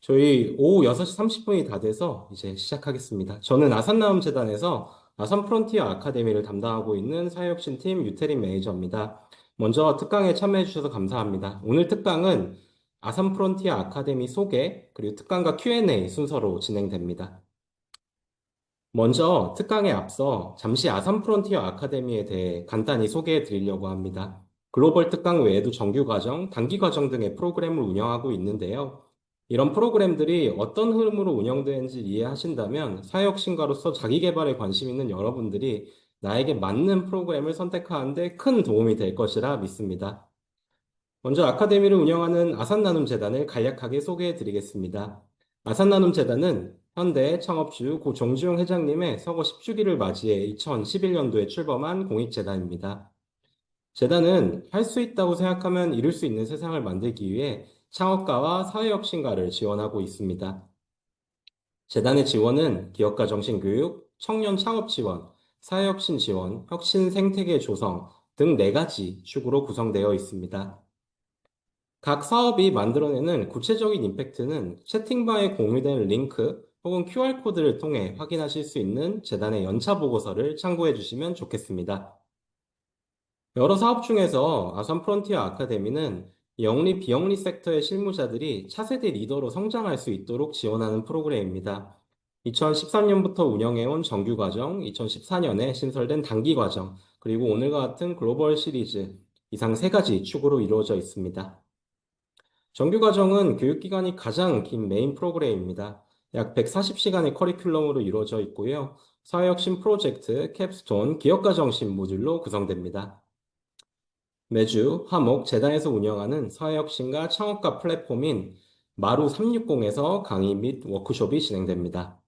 저희 오후 6시 30분이 다 돼서 이제 시작하겠습니다. 저는 아산나눔재단에서 아산 프론티어 아카데미를 담당하고 있는 사회혁신팀 유태린 매니저입니다. 먼저 특강에 참여해 주셔서 감사합니다. 오늘 특강은 아산 프론티어 아카데미 소개, 그리고 특강과 Q&A 순서로 진행됩니다. 먼저 특강에 앞서 잠시 아산 프론티어 아카데미에 대해 간단히 소개해 드리려고 합니다. 글로벌 특강 외에도 정규 과정, 단기 과정 등의 프로그램을 운영하고 있는데요. 이런 프로그램들이 어떤 흐름으로 운영되는지 이해하신다면 사회혁신가로서 자기 개발에 관심 있는 여러분들이 나에게 맞는 프로그램을 선택하는데 큰 도움이 될 것이라 믿습니다. 먼저 아카데미를 운영하는 아산나눔재단을 간략하게 소개해 드리겠습니다. 아산나눔재단은 현대 창업주 고 정주영 회장님의 서거 10주기를 맞이해 2011년도에 출범한 공익재단입니다. 재단은 할 수 있다고 생각하면 이룰 수 있는 세상을 만들기 위해 창업가와 사회혁신가를 지원하고 있습니다. 재단의 지원은 기업가 정신교육, 청년 창업 지원, 사회혁신 지원, 혁신 생태계 조성 등 4가지 축으로 구성되어 있습니다. 각 사업이 만들어내는 구체적인 임팩트는 채팅방에 공유된 링크 혹은 QR코드를 통해 확인하실 수 있는 재단의 연차 보고서를 참고해 주시면 좋겠습니다. 여러 사업 중에서 아산 프론티어 아카데미는 영리, 비영리 섹터의 실무자들이 차세대 리더로 성장할 수 있도록 지원하는 프로그램입니다. 2013년부터 운영해온 정규과정, 2014년에 신설된 단기과정, 그리고 오늘과 같은 글로벌 시리즈 이상 3가지 축으로 이루어져 있습니다. 정규과정은 교육기간이 가장 긴 메인 프로그램입니다. 약 140시간의 커리큘럼으로 이루어져 있고요. 사회혁신 프로젝트, 캡스톤, 기업가 정신 모듈로 구성됩니다. 매주 화목 재단에서 운영하는 사회혁신과 창업가 플랫폼인 마루 360에서 강의 및 워크숍이 진행됩니다.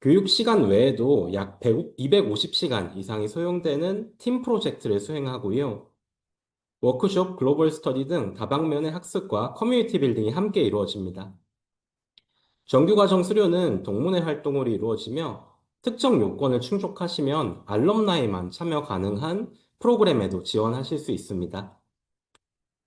교육 시간 외에도 약 250시간 이상이 소요되는 팀 프로젝트를 수행하고요. 워크숍, 글로벌 스터디 등 다방면의 학습과 커뮤니티 빌딩이 함께 이루어집니다. 정규과정 수료는 동문회 활동으로 이루어지며 특정 요건을 충족하시면 알럼나이만 참여 가능한 프로그램에도 지원하실 수 있습니다.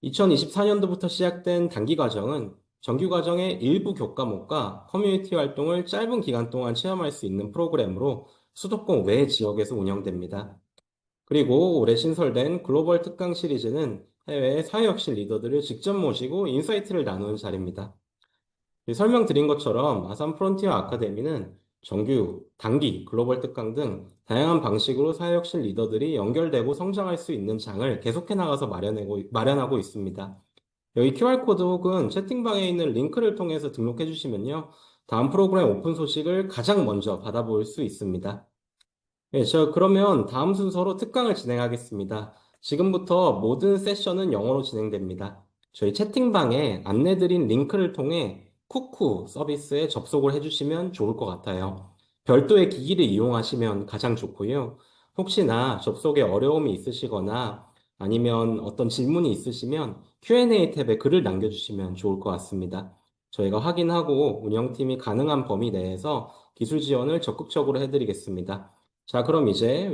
2024년도부터 시작된 단기과정은 정규과정의 일부 교과목과 커뮤니티 활동을 짧은 기간 동안 체험할 수 있는 프로그램으로 수도권 외 지역에서 운영됩니다. 그리고 올해 신설된 글로벌 특강 시리즈는 해외의 사회혁신 리더들을 직접 모시고 인사이트를 나누는 자리입니다. 설명드린 것처럼 아산 프론티어 아카데미는 정규, 단기, 글로벌 특강 등 다양한 방식으로 사회혁신 리더들이 연결되고 성장할 수 있는 장을 계속해 나가서 마련하고 있습니다. 여기 QR코드 혹은 채팅방에 있는 링크를 통해서 등록해 주시면요. 다음 프로그램 오픈 소식을 가장 먼저 받아볼 수 있습니다. 네, 그러면 다음 순서로 특강을 진행하겠습니다. 지금부터 모든 세션은 영어로 진행됩니다. 저희 채팅방에 안내드린 링크를 통해 쿠쿠 서비스에 접속을 해주시면 좋을 것 같아요. 별도의 기기를 이용하시면 가장 좋고요. 혹시나 접속에 어려움이 있으시거나 아니면 어떤 질문이 있으시면 Q&A 탭에 글을 남겨주시면 좋을 것 같습니다. 저희가 확인하고 운영팀이 가능한 범위 내에서 기술 지원을 적극적으로 해드리겠습니다. 자, 그럼 이제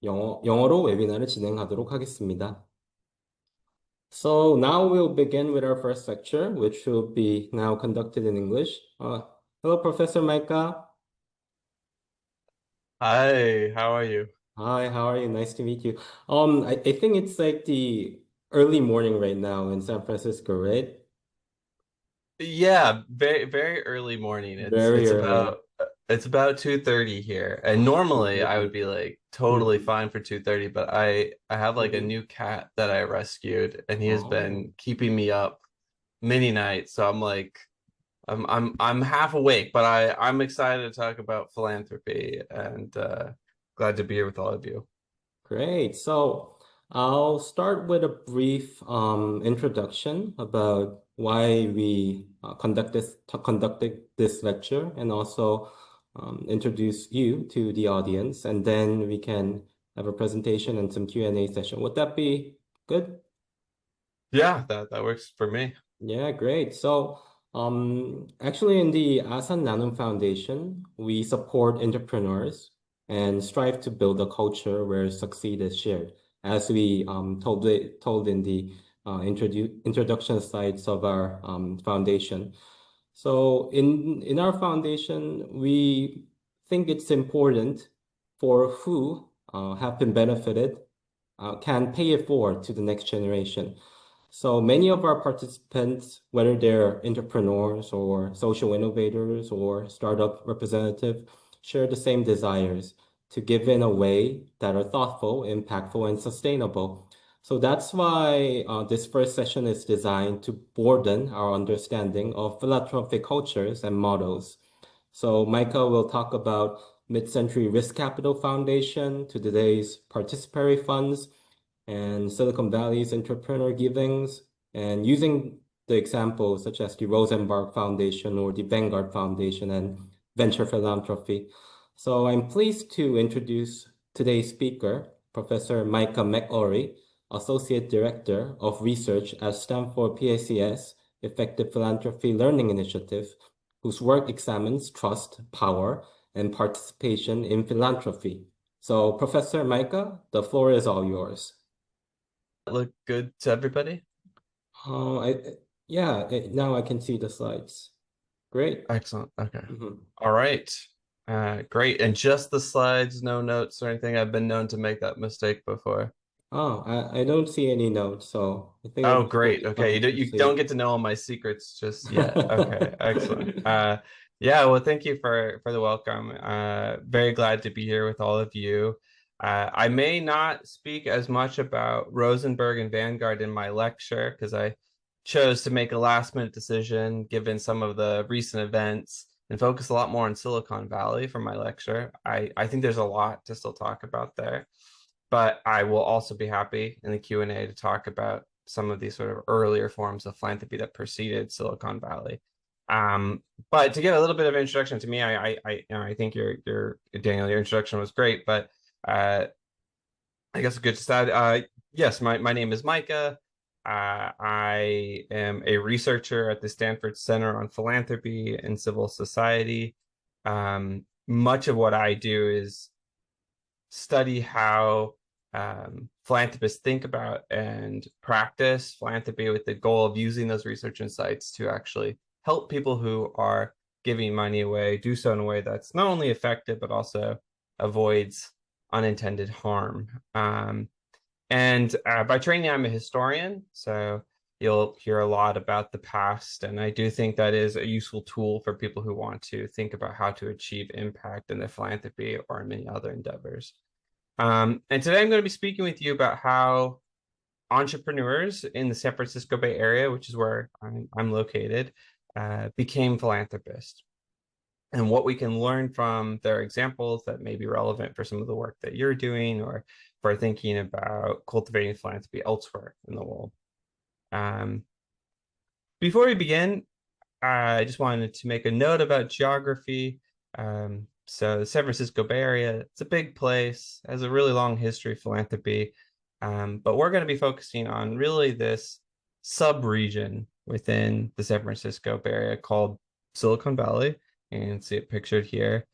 영어로 웨비나를 진행하도록 하겠습니다. So now we'll begin with our first lecture, which will be now conducted in English. Hello, Professor Micah. Hi, how are you? Hi, how are you? Nice to meet you. I think it's like the early morning right now in San Francisco, right? Yeah, very early morning. It's Very it's early. about it's about 2:30 here. And normally I would be like totally Mhm, fine for 2:30, but I have like a mhm. new cat that I rescued and he has Oh. been keeping me up many nights. So I'm like I'm half awake, but I'm excited to talk about philanthropy and glad to be here with all of you. Great. So I'll start with a brief introduction about why we conducted this lecture and also introduce you to the audience, and then we can have a presentation and some Q&A session. Would that be good? Yeah, that works for me. Yeah, great. So, actually, in the Asan Nanum Foundation, we support entrepreneurs and strive to build a culture where succeed is shared, as we told in the introduction slides of our foundation. So in our foundation, we think it's important for who have been benefited can pay it forward to the next generation. So many of our participants, whether they're entrepreneurs or social innovators or startup representatives, share the same desires to give in a way that are thoughtful, impactful, and sustainable. So that's why this first session is designed to broaden our understanding of philanthropic cultures and models. So Micah will talk about mid-century risk capital foundation to today's participatory funds and Silicon Valley's entrepreneur givings, and using the examples such as the Rosenberg Foundation or the Vanguard Foundation and venture philanthropy. So I'm pleased to introduce today's speaker, Professor Micah McOry, Associate Director of Research at Stanford PACS Effective Philanthropy Learning Initiative, whose work examines trust, power, and participation in philanthropy. So, Professor Micah, the floor is all yours. Look good to everybody? Yeah, now I can see the slides. Great. Excellent. Okay. All right. Great. And just the slides, no notes or anything. I've been known to make that mistake before. Oh, I don't see any notes, so I think Oh, it should great. be Okay. fine to You see. don't get to know all my secrets just yet. Okay. Excellent. Yeah, well, thank you for the welcome. Very glad to be here with all of you. I may not speak as much about Rosenberg and Vanguard in my lecture because I chose to make a last minute decision given some of the recent events and focus a lot more on Silicon Valley for my lecture. I think there's a lot to still talk about there, but I will also be happy in the Q&A to talk about some of these sort of earlier forms of philanthropy that preceded Silicon Valley. But to get a little bit of introduction to me, I think your Daniel, your introduction was great, but I guess good to start. Yes, my name is Micah. I am a researcher at the Stanford Center on Philanthropy and Civil Society. Much of what I do is study how philanthropists think about and practice philanthropy with the goal of using those research insights to actually help people who are giving money away do so in a way that's not only effective, but also avoids unintended harm. And by training, I'm a historian, so you'll hear a lot about the past. And I do think that is a useful tool for people who want to think about how to achieve impact in their philanthropy or in many other endeavors. And today I'm going to be speaking with you about how entrepreneurs in the San Francisco Bay Area, which is where I'm located, became philanthropists, and what we can learn from their examples that may be relevant for some of the work that you're doing or for thinking about cultivating philanthropy elsewhere in the world. Before we begin, I just wanted to make a note about geography. So the San Francisco Bay Area, it's a big place, has a really long history of philanthropy. But we're going to be focusing on really this sub-region within the San Francisco Bay Area called Silicon Valley. And see it pictured here.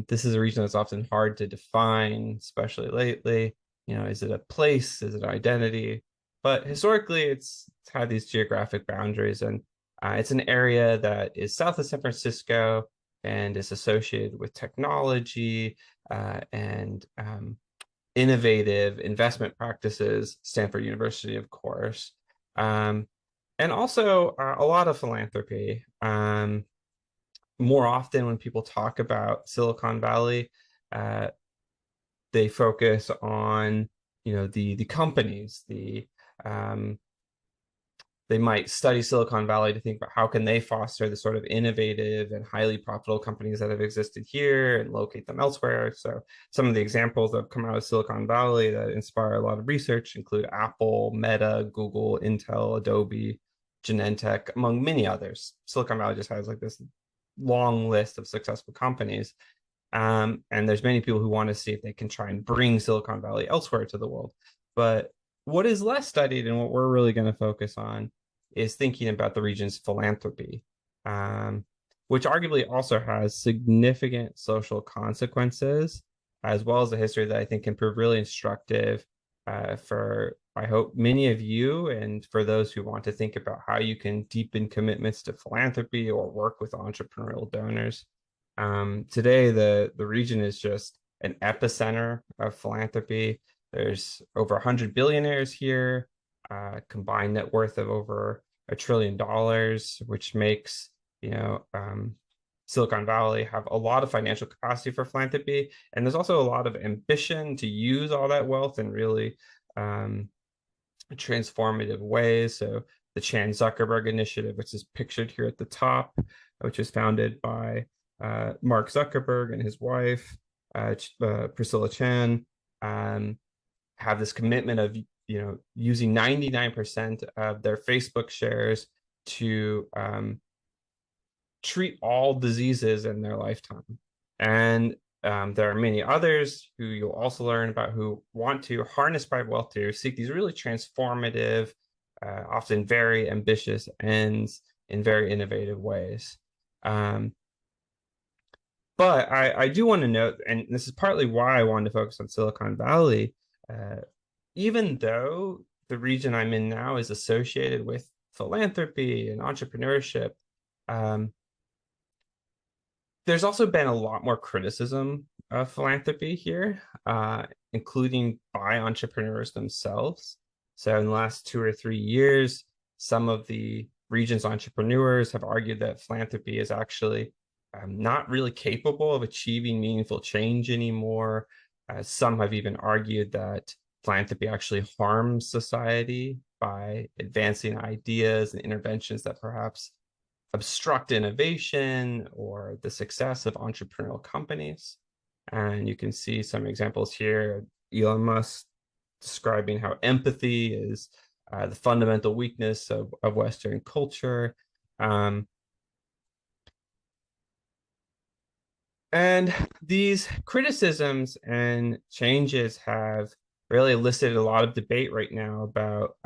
This is a region that's often hard to define, especially lately. You know, is it a place? Is it an identity? But historically, it's had these geographic boundaries, and it's an area that is south of San Francisco and is associated with technology and innovative investment practices, Stanford University, of course, and also a lot of philanthropy. More often when people talk about Silicon Valley, they focus on, you know, the companies, they might study Silicon Valley to think about how can they foster the sort of innovative and highly profitable companies that have existed here and locate them elsewhere. So some of the examples that have come out of Silicon Valley that inspire a lot of research include Apple, Meta, Google, Intel, Adobe, Genentech, among many others. Silicon Valley just has like this long list of successful companies. And there's many people who want to see if they can try and bring Silicon Valley elsewhere to the world. But what is less studied and what we're really going to focus on is thinking about the region's philanthropy, which arguably also has significant social consequences, as well as a history that I think can prove really instructive for I hope many of you, and for those who want to think about how you can deepen commitments to philanthropy or work with entrepreneurial donors, today the region is just an epicenter of philanthropy. There's over 100 billionaires here, combined net worth of over $1 trillion, which makes, Silicon Valley have a lot of financial capacity for philanthropy. And there's also a lot of ambition to use all that wealth in really transformative ways. So the Chan Zuckerberg Initiative, which is pictured here at the top, which was founded by Mark Zuckerberg and his wife, Priscilla Chan, have this commitment of using 99% of their Facebook shares to treat all diseases in their lifetime. And there are many others who you'll also learn about who want to harness private wealth to seek these really transformative, often very ambitious ends in very innovative ways. But I do want to note, and this is partly why I wanted to focus on Silicon Valley, even though the region I'm in now is associated with philanthropy and entrepreneurship, there's also been a lot more criticism of philanthropy here, including by entrepreneurs themselves. So in the last 2 or 3 years, some of the region's entrepreneurs have argued that philanthropy is actually not really capable of achieving meaningful change anymore. Some have even argued that philanthropy actually harms society by advancing ideas and interventions that perhaps obstruct innovation or the success of entrepreneurial companies. And you can see some examples here. Elon Musk describing how empathy is the fundamental weakness of Western culture. And these criticisms and changes have really elicited a lot of debate right now about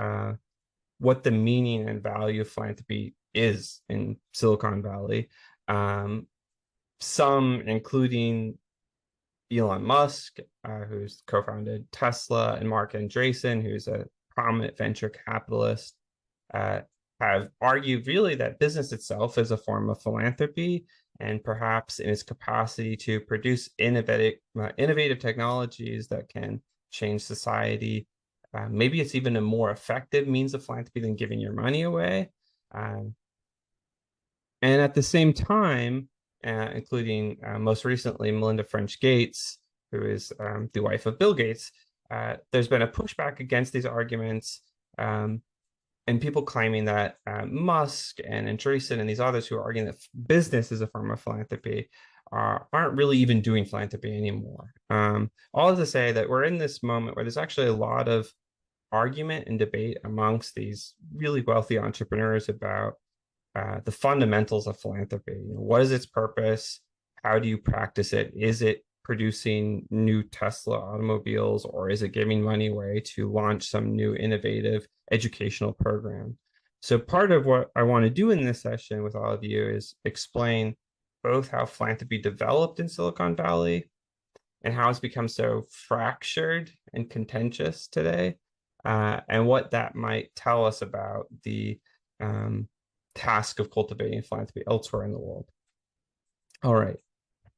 what the meaning and value of philanthropy is in Silicon Valley. Some, including Elon Musk, who's co-founded Tesla, and Mark Andreessen, who's a prominent venture capitalist, have argued really that business itself is a form of philanthropy, and perhaps in its capacity to produce innovative technologies that can change society. Maybe it's even a more effective means of philanthropy than giving your money away. And at the same time, including most recently Melinda French Gates, who is the wife of Bill Gates, there's been a pushback against these arguments, and people claiming that Musk and Andreessen and these others who are arguing that business is a form of philanthropy aren't really even doing philanthropy anymore. All to say that we're in this moment where there's actually a lot of argument and debate amongst these really wealthy entrepreneurs about the fundamentals of philanthropy. What is its purpose? How do you practice it? Is it producing new Tesla automobiles, or is it giving money away to launch some new innovative educational program? So part of what I want to do in this session with all of you is explain both how philanthropy developed in Silicon Valley and how it's become so fractured and contentious today, and what that might tell us about the task of cultivating philanthropy elsewhere in the world. All right.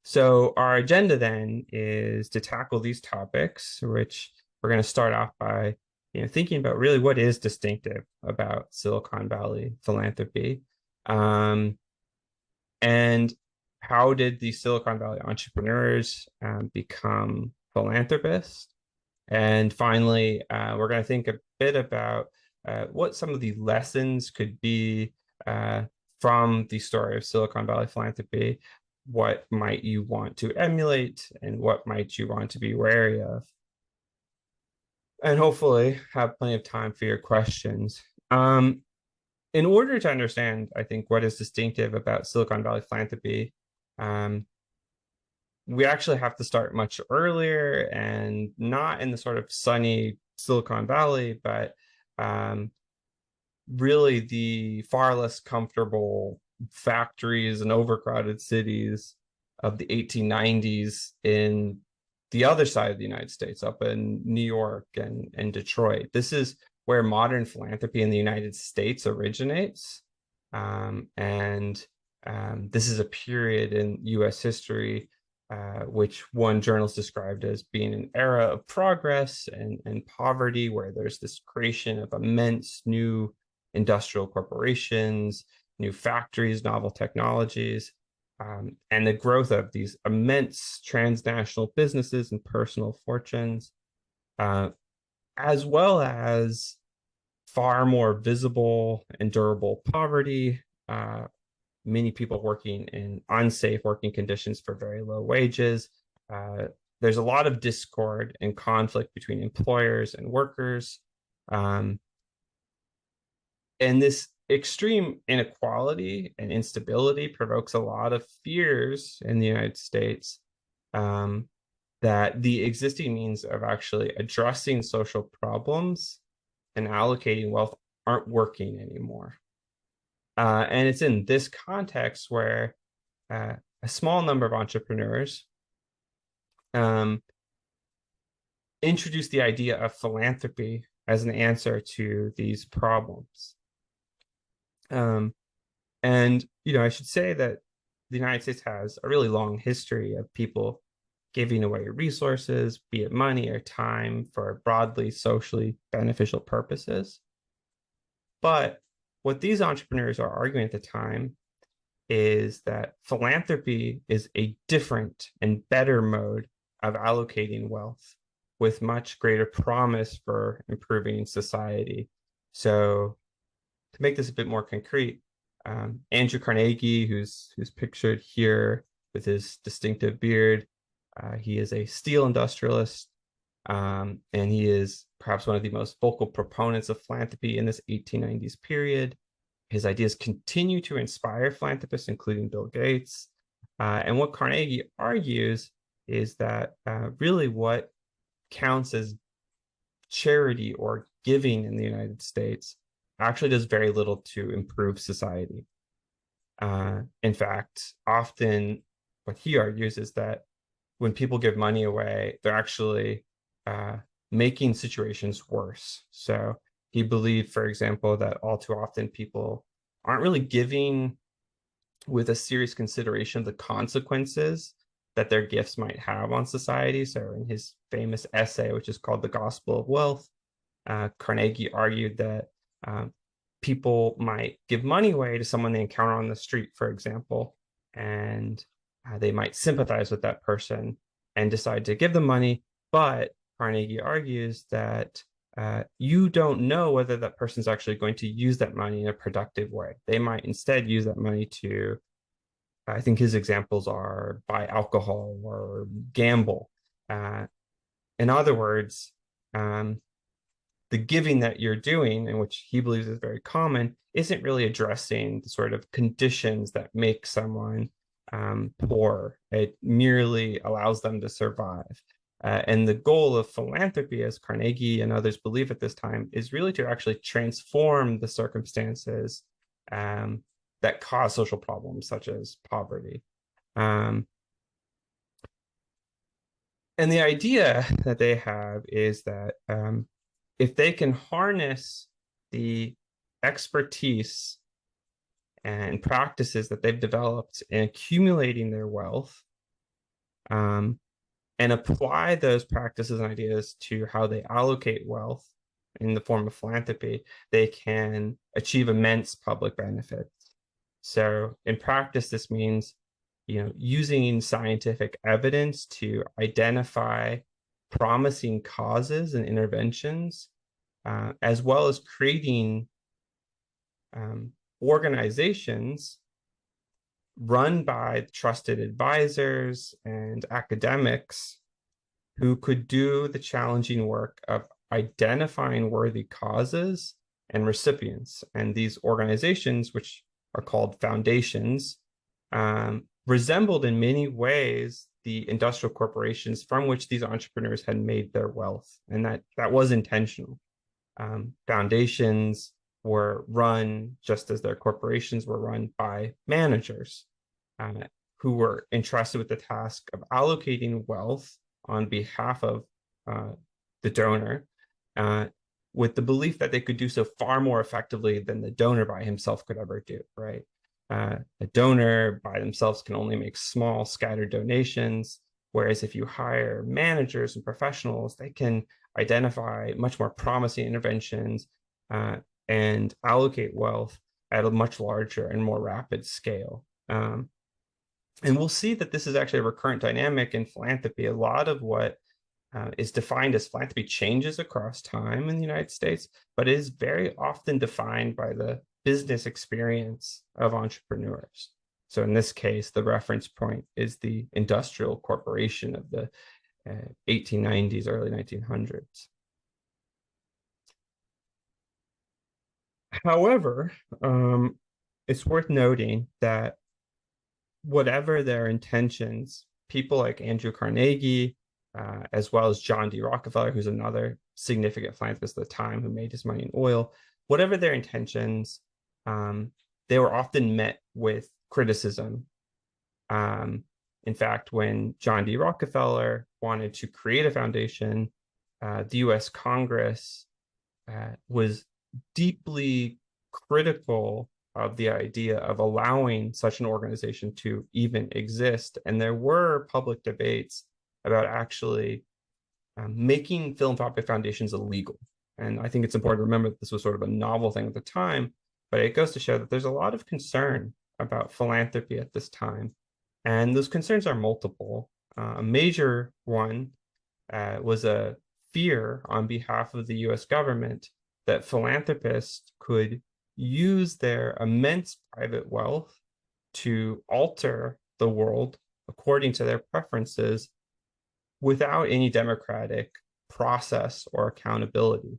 So our agenda then is to tackle these topics, which we're going to start off by thinking about really what is distinctive about Silicon Valley philanthropy, and how did the Silicon Valley entrepreneurs become philanthropists. And finally, we're going to think a bit about what some of the lessons could be from the story of Silicon Valley philanthropy. What might you want to emulate, and what might you want to be wary of? And hopefully have plenty of time for your questions. In order to understand, I think, what is distinctive about Silicon Valley philanthropy, we actually have to start much earlier, and not in the sort of sunny Silicon Valley, but really the far less comfortable factories and overcrowded cities of the 1890s in the other side of the United States, up in New York and Detroit. This is where modern philanthropy in the United States originates. This is a period in US history which one journalist described as being an era of progress and poverty, where there's this creation of immense new industrial corporations, new factories, novel technologies, and the growth of these immense transnational businesses and personal fortunes, as well as far more visible and durable poverty, many people working in unsafe working conditions for very low wages. There's a lot of discord and conflict between employers and workers. And this extreme inequality and instability provokes a lot of fears in the United States that the existing means of actually addressing social problems and allocating wealth aren't working anymore. And it's in this context where a small number of entrepreneurs introduce the idea of philanthropy as an answer to these problems. And, I should say that the United States has a really long history of people giving away resources, be it money or time, for broadly socially beneficial purposes. But what these entrepreneurs are arguing at the time is that philanthropy is a different and better mode of allocating wealth with much greater promise for improving society. So to make this a bit more concrete, Andrew Carnegie, who's pictured here with his distinctive beard, he is a steel industrialist, and he is perhaps one of the most vocal proponents of philanthropy in this 1890s period. His ideas continue to inspire philanthropists, including Bill Gates. And what Carnegie argues is that really what counts as charity or giving in the United States actually does very little to improve society. In fact, often what he argues is that when people give money away, they're actually making situations worse. So he believed, for example, that all too often people aren't really giving with a serious consideration of the consequences that their gifts might have on society. So in his famous essay, which is called The Gospel of Wealth, Carnegie argued that people might give money away to someone they encounter on the street, for example, and they might sympathize with that person and decide to give them money. But Carnegie argues that you don't know whether that person's actually going to use that money in a productive way. They might instead use that money to, I think his examples are buy alcohol or gamble. In other words, the giving that you're doing, and which he believes is very common, isn't really addressing the sort of conditions that make someone poor. It merely allows them to survive. And the goal of philanthropy, as Carnegie and others believe at this time, is really to actually transform the circumstances that cause social problems such as poverty. And the idea that they have is that if they can harness the expertise and practices that they've developed in accumulating their wealth, and apply those practices and ideas to how they allocate wealth in the form of philanthropy, they can achieve immense public benefits. So in practice, this means, using scientific evidence to identify promising causes and interventions, as well as creating organizations run by trusted advisors and academics who could do the challenging work of identifying worthy causes and recipients. And these organizations, which are called foundations, resembled in many ways the industrial corporations from which these entrepreneurs had made their wealth. And that was intentional. Foundations were run just as their corporations were run by managers who were entrusted with the task of allocating wealth on behalf of the donor, with the belief that they could do so far more effectively than the donor by himself could ever do, right? A donor by themselves can only make small scattered donations, whereas if you hire managers and professionals, they can identify much more promising interventions and allocate wealth at a much larger and more rapid scale. And we'll see that this is actually a recurrent dynamic in philanthropy. A lot of what is defined as philanthropy changes across time in the United States, but is very often defined by the business experience of entrepreneurs. So in this case, the reference point is the industrial corporation of the 1890s, early 1900s. However, it's worth noting that whatever their intentions, people like Andrew Carnegie, as well as John D. Rockefeller, who's another significant philanthropist at the time who made his money in oil, whatever their intentions, they were often met with criticism. In fact, when John D. Rockefeller wanted to create a foundation, the US Congress was deeply critical of the idea of allowing such an organization to even exist. And there were public debates about actually making philanthropic foundations illegal. And I think it's important to remember that this was sort of a novel thing at the time, but it goes to show that there's a lot of concern about philanthropy at this time. And those concerns are multiple. A major one was a fear on behalf of the US government that philanthropists could use their immense private wealth to alter the world according to their preferences without any democratic process or accountability.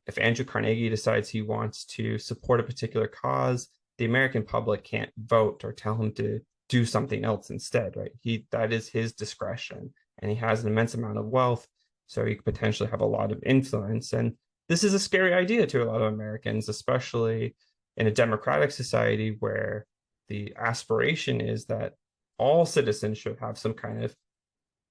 If Andrew Carnegie decides he wants to support a particular cause, the American public can't vote or tell him to do something else instead, right? That is his discretion, and he has an immense amount of wealth, so he could potentially have a lot of influence. And this is a scary idea to a lot of Americans, especially in a democratic society where the aspiration is that all citizens should have some kind of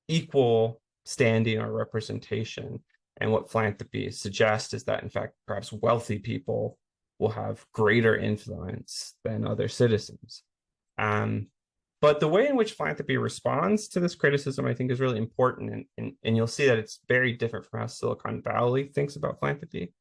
equal standing or representation. And what philanthropy suggests is that, in fact, perhaps wealthy people will have greater influence than other citizens. But the way in which philanthropy responds to this criticism, I think, is really important. And you'll see that it's very different from how Silicon Valley thinks about philanthropy.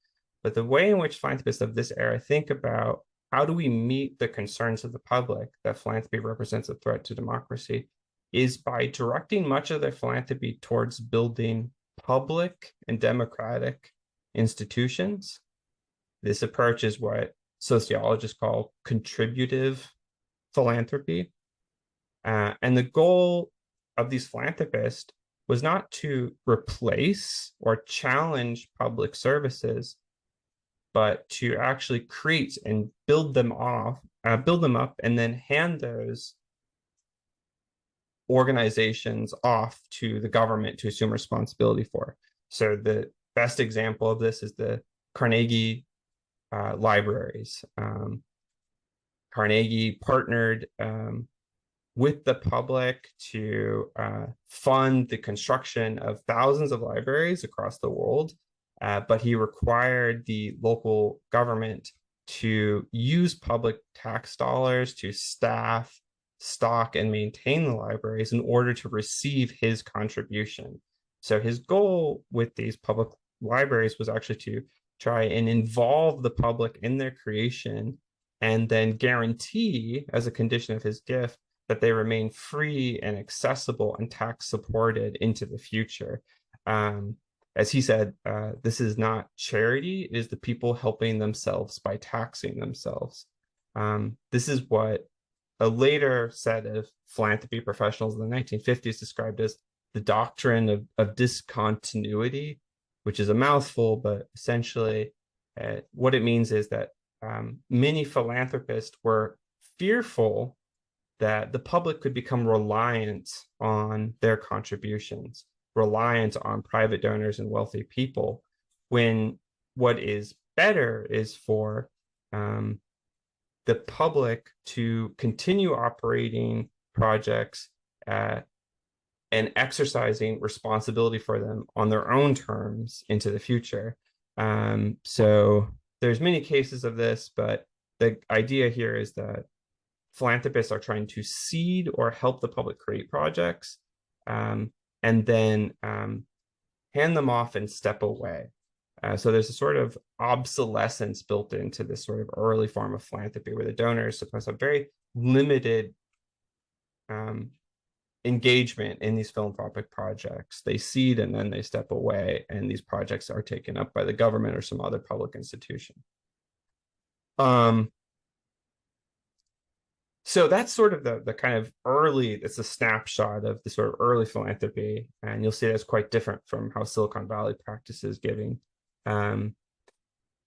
But the way in which philanthropists of this era think about how do we meet the concerns of the public that philanthropy represents a threat to democracy is by directing much of their philanthropy towards building public and democratic institutions. This approach is what sociologists call contributive philanthropy. And the goal of these philanthropists was not to replace or challenge public services, but to actually create and build them up, and then hand those organizations off to the government to assume responsibility for. So the best example of this is the Carnegie libraries. Carnegie partnered with the public to fund the construction of thousands of libraries across the world, but he required the local government to use public tax dollars to staff, stock, and maintain the libraries in order to receive his contribution. So his goal with these public libraries was actually to try and involve the public in their creation and then guarantee, as a condition of his gift, that they remain free and accessible and tax supported into the future. As he said, this is not charity, it is the people helping themselves by taxing themselves. This is what a later set of philanthropy professionals in the 1950s described as the doctrine of discontinuity, which is a mouthful, but essentially what it means is that many philanthropists were fearful that the public could become reliant on their contributions, reliant on private donors and wealthy people, when what is better is for the public to continue operating projects and exercising responsibility for them on their own terms into the future. So there's many cases of this, but the idea here is that philanthropists are trying to seed or help the public create projects, and then hand them off and step away. So there's a sort of obsolescence built into this sort of early form of philanthropy where the donor is supposed to have very limited engagement in these philanthropic projects. They seed and then they step away, and these projects are taken up by the government or some other public institution. So that's sort of the kind of early, it's a snapshot of the sort of early philanthropy. And you'll see that's quite different from how Silicon Valley practices giving.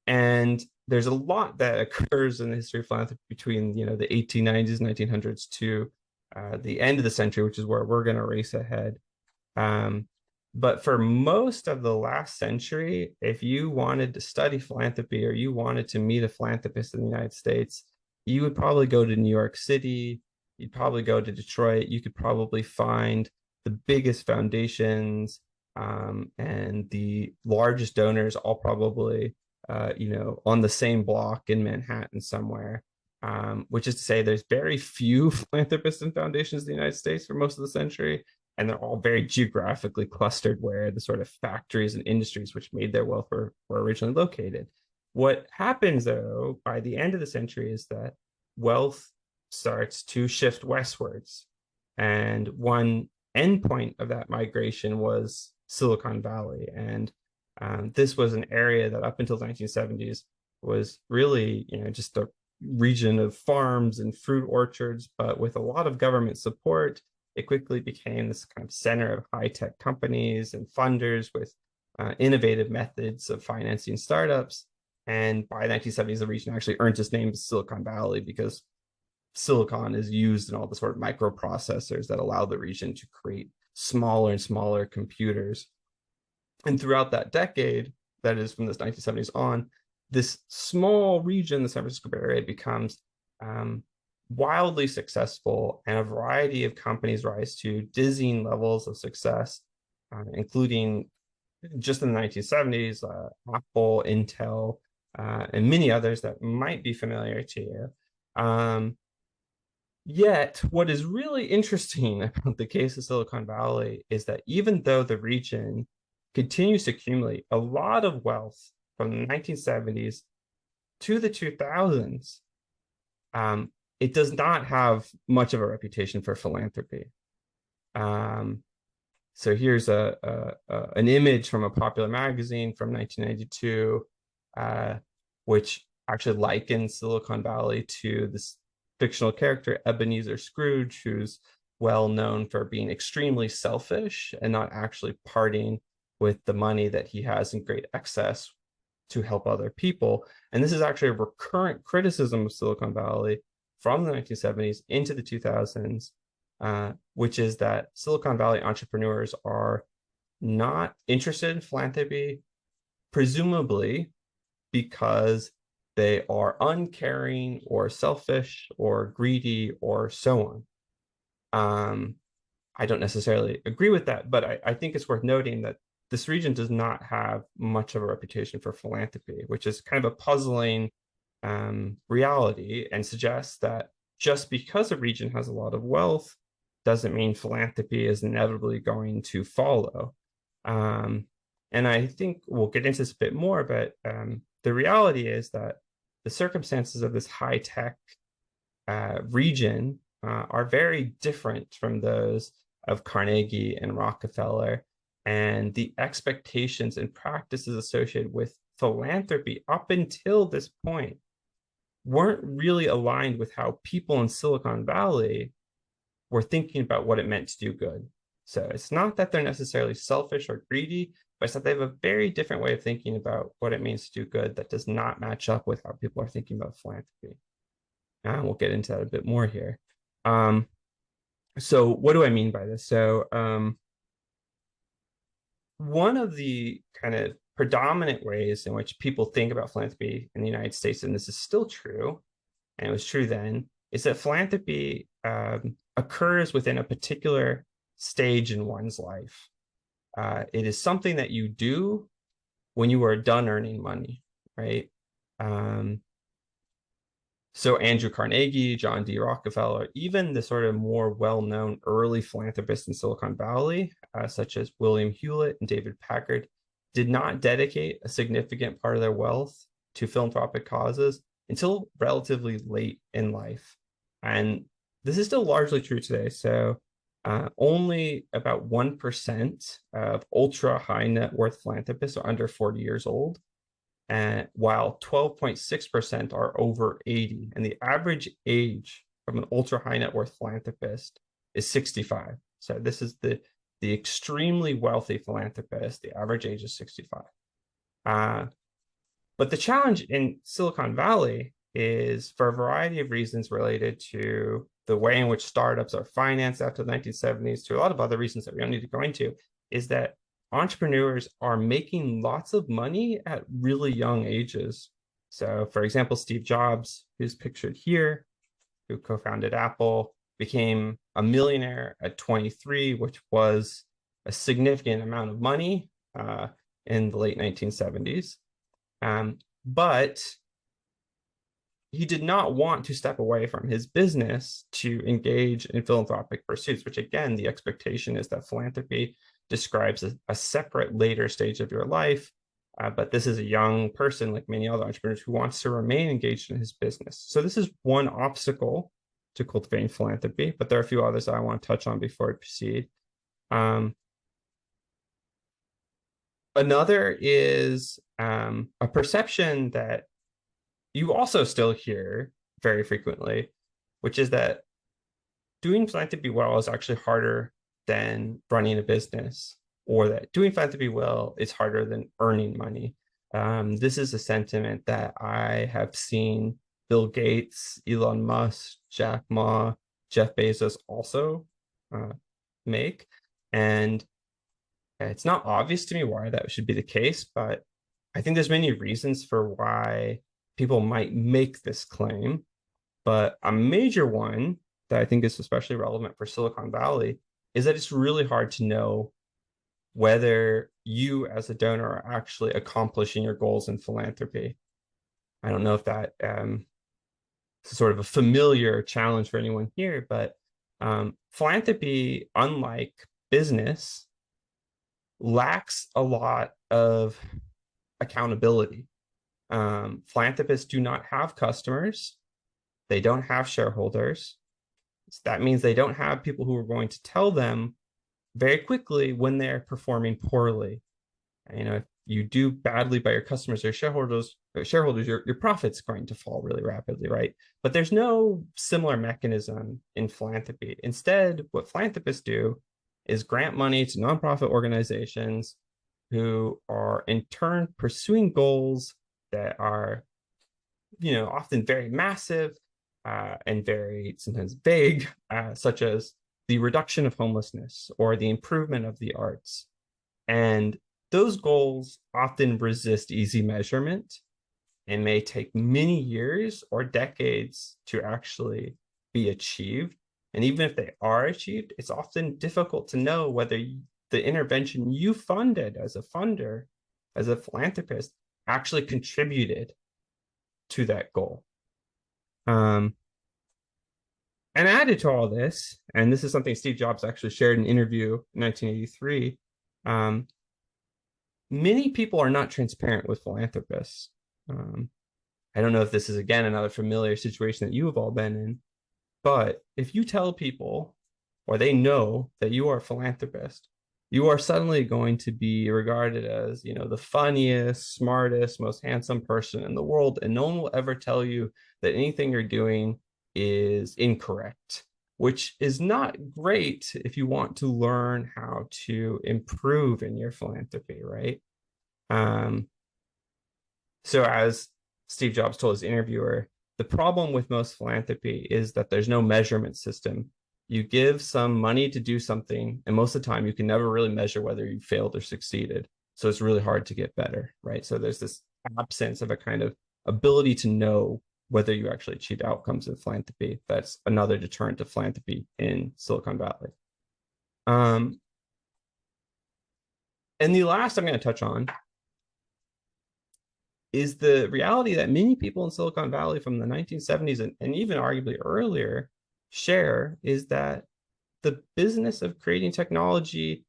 And there's a lot that occurs in the history of philanthropy between, the 1890s, 1900s to the end of the century, which is where we're going to race ahead. But for most of the last century, if you wanted to study philanthropy or you wanted to meet a philanthropist in the United States, you would probably go to New York City, you'd probably go to Detroit, you could probably find the biggest foundations and the largest donors all probably, on the same block in Manhattan somewhere, which is to say there's very few philanthropists and foundations in the United States for most of the century, and they're all very geographically clustered where the sort of factories and industries which made their wealth were originally located. What happens, though, by the end of the century is that wealth starts to shift westwards. And one endpoint of that migration was Silicon Valley. And this was an area that up until the 1970s was really, just a region of farms and fruit orchards, but with a lot of government support, it quickly became this kind of center of high-tech companies and funders with innovative methods of financing startups. And by the 1970s, the region actually earned its name as Silicon Valley because silicon is used in all the sort of microprocessors that allow the region to create smaller and smaller computers. And throughout that decade, that is from the 1970s on, this small region, the San Francisco Bay Area, becomes wildly successful, and a variety of companies rise to dizzying levels of success, including just in the 1970s, Apple, Intel, and many others that might be familiar to you. Yet, what is really interesting about the case of Silicon Valley is that even though the region continues to accumulate a lot of wealth from the 1970s to the 2000s, it does not have much of a reputation for philanthropy. So here's an image from a popular magazine from 1992, which actually likens Silicon Valley to this fictional character, Ebenezer Scrooge, who's well known for being extremely selfish and not actually parting with the money that he has in great excess to help other people. And this is actually a recurrent criticism of Silicon Valley from the 1970s into the 2000s, which is that Silicon Valley entrepreneurs are not interested in philanthropy, presumably because they are uncaring or selfish or greedy or so on. I don't necessarily agree with that, but I think it's worth noting that this region does not have much of a reputation for philanthropy, which is kind of a puzzling reality, and suggests that just because a region has a lot of wealth doesn't mean philanthropy is inevitably going to follow. And I think we'll get into this a bit more, but the reality is that the circumstances of this high-tech region are very different from those of Carnegie and Rockefeller, and the expectations and practices associated with philanthropy up until this point weren't really aligned with how people in Silicon Valley were thinking about what it meant to do good. So it's not that they're necessarily selfish or greedy, but it's that they have a very different way of thinking about what it means to do good that does not match up with how people are thinking about philanthropy. And we'll get into that a bit more here. So what do I mean by this? So one of the kind of predominant ways in which people think about philanthropy in the United States, and this is still true, and it was true then, is that philanthropy occurs within a particular stage in one's life. It is something that you do when you are done earning money, right? So Andrew Carnegie, John D. Rockefeller, even the sort of more well-known early philanthropists in Silicon Valley, such as William Hewlett and David Packard, did not dedicate a significant part of their wealth to philanthropic causes until relatively late in life. And this is still largely true today. So only about 1% of ultra high net worth philanthropists are under 40 years old, and while 12.6% are over 80. And the average age of an ultra high net worth philanthropist is 65. So this is the extremely wealthy philanthropist. The average age is 65. But the challenge in Silicon Valley is, for a variety of reasons related to the way in which startups are financed after the 1970s, to a lot of other reasons that we don't need to go into, is that entrepreneurs are making lots of money at really young ages. So, for example, Steve Jobs, who's pictured here, who co-founded Apple, became a millionaire at 23, which was a significant amount of money in the late 1970s. But he did not want to step away from his business to engage in philanthropic pursuits, which, again, the expectation is that philanthropy describes a separate later stage of your life. But this is a young person, like many other entrepreneurs, who wants to remain engaged in his business. So this is one obstacle to cultivating philanthropy, but there are a few others that I want to touch on before I proceed. Another is a perception that you also still hear very frequently, which is that doing philanthropy well is actually harder than running a business, or that doing philanthropy well is harder than earning money. This is a sentiment that I have seen Bill Gates, Elon Musk, Jack Ma, Jeff Bezos also make. And it's not obvious to me why that should be the case, but I think there's many reasons for why people might make this claim. But a major one that I think is especially relevant for Silicon Valley is that it's really hard to know whether you as a donor are actually accomplishing your goals in philanthropy. I don't know if that is sort of a familiar challenge for anyone here, but philanthropy, unlike business, lacks a lot of accountability. Philanthropists do not have customers. They don't have shareholders. So that means they don't have people who are going to tell them very quickly when they're performing poorly. If you do badly by your customers or shareholders, your profit's going to fall really rapidly, right? But there's no similar mechanism in philanthropy. Instead, what philanthropists do is grant money to nonprofit organizations who are in turn pursuing goals that are, often very massive and very sometimes vague, such as the reduction of homelessness or the improvement of the arts. And those goals often resist easy measurement and may take many years or decades to actually be achieved. And even if they are achieved, it's often difficult to know whether the intervention you funded as a funder, as a philanthropist, actually contributed to that goal. And added to all this, and this is something Steve Jobs actually shared in an interview in 1983, many people are not transparent with philanthropists. I don't know if this is, again, another familiar situation that you have all been in, but if you tell people, or they know that you are a philanthropist, you are suddenly going to be regarded as, the funniest, smartest, most handsome person in the world, and no one will ever tell you that anything you're doing is incorrect, which is not great if you want to learn how to improve in your philanthropy, right? So as Steve Jobs told his interviewer, the problem with most philanthropy is that there's no measurement system. You give some money to do something, and most of the time you can never really measure whether you failed or succeeded. So it's really hard to get better, right? So there's this absence of a kind of ability to know whether you actually achieved outcomes in philanthropy. That's another deterrent to philanthropy in Silicon Valley. And the last I'm going to touch on is the reality that many people in Silicon Valley from the 1970s and even arguably earlier share, is that the business of creating technology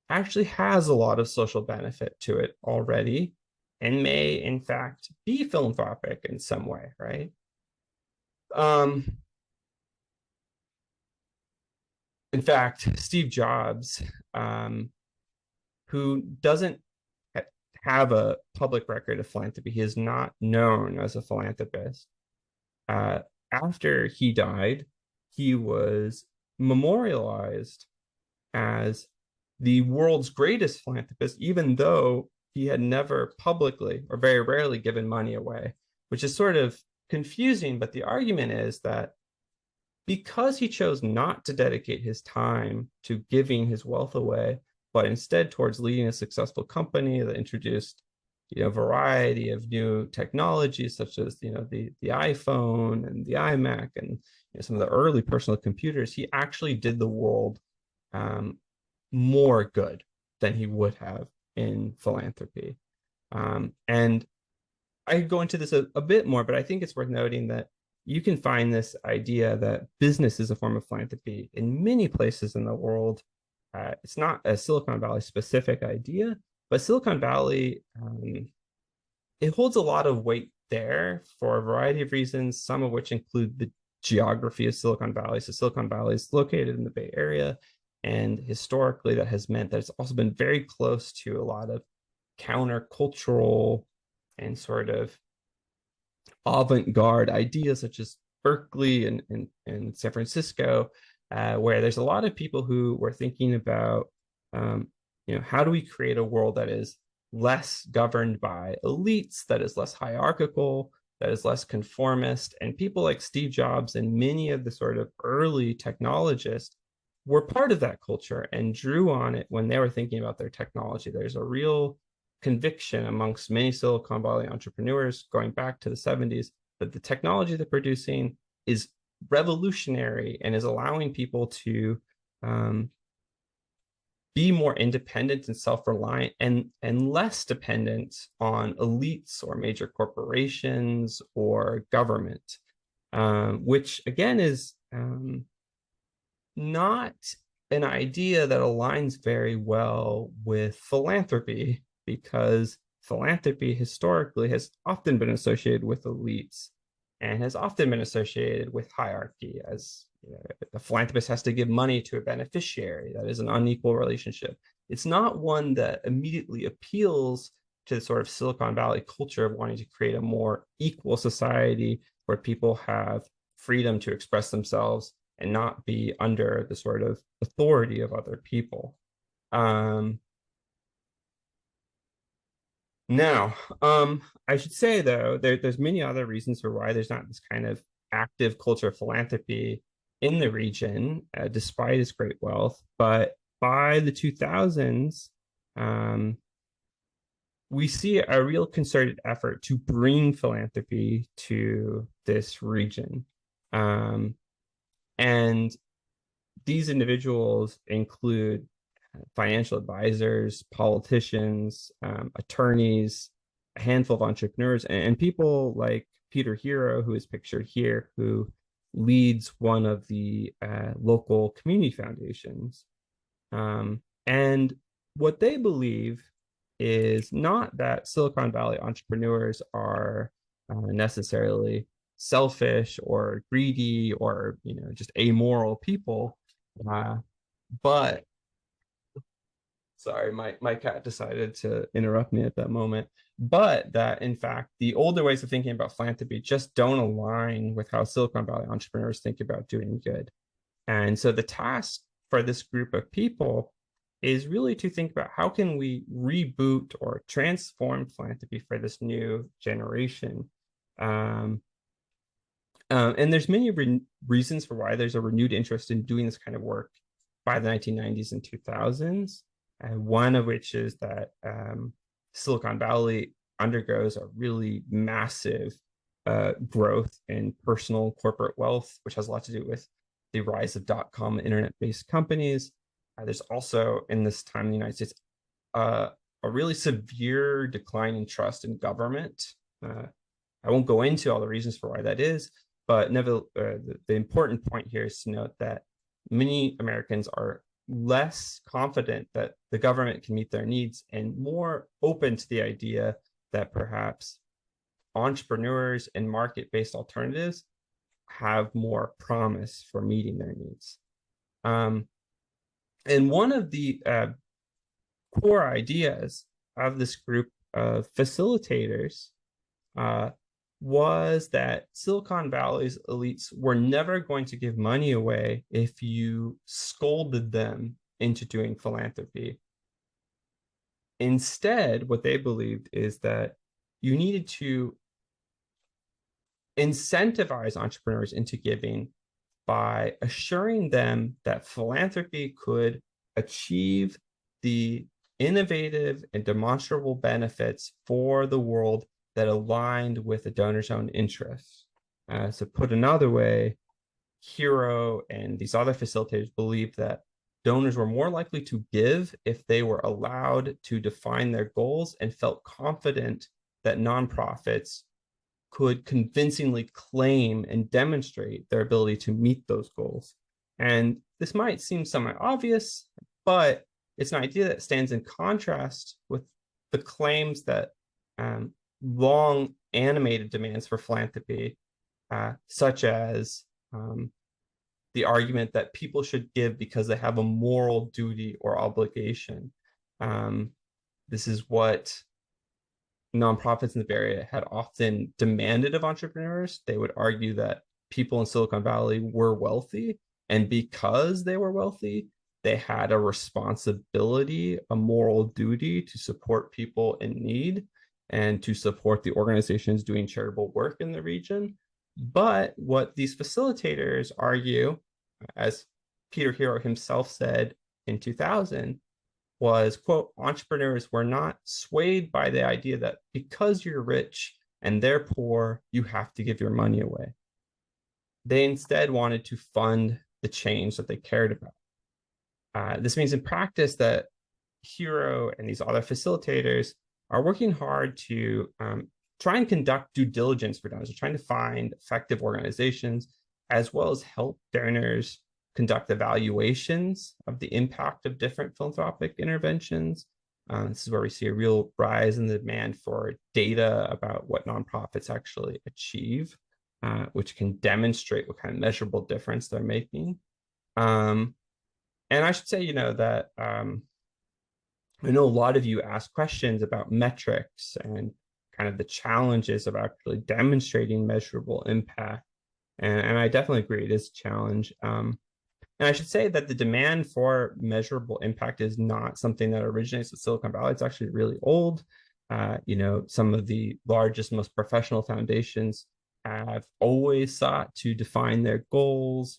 actually has a lot of social benefit to it already and may in fact be philanthropic in some way, right? In fact, Steve Jobs, who doesn't have a public record of philanthropy, he is not known as a philanthropist. After he died, he was memorialized as the world's greatest philanthropist, even though he had never publicly or very rarely given money away, which is sort of confusing. But the argument is that because he chose not to dedicate his time to giving his wealth away, but instead towards leading a successful company that introduced, a variety of new technologies, such as the iPhone and the iMac and some of the early personal computers, he actually did the world more good than he would have in philanthropy. And I could go into this a bit more, but I think it's worth noting that you can find this idea that business is a form of philanthropy in many places in the world. It's not a Silicon Valley specific idea, but Silicon Valley, it holds a lot of weight there for a variety of reasons, some of which include the geography of Silicon Valley. So Silicon Valley is located in the Bay Area, and historically that has meant that it's also been very close to a lot of countercultural and sort of avant-garde ideas, such as Berkeley and San Francisco, where there's a lot of people who were thinking about, how do we create a world that is less governed by elites, that is less hierarchical, that is less conformist. And people like Steve Jobs and many of the sort of early technologists were part of that culture and drew on it when they were thinking about their technology. There's a real conviction amongst many Silicon Valley entrepreneurs going back to the 70s that the technology they're producing is revolutionary and is allowing people to be more independent and self-reliant and less dependent on elites or major corporations or government, which again is not an idea that aligns very well with philanthropy, because philanthropy historically has often been associated with elites and has often been associated with hierarchy, as the philanthropist has to give money to a beneficiary. That is an unequal relationship. It's not one that immediately appeals to the sort of Silicon Valley culture of wanting to create a more equal society where people have freedom to express themselves and not be under the sort of authority of other people. Now, I should say, though, there's many other reasons for why there's not this kind of active culture of philanthropy in the region, despite its great wealth. But by the 2000s, we see a real concerted effort to bring philanthropy to this region. And these individuals include financial advisors, politicians, attorneys, a handful of entrepreneurs, and people like Peter Hero, who is pictured here, who leads one of the local community foundations. And what they believe is not that Silicon Valley entrepreneurs are necessarily selfish or greedy or just amoral people, but sorry, my cat decided to interrupt me at that moment. But that, in fact, the older ways of thinking about philanthropy just don't align with how Silicon Valley entrepreneurs think about doing good. And so the task for this group of people is really to think about how can we reboot or transform philanthropy for this new generation. And there's many reasons for why there's a renewed interest in doing this kind of work by the 1990s and 2000s. One of which is that Silicon Valley undergoes a really massive growth in personal corporate wealth, which has a lot to do with the rise of .com internet-based companies. There's also, in this time in the United States, a really severe decline in trust in government. I won't go into all the reasons for why that is, but the important point here is to note that many Americans are less confident that the government can meet their needs and more open to the idea that perhaps entrepreneurs and market-based alternatives have more promise for meeting their needs. And one of the core ideas of this group of facilitators was that Silicon Valley's elites were never going to give money away if you scolded them into doing philanthropy. Instead, what they believed is that you needed to incentivize entrepreneurs into giving by assuring them that philanthropy could achieve the innovative and demonstrable benefits for the world that aligned with the donor's own interests. So put another way, Hero and these other facilitators believed that donors were more likely to give if they were allowed to define their goals and felt confident that nonprofits could convincingly claim and demonstrate their ability to meet those goals. And this might seem somewhat obvious, but it's an idea that stands in contrast with the claims that long animated demands for philanthropy, such as the argument that people should give because they have a moral duty or obligation. This is what nonprofits in the Bay Area had often demanded of entrepreneurs. They would argue that people in Silicon Valley were wealthy, and because they were wealthy, they had a responsibility, a moral duty to support people in need and to support the organizations doing charitable work in the region. But what these facilitators argue, as Peter Hero himself said in 2000, was, quote, entrepreneurs were not swayed by the idea that because you're rich and they're poor, you have to give your money away. They instead wanted to fund the change that they cared about. This means in practice that Hero and these other facilitators are working hard to try and conduct due diligence for donors, trying to find effective organizations, as well as help donors conduct evaluations of the impact of different philanthropic interventions. This is where we see a real rise in the demand for data about what nonprofits actually achieve, which can demonstrate what kind of measurable difference they're making. And I should say, that I know a lot of you ask questions about metrics and kind of the challenges of actually demonstrating measurable impact. And I definitely agree, it is a challenge. And I should say that the demand for measurable impact is not something that originates with Silicon Valley. It's actually really old. Some of the largest, most professional foundations have always sought to define their goals,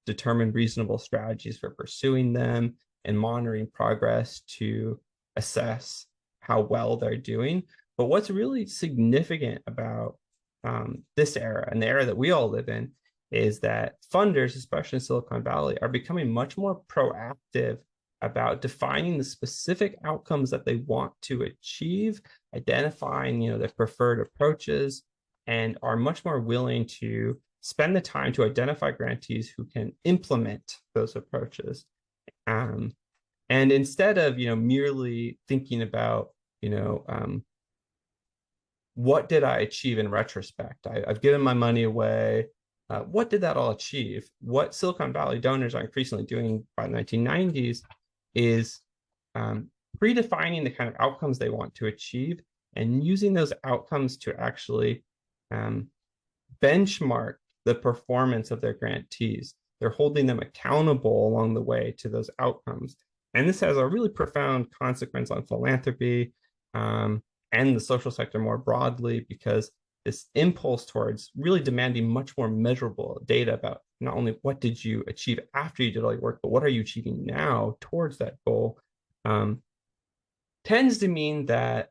determine reasonable strategies for pursuing them and monitoring progress to assess how well they're doing. But what's really significant about this era and the era that we all live in is that funders, especially in Silicon Valley, are becoming much more proactive about defining the specific outcomes that they want to achieve, identifying, their preferred approaches, and are much more willing to spend the time to identify grantees who can implement those approaches. And instead of, merely thinking about, what did I achieve in retrospect? I've given my money away. What did that all achieve? What Silicon Valley donors are increasingly doing by the 1990s is predefining the kind of outcomes they want to achieve and using those outcomes to actually benchmark the performance of their grantees. They're holding them accountable along the way to those outcomes. And this has a really profound consequence on philanthropy and the social sector more broadly, because this impulse towards really demanding much more measurable data about not only what did you achieve after you did all your work, but what are you achieving now towards that goal, tends to mean that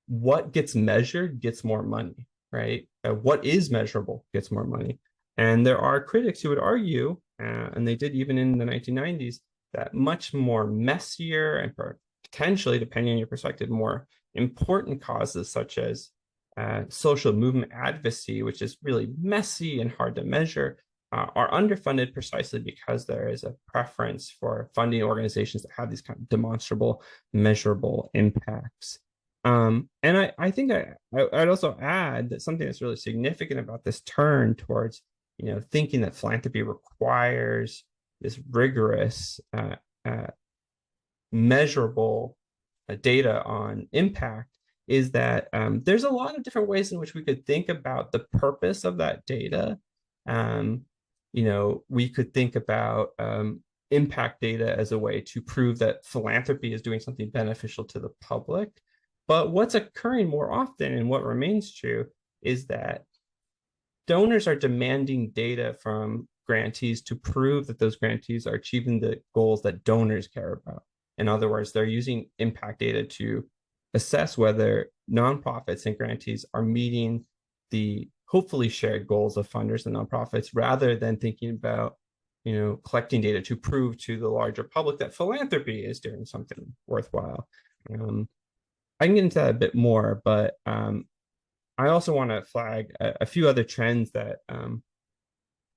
what gets measured gets more money, right? What is measurable gets more money. And there are critics who would argue, and they did even in the 1990s, that much more messier and potentially, depending on your perspective, more important causes such as social movement advocacy, which is really messy and hard to measure, are underfunded precisely because there is a preference for funding organizations that have these kind of demonstrable, measurable impacts. And I think I'd also add that something that's really significant about this turn towards, thinking that philanthropy requires this rigorous, measurable data on impact is that there's a lot of different ways in which we could think about the purpose of that data. We could think about impact data as a way to prove that philanthropy is doing something beneficial to the public. But what's occurring more often and what remains true is that donors are demanding data from grantees to prove that those grantees are achieving the goals that donors care about. In other words, they're using impact data to assess whether nonprofits and grantees are meeting the hopefully shared goals of funders and nonprofits, rather than thinking about, collecting data to prove to the larger public that philanthropy is doing something worthwhile. I can get into that a bit more, but I also want to flag a few other trends that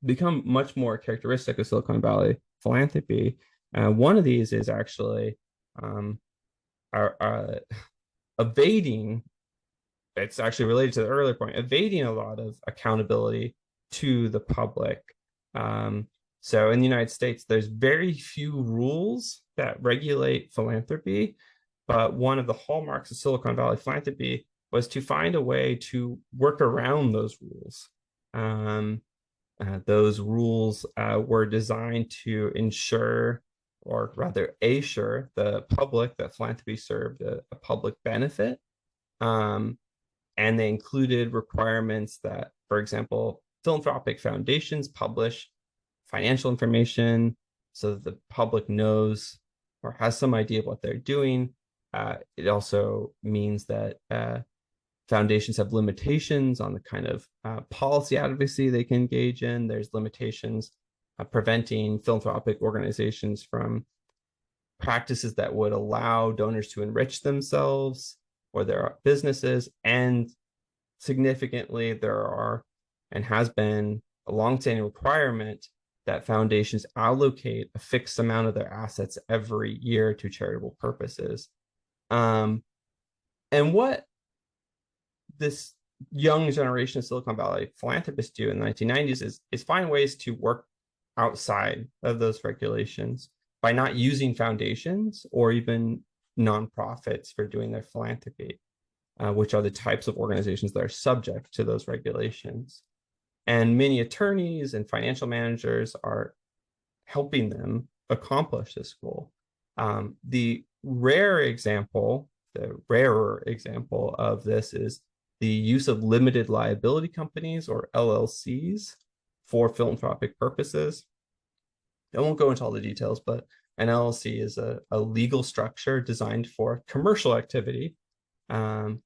become much more characteristic of Silicon Valley philanthropy. One of these is actually evading, it's actually related to the earlier point, evading a lot of accountability to the public. So in the United States, there's very few rules that regulate philanthropy, but one of the hallmarks of Silicon Valley philanthropy was to find a way to work around those rules. Those rules were designed to ensure, or rather assure, the public that philanthropy served a public benefit. And they included requirements that, for example, philanthropic foundations publish financial information so that the public knows or has some idea of what they're doing. It also means that foundations have limitations on the kind of policy advocacy they can engage in. There's limitations preventing philanthropic organizations from practices that would allow donors to enrich themselves or their businesses. And significantly, there are and has been a longstanding requirement that foundations allocate a fixed amount of their assets every year to charitable purposes. And what this young generation of Silicon Valley philanthropists do in the 1990s is find ways to work outside of those regulations by not using foundations or even nonprofits for doing their philanthropy, which are the types of organizations that are subject to those regulations. And many attorneys and financial managers are helping them accomplish this goal. The rarer example of this is the use of limited liability companies, or LLCs, for philanthropic purposes. I won't go into all the details, but an LLC is a legal structure designed for commercial activity. And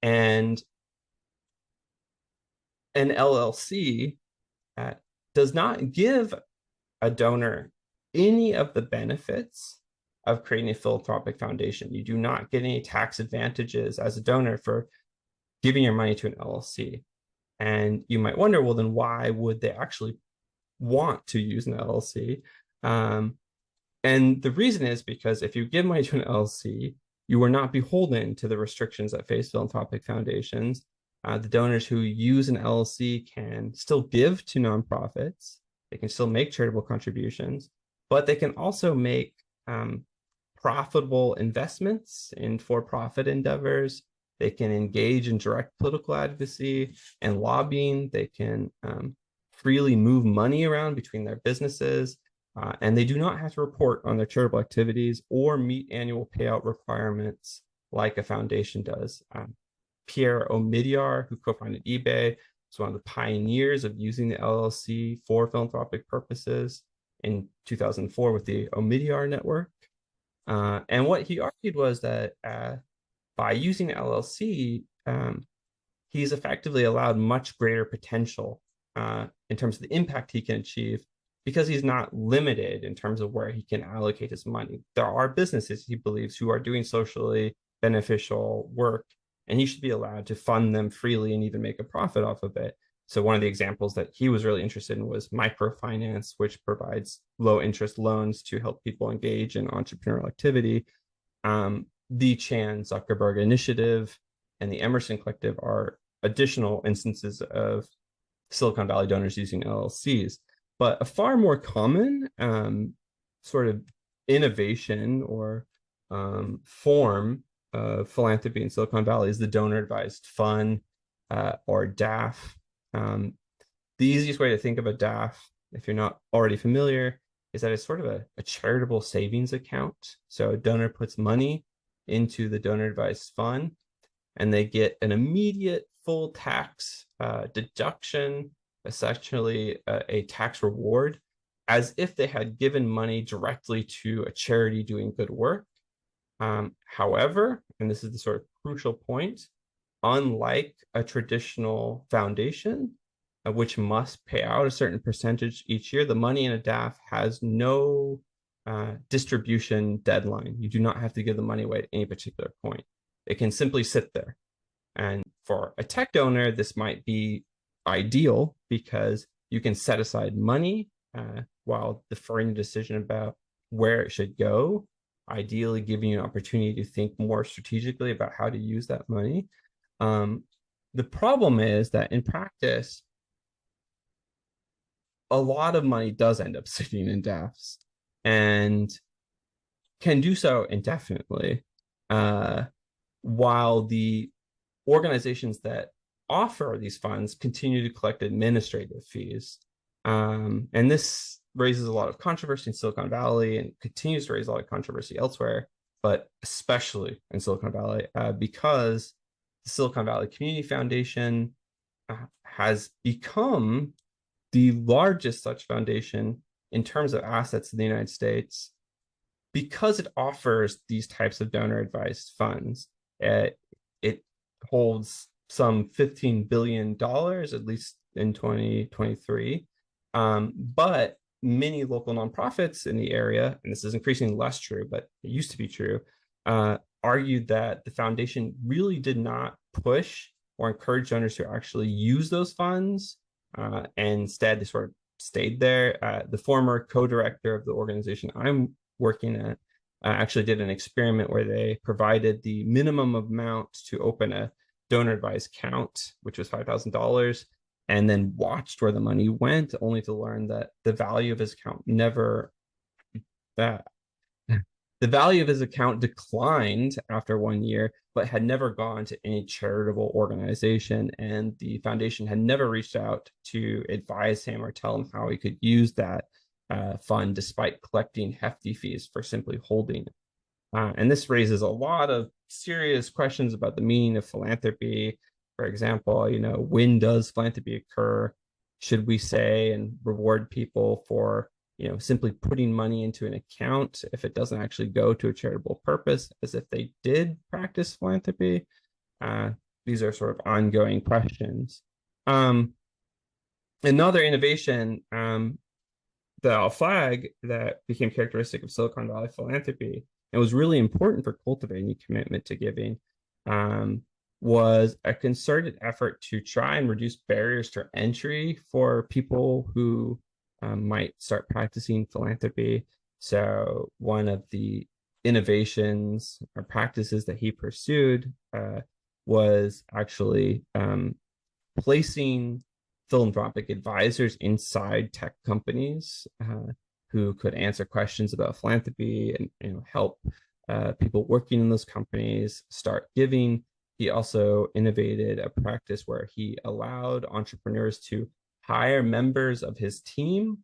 an LLC does not give a donor any of the benefits of creating a philanthropic foundation. You do not get any tax advantages as a donor for giving your money to an LLC. And you might wonder, well, then why would they actually want to use an LLC? And the reason is because if you give money to an LLC, you are not beholden to the restrictions that face philanthropic foundations. The donors who use an LLC can still give to nonprofits. They can still make charitable contributions, but they can also make profitable investments in for-profit endeavors. They can engage in direct political advocacy and lobbying. They can freely move money around between their businesses, and they do not have to report on their charitable activities or meet annual payout requirements like a foundation does. Pierre Omidyar, who co-founded eBay, was one of the pioneers of using the LLC for philanthropic purposes in 2004 with the Omidyar network. And what he argued was that by using LLC, he's effectively allowed much greater potential in terms of the impact he can achieve because he's not limited in terms of where he can allocate his money. There are businesses, he believes, who are doing socially beneficial work, and he should be allowed to fund them freely and even make a profit off of it. So one of the examples that he was really interested in was microfinance, which provides low interest loans to help people engage in entrepreneurial activity. The Chan Zuckerberg Initiative and the Emerson Collective are additional instances of Silicon Valley donors using LLCs. But a far more common sort of innovation or form of philanthropy in Silicon Valley is the donor advised fund, or DAF. The easiest way to think of a DAF, if you're not already familiar, is that it's sort of a charitable savings account. So a donor puts money into the donor advised fund, and they get an immediate full tax deduction, essentially a tax reward, as if they had given money directly to a charity doing good work. However, and this is the sort of crucial point, unlike a traditional foundation, which must pay out a certain percentage each year, the money in a DAF has no distribution deadline. You do not have to give the money away at any particular point. It can simply sit there. And for a tech donor, this might be ideal because you can set aside money while deferring a decision about where it should go, ideally giving you an opportunity to think more strategically about how to use that money. The problem is that in practice, a lot of money does end up sitting in DAFs and can do so indefinitely, while the organizations that offer these funds continue to collect administrative fees. And this raises a lot of controversy in Silicon Valley and continues to raise a lot of controversy elsewhere, but especially in Silicon Valley, because the Silicon Valley Community Foundation has become the largest such foundation in terms of assets in the United States because it offers these types of donor advised funds. It holds some $15 billion, at least in 2023. But many local nonprofits in the area, and this is increasingly less true, but it used to be true, argued that the foundation really did not push or encourage donors to actually use those funds. And instead, they sort of stayed there. The former co-director of the organization I'm working at actually did an experiment where they provided the minimum amount to open a donor advised account, which was $5,000, and then watched where the money went, only to learn that the value of his account the value of his account declined after 1 year, but had never gone to any charitable organization, and the foundation had never reached out to advise him or tell him how he could use that fund, despite collecting hefty fees for simply holding it. And this raises a lot of serious questions about the meaning of philanthropy. For example, when does philanthropy occur? Should we say and reward people for simply putting money into an account if it doesn't actually go to a charitable purpose, as if they did practice philanthropy? These are sort of ongoing questions. Another innovation that I'll flag that became characteristic of Silicon Valley philanthropy and was really important for cultivating a commitment to giving was a concerted effort to try and reduce barriers to entry for people who might start practicing philanthropy. So one of the innovations or practices that he pursued was actually placing philanthropic advisors inside tech companies who could answer questions about philanthropy and help people working in those companies start giving. He also innovated a practice where he allowed entrepreneurs to hire members of his team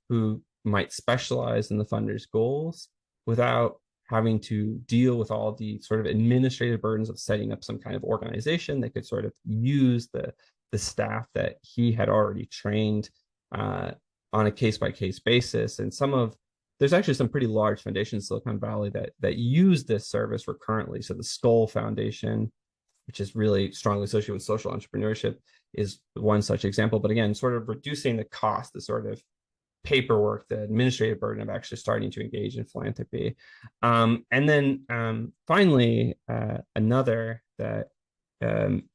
who might specialize in the funder's goals without having to deal with all the sort of administrative burdens of setting up some kind of organization. They could sort of use the staff that he had already trained on a case-by-case basis. And there's actually some pretty large foundations in Silicon Valley that use this service recurrently. So the Skull Foundation, which is really strongly associated with social entrepreneurship, is one such example. But again, sort of reducing the cost, the sort of paperwork, the administrative burden of actually starting to engage in philanthropy. And then finally, another that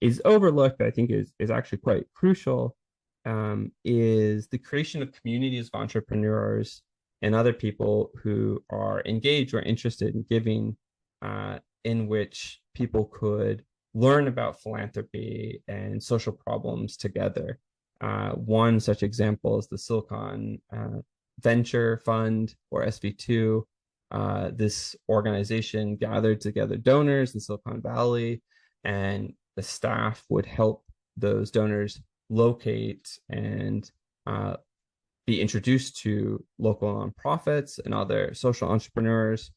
is overlooked, but I think is actually quite crucial, is the creation of communities of entrepreneurs and other people who are engaged or interested in giving, in which people could learn about philanthropy and social problems together. One such example is the Silicon Venture Fund, or SV2. This organization gathered together donors in Silicon Valley, and the staff would help those donors locate and be introduced to local nonprofits and other social entrepreneurs,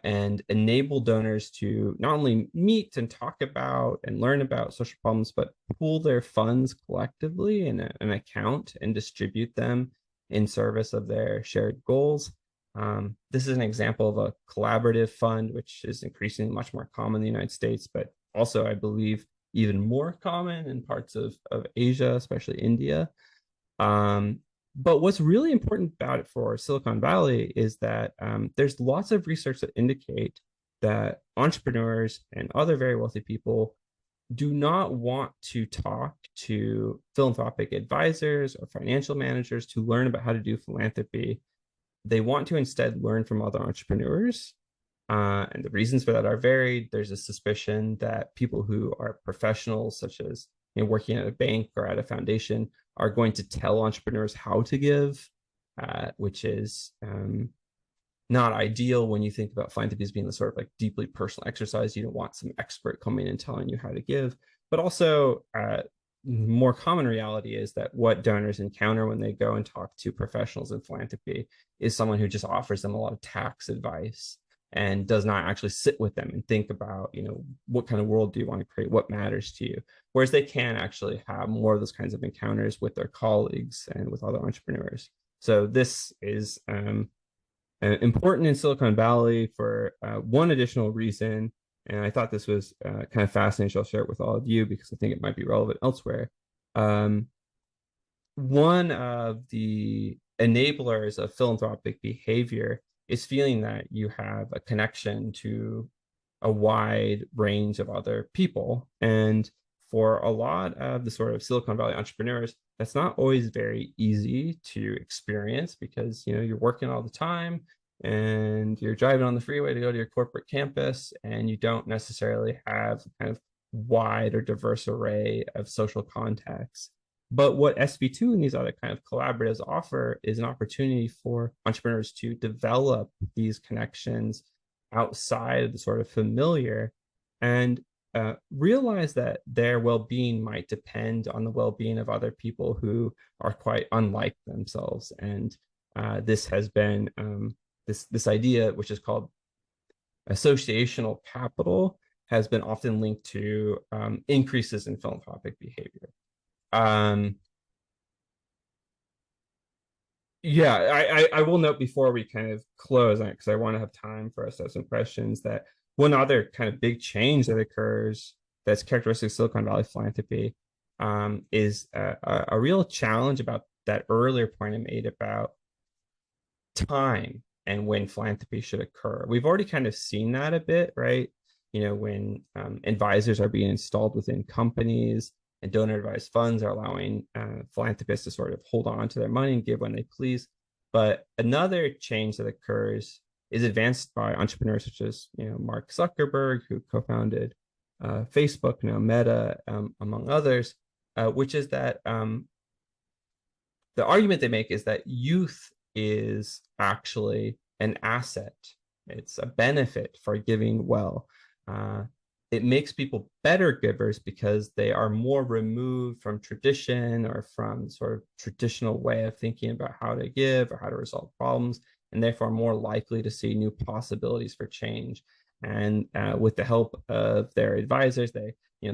and enable donors to not only meet and talk about and learn about social problems, but pool their funds collectively in an account and distribute them in service of their shared goals. This is an example of a collaborative fund, which is increasingly much more common in the United States, but also, I believe, even more common in parts of Asia, especially India. But what's really important about it for Silicon Valley is that there's lots of research that indicate that entrepreneurs and other very wealthy people do not want to talk to philanthropic advisors or financial managers to learn about how to do philanthropy. They want to instead learn from other entrepreneurs. And the reasons for that are varied. There's a suspicion that people who are professionals, such as working at a bank or at a foundation, are going to tell entrepreneurs how to give, which is not ideal when you think about philanthropy as being the sort of like deeply personal exercise. You don't want some expert coming and telling you how to give. But also, more common reality is that what donors encounter when they go and talk to professionals in philanthropy is someone who just offers them a lot of tax advice and does not actually sit with them and think about, what kind of world do you want to create? What matters to you? Whereas they can actually have more of those kinds of encounters with their colleagues and with other entrepreneurs. So this is important in Silicon Valley for one additional reason. And I thought this was kind of fascinating. So I'll share it with all of you because I think it might be relevant elsewhere. One of the enablers of philanthropic behavior is feeling that you have a connection to a wide range of other people. And for a lot of the sort of Silicon Valley entrepreneurs, that's not always very easy to experience because, you're working all the time and you're driving on the freeway to go to your corporate campus, and you don't necessarily have kind of wide or diverse array of social contacts. But what SV2 and these other kind of collaboratives offer is an opportunity for entrepreneurs to develop these connections outside of the sort of familiar, and realize that their well-being might depend on the well-being of other people who are quite unlike themselves. And this has been this idea, which is called associational capital, has been often linked to increases in philanthropic behavior. I will note before we kind of close, because I want to have time for us to have some questions, that one other kind of big change that occurs that's characteristic of Silicon Valley philanthropy is a real challenge about that earlier point I made about time and when philanthropy should occur. We've already kind of seen that a bit, right? When advisors are being installed within companies, and donor advised funds are allowing philanthropists to sort of hold on to their money and give when they please. But another change that occurs is advanced by entrepreneurs such as Mark Zuckerberg, who co-founded Facebook, now Meta, among others, which is that the argument they make is that youth is actually an asset. It's a benefit for giving well. It makes people better givers because they are more removed from tradition or from sort of traditional way of thinking about how to give or how to resolve problems, and therefore more likely to see new possibilities for change. And with the help of their advisors, they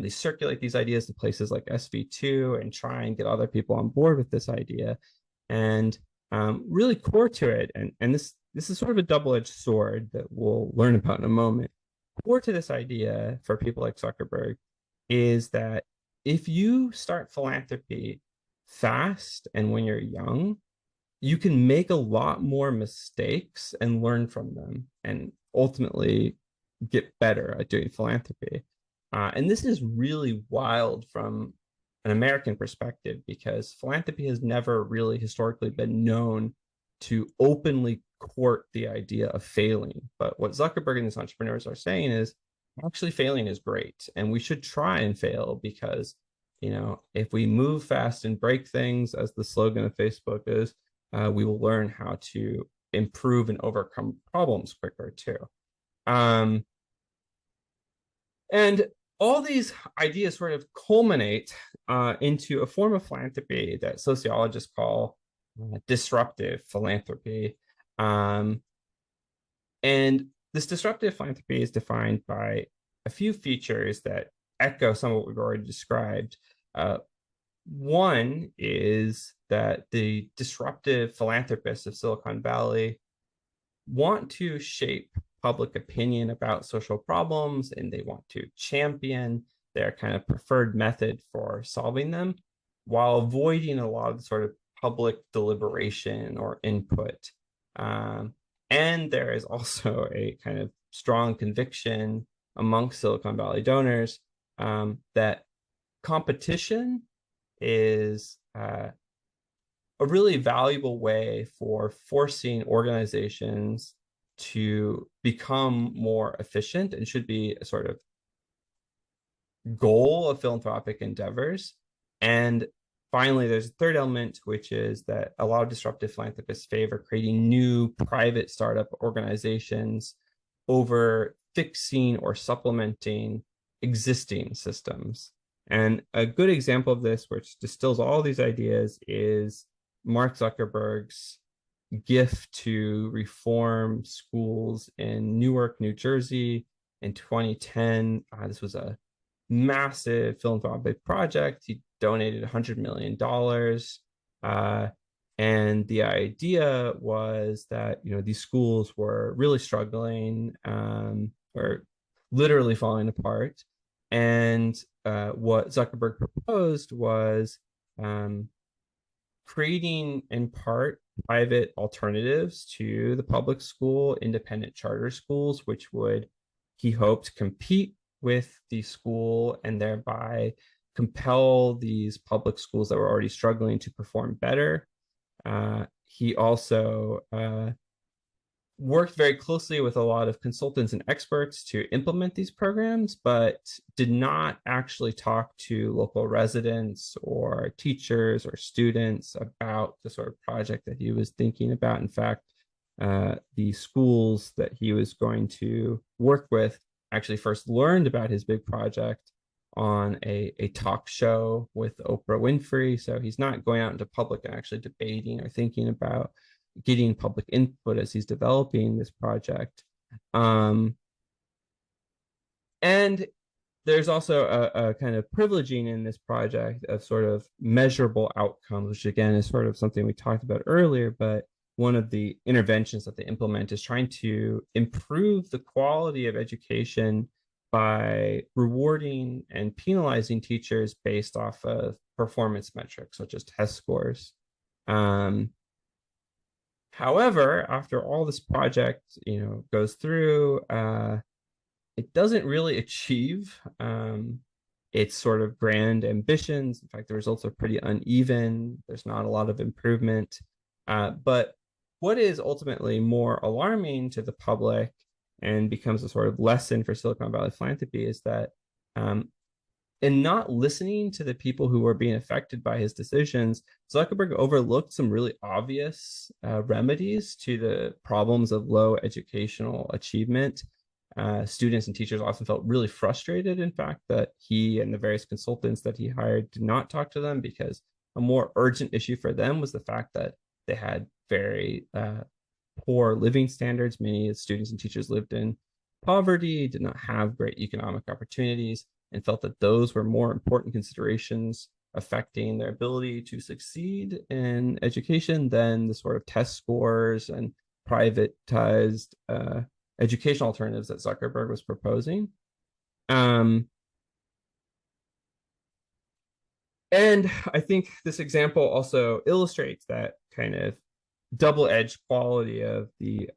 circulate these ideas to places like SV2 and try and get other people on board with this idea. And really core to it, and this is sort of a double-edged sword that we'll learn about in a moment. Core to this idea for people like Zuckerberg is that if you start philanthropy fast and when you're young, you can make a lot more mistakes and learn from them and ultimately get better at doing philanthropy. And this is really wild from an American perspective because philanthropy has never really historically been known to openly court the idea of failing. But what Zuckerberg and his entrepreneurs are saying is actually failing is great. And we should try and fail because, if we move fast and break things, as the slogan of Facebook is, we will learn how to improve and overcome problems quicker too. And all these ideas sort of culminate into a form of philanthropy that sociologists call disruptive philanthropy. And this disruptive philanthropy is defined by a few features that echo some of what we've already described. One is that the disruptive philanthropists of Silicon Valley want to shape public opinion about social problems, and they want to champion their kind of preferred method for solving them while avoiding a lot of sort of public deliberation or input. And there is also a kind of strong conviction amongst Silicon Valley donors that competition is a really valuable way for forcing organizations to become more efficient and should be a sort of goal of philanthropic endeavors. And finally, there's a third element, which is that a lot of disruptive philanthropists favor creating new private startup organizations over fixing or supplementing existing systems. And a good example of this, which distills all these ideas, is Mark Zuckerberg's gift to reform schools in Newark, New Jersey in 2010. This was a massive philanthropic project. He donated $100 million. And the idea was that, these schools were really struggling or literally falling apart. And what Zuckerberg proposed was creating, in part, private alternatives to the public school, independent charter schools, which would, he hoped, compete with the school and thereby compel these public schools that were already struggling to perform better. He also worked very closely with a lot of consultants and experts to implement these programs, but did not actually talk to local residents or teachers or students about the sort of project that he was thinking about. In fact, the schools that he was going to work with actually first learned about his big project on a talk show with Oprah Winfrey. So he's not going out into public and actually debating or thinking about getting public input as he's developing this project. And there's also a kind of privileging in this project of sort of measurable outcomes, which again is sort of something we talked about earlier, but one of the interventions that they implement is trying to improve the quality of education by rewarding and penalizing teachers based off of performance metrics, such as test scores. However, after all this project, goes through, it doesn't really achieve its sort of grand ambitions. In fact, the results are pretty uneven. There's not a lot of improvement. But what is ultimately more alarming to the public and becomes a sort of lesson for Silicon Valley philanthropy is that in not listening to the people who were being affected by his decisions, Zuckerberg overlooked some really obvious remedies to the problems of low educational achievement. Students and teachers often felt really frustrated, in fact, that he and the various consultants that he hired did not talk to them because a more urgent issue for them was the fact that they had very poor living standards. Many students and teachers lived in poverty, did not have great economic opportunities, and felt that those were more important considerations affecting their ability to succeed in education than the sort of test scores and privatized educational alternatives that Zuckerberg was proposing. And I think this example also illustrates that kind of double-edged quality of the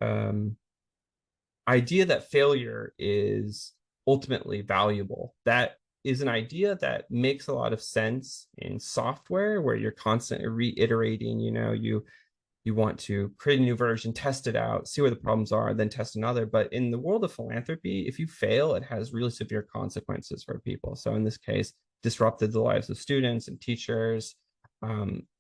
idea that failure is ultimately valuable. That is an idea that makes a lot of sense in software where you're constantly reiterating, you want to create a new version, test it out, see where the problems are, then test another. But in the world of philanthropy, if you fail, it has really severe consequences for people. So in this case, disrupted the lives of students and teachers,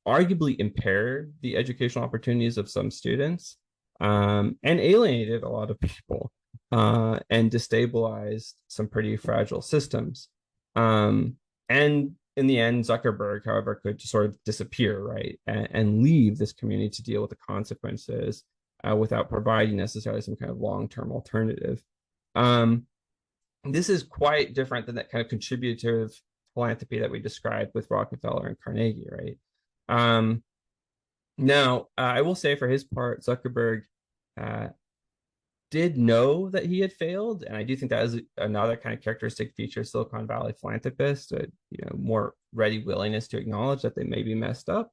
arguably impaired the educational opportunities of some students, and alienated a lot of people, and destabilized some pretty fragile systems. And in the end, Zuckerberg, however, could just sort of disappear, right, and leave this community to deal with the consequences without providing necessarily some kind of long-term alternative. This is quite different than that kind of contributive philanthropy that we described with Rockefeller and Carnegie, right? Now, I will say for his part, Zuckerberg did know that he had failed, and I do think that is another kind of characteristic feature of Silicon Valley philanthropists, more ready willingness to acknowledge that they may be messed up.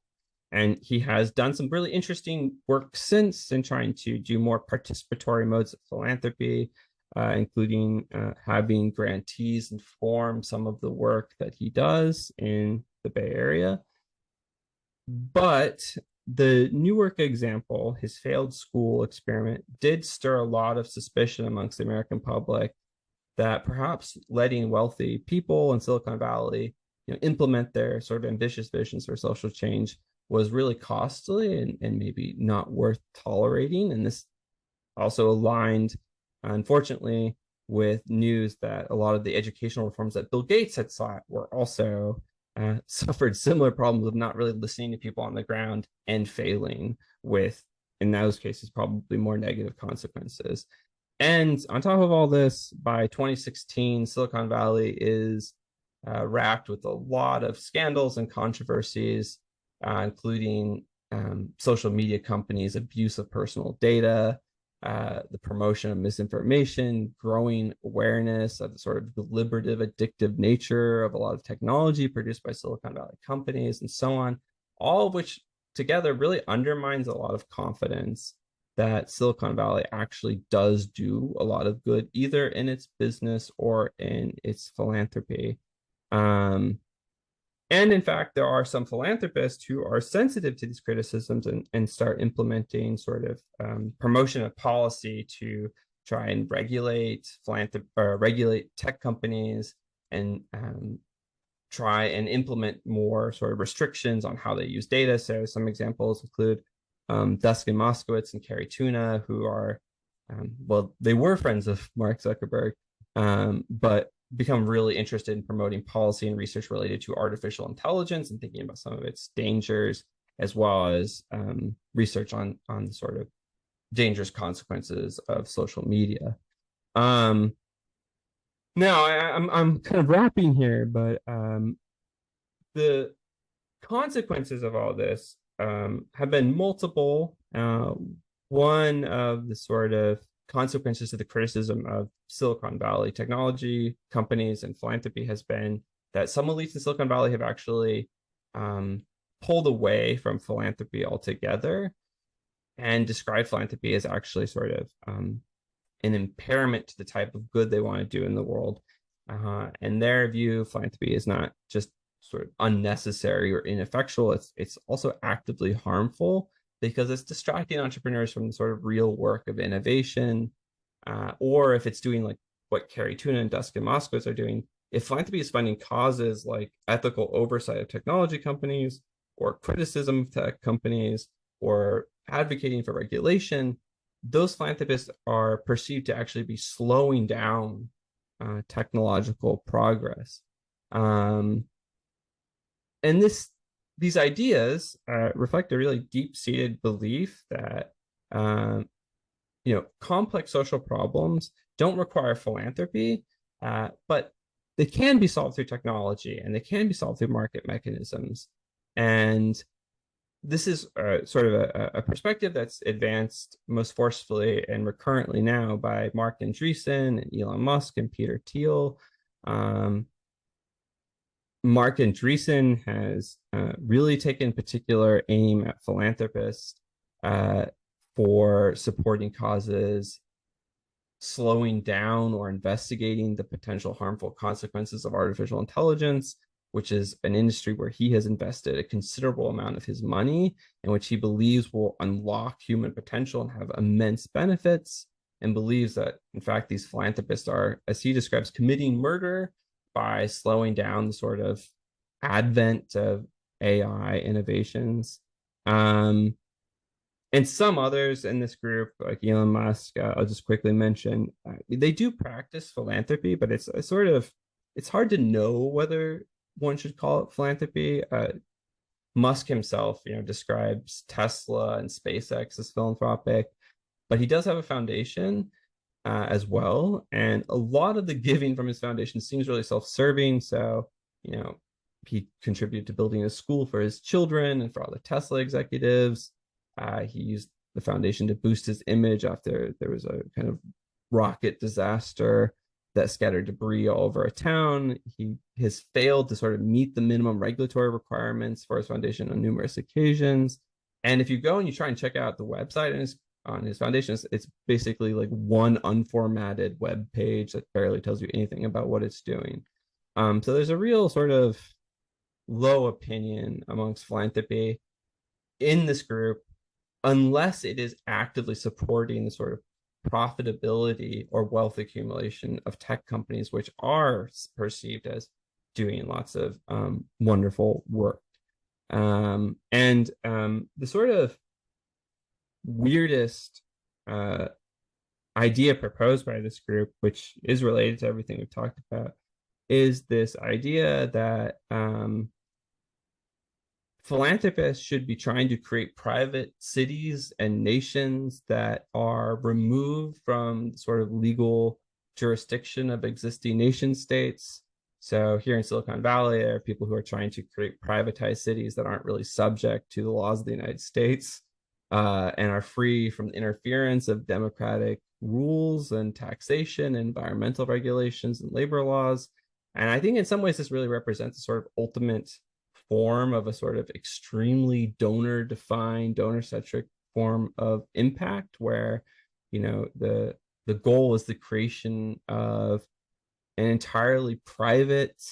And he has done some really interesting work since in trying to do more participatory modes of philanthropy, including having grantees inform some of the work that he does in the Bay Area. But the Newark example, his failed school experiment, did stir a lot of suspicion amongst the American public that perhaps letting wealthy people in Silicon Valley, implement their sort of ambitious visions for social change was really costly and maybe not worth tolerating. And this also aligned, unfortunately, with news that a lot of the educational reforms that Bill Gates had sought were also suffered similar problems of not really listening to people on the ground and failing with, in those cases, probably more negative consequences. And on top of all this, by 2016, Silicon Valley is racked with a lot of scandals and controversies, including social media companies' abuse of personal data, the promotion of misinformation, growing awareness of the sort of deliberative, addictive nature of a lot of technology produced by Silicon Valley companies, and so on, all of which together really undermines a lot of confidence that Silicon Valley actually does do a lot of good, either in its business or in its philanthropy. And in fact, there are some philanthropists who are sensitive to these criticisms and start implementing sort of promotion of policy to try and regulate tech companies and try and implement more sort of restrictions on how they use data. So some examples include Dustin Moskowitz and Carrie Tuna, who are, they were friends of Mark Zuckerberg, but become really interested in promoting policy and research related to artificial intelligence and thinking about some of its dangers, as well as research on the sort of dangerous consequences of social media. Now I'm kind of wrapping here, but the consequences of all this have been multiple. One of the sort of consequences of the criticism of Silicon Valley technology companies and philanthropy has been that some elites in Silicon Valley have actually pulled away from philanthropy altogether and described philanthropy as actually sort of an impairment to the type of good they want to do in the world. In their view, philanthropy is not just sort of unnecessary or ineffectual, it's also actively harmful because it's distracting entrepreneurs from the sort of real work of innovation, or if it's doing like what Carrie Tuna and Dustin Moskowitz are doing, if philanthropy is funding causes like ethical oversight of technology companies or criticism of tech companies or advocating for regulation, those philanthropists are perceived to actually be slowing down technological progress. And these ideas reflect a really deep-seated belief that complex social problems don't require philanthropy, but they can be solved through technology and they can be solved through market mechanisms. And this is sort of a perspective that's advanced most forcefully and recurrently now by Mark Andreessen and Elon Musk and Peter Thiel. Mark Andreessen has really taken particular aim at philanthropists for supporting causes, slowing down or investigating the potential harmful consequences of artificial intelligence, which is an industry where he has invested a considerable amount of his money and which he believes will unlock human potential and have immense benefits, and believes that, in fact, these philanthropists are, as he describes, committing murder by slowing down the sort of advent of AI innovations. And some others in this group, like Elon Musk, I'll just quickly mention, they do practice philanthropy, but it's a sort of, it's hard to know whether one should call it philanthropy. Musk himself, describes Tesla and SpaceX as philanthropic, but he does have a foundation as well. And a lot of the giving from his foundation seems really self-serving. So, he contributed to building a school for his children and for all the Tesla executives. He used the foundation to boost his image after there was a kind of rocket disaster that scattered debris all over a town. He has failed to sort of meet the minimum regulatory requirements for his foundation on numerous occasions. And if you go and you try and check out the website on his foundation, it's basically like one unformatted web page that barely tells you anything about what it's doing. So there's a real sort of low opinion amongst philanthropy in this group, unless it is actively supporting the sort of profitability or wealth accumulation of tech companies, which are perceived as doing lots of wonderful work. And the sort of weirdest idea proposed by this group, which is related to everything we've talked about, is this idea that philanthropists should be trying to create private cities and nations that are removed from sort of legal jurisdiction of existing nation states. So here in Silicon Valley, there are people who are trying to create privatized cities that aren't really subject to the laws of the United States and are free from the interference of democratic rules and taxation, and environmental regulations and labor laws. And I think in some ways this really represents a sort of ultimate form of a sort of extremely donor-defined, donor-centric form of impact, where the goal is the creation of an entirely private,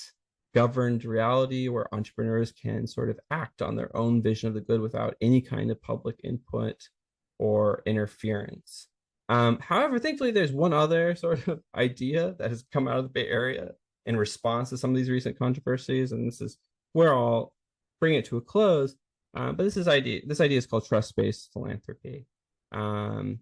governed reality where entrepreneurs can sort of act on their own vision of the good without any kind of public input or interference. However, thankfully, there's one other sort of idea that has come out of the Bay Area in response to some of these recent controversies, and this is where I'll bring it to a close. But this idea is called trust-based philanthropy. And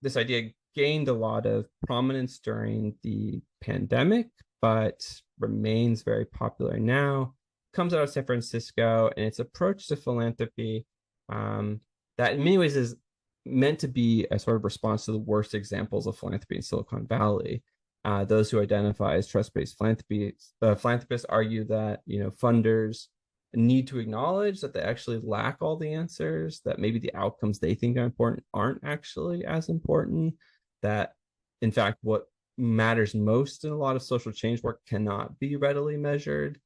this idea gained a lot of prominence during the pandemic, but remains very popular now. Comes out of San Francisco, and its approach to philanthropy that in many ways is meant to be a sort of response to the worst examples of philanthropy in Silicon Valley. Those who identify as trust-based philanthropists argue that funders need to acknowledge that they actually lack all the answers, that maybe the outcomes they think are important aren't actually as important, that in fact what matters most in a lot of social change work cannot be readily measured,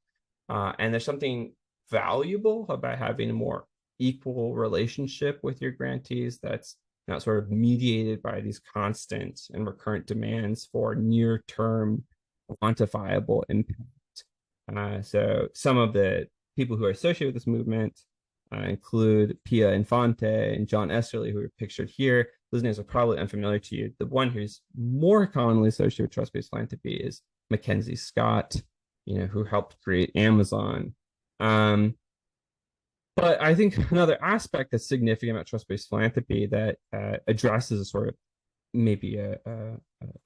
and there's something valuable about having a more equal relationship with your grantees that's not sort of mediated by these constant and recurrent demands for near-term quantifiable impact. So some of the people who are associated with this movement include Pia Infante and John Esterly, who are pictured here. Those names are probably unfamiliar to you. The one who's more commonly associated with trust-based philanthropy is Mackenzie Scott, who helped create Amazon. But I think another aspect that's significant about trust-based philanthropy that addresses a sort of maybe a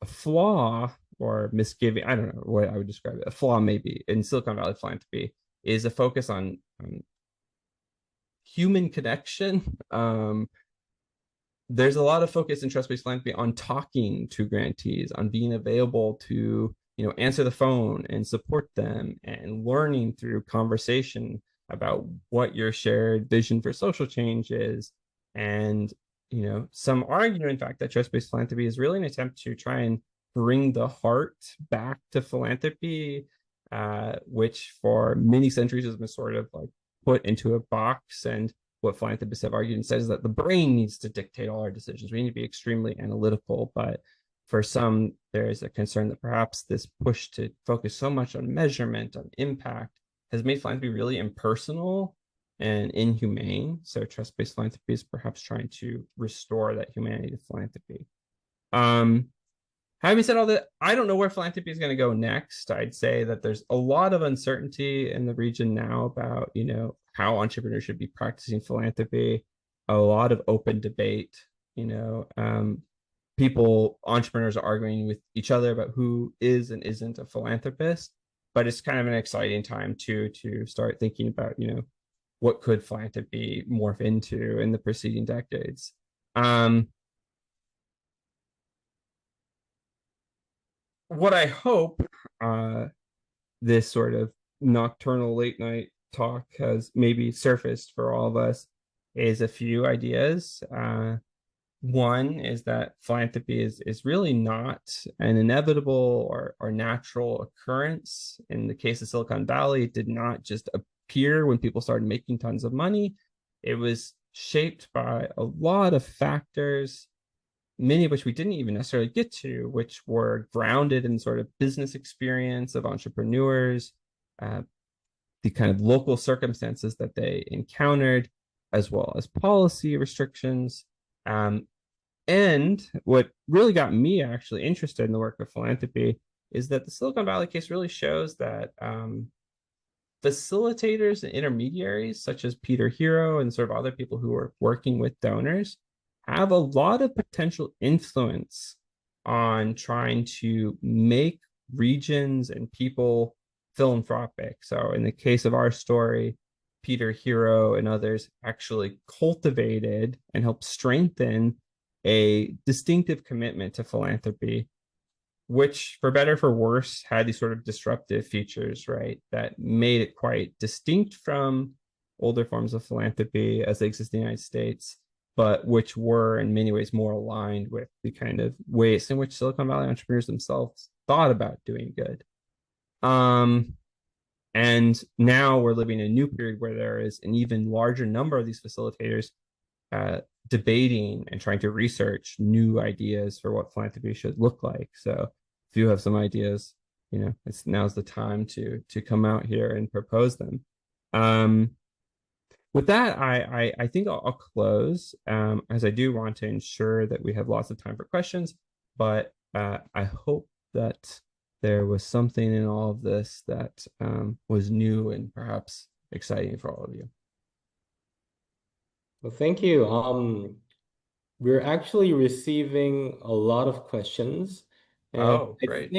flaw or misgiving, I don't know what I would describe it, a flaw maybe in Silicon Valley philanthropy, is a focus on human connection. There's a lot of focus in trust-based philanthropy on talking to grantees, on being available to answer the phone and support them, and learning through conversation about what your shared vision for social change is. And some argue, in fact, that trust-based philanthropy is really an attempt to try and bring the heart back to philanthropy, which for many centuries has been sort of like put into a box and what philanthropists have argued and said is that the brain needs to dictate all our decisions. We need to be extremely analytical, but for some, there is a concern that perhaps this push to focus so much on measurement, on impact, has made philanthropy really impersonal and inhumane. So trust-based philanthropy is perhaps trying to restore that humanity to philanthropy. Having said all that, I don't know where philanthropy is going to go next. I'd say that there's a lot of uncertainty in the region now about, how entrepreneurs should be practicing philanthropy, a lot of open debate, entrepreneurs are arguing with each other about who is and isn't a philanthropist, but it's kind of an exciting time too, to start thinking about, what could philanthropy morph into in the preceding decades. What I hope this sort of nocturnal late night talk has maybe surfaced for all of us is a few ideas. One is that philanthropy is really not an inevitable or natural occurrence. In the case of Silicon Valley, it did not just appear when people started making tons of money. It was shaped by a lot of factors, many of which we didn't even necessarily get to, which were grounded in sort of business experience of entrepreneurs, the kind of local circumstances that they encountered, as well as policy restrictions. And what really got me actually interested in the work of philanthropy is that the Silicon Valley case really shows that facilitators and intermediaries, such as Peter Hero and sort of other people who are working with donors, have a lot of potential influence on trying to make regions and people philanthropic. So in the case of our story, Peter Hero and others actually cultivated and helped strengthen a distinctive commitment to philanthropy, which, for better or for worse, had these sort of disruptive features, right, that made it quite distinct from older forms of philanthropy as they exist in the United States, but which were in many ways more aligned with the kind of ways in which Silicon Valley entrepreneurs themselves thought about doing good. And now we're living in a new period where there is an even larger number of these facilitators debating and trying to research new ideas for what philanthropy should look like. So if you have some ideas, now's the time to come out here and propose them. With that, I think I'll close, as I do want to ensure that we have lots of time for questions, but I hope that there was something in all of this that was new and perhaps exciting for all of you. Well, thank you. We're actually receiving a lot of questions, and Oh, great.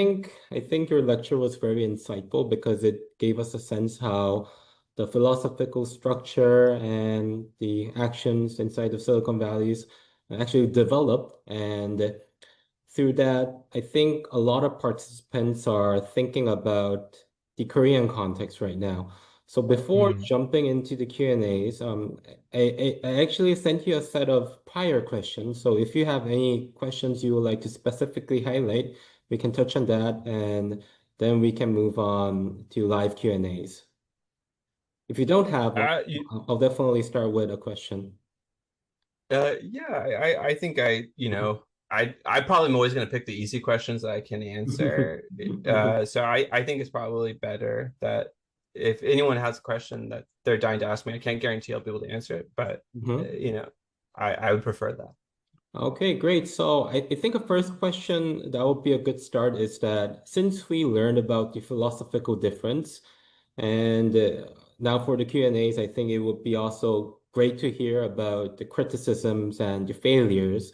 I think your lecture was very insightful because it gave us a sense how the philosophical structure and the actions inside of Silicon Valley's actually developed. And through that, I think a lot of participants are thinking about the Korean context right now. So before jumping into the Q&As, I actually sent you a set of prior questions. So if you have any questions you would like to specifically highlight, we can touch on that, and then we can move on to live Q&As. If you don't have them, I'll definitely start with a question. Yeah, I think I probably am always going to pick the easy questions that I can answer. So I think it's probably better that if anyone has a question that they're dying to ask me, I can't guarantee I'll be able to answer it, but I would prefer that. Okay, great. So I think a first question that would be a good start is that since we learned about the philosophical difference, and now for the Q&As, I think it would be also great to hear about the criticisms and the failures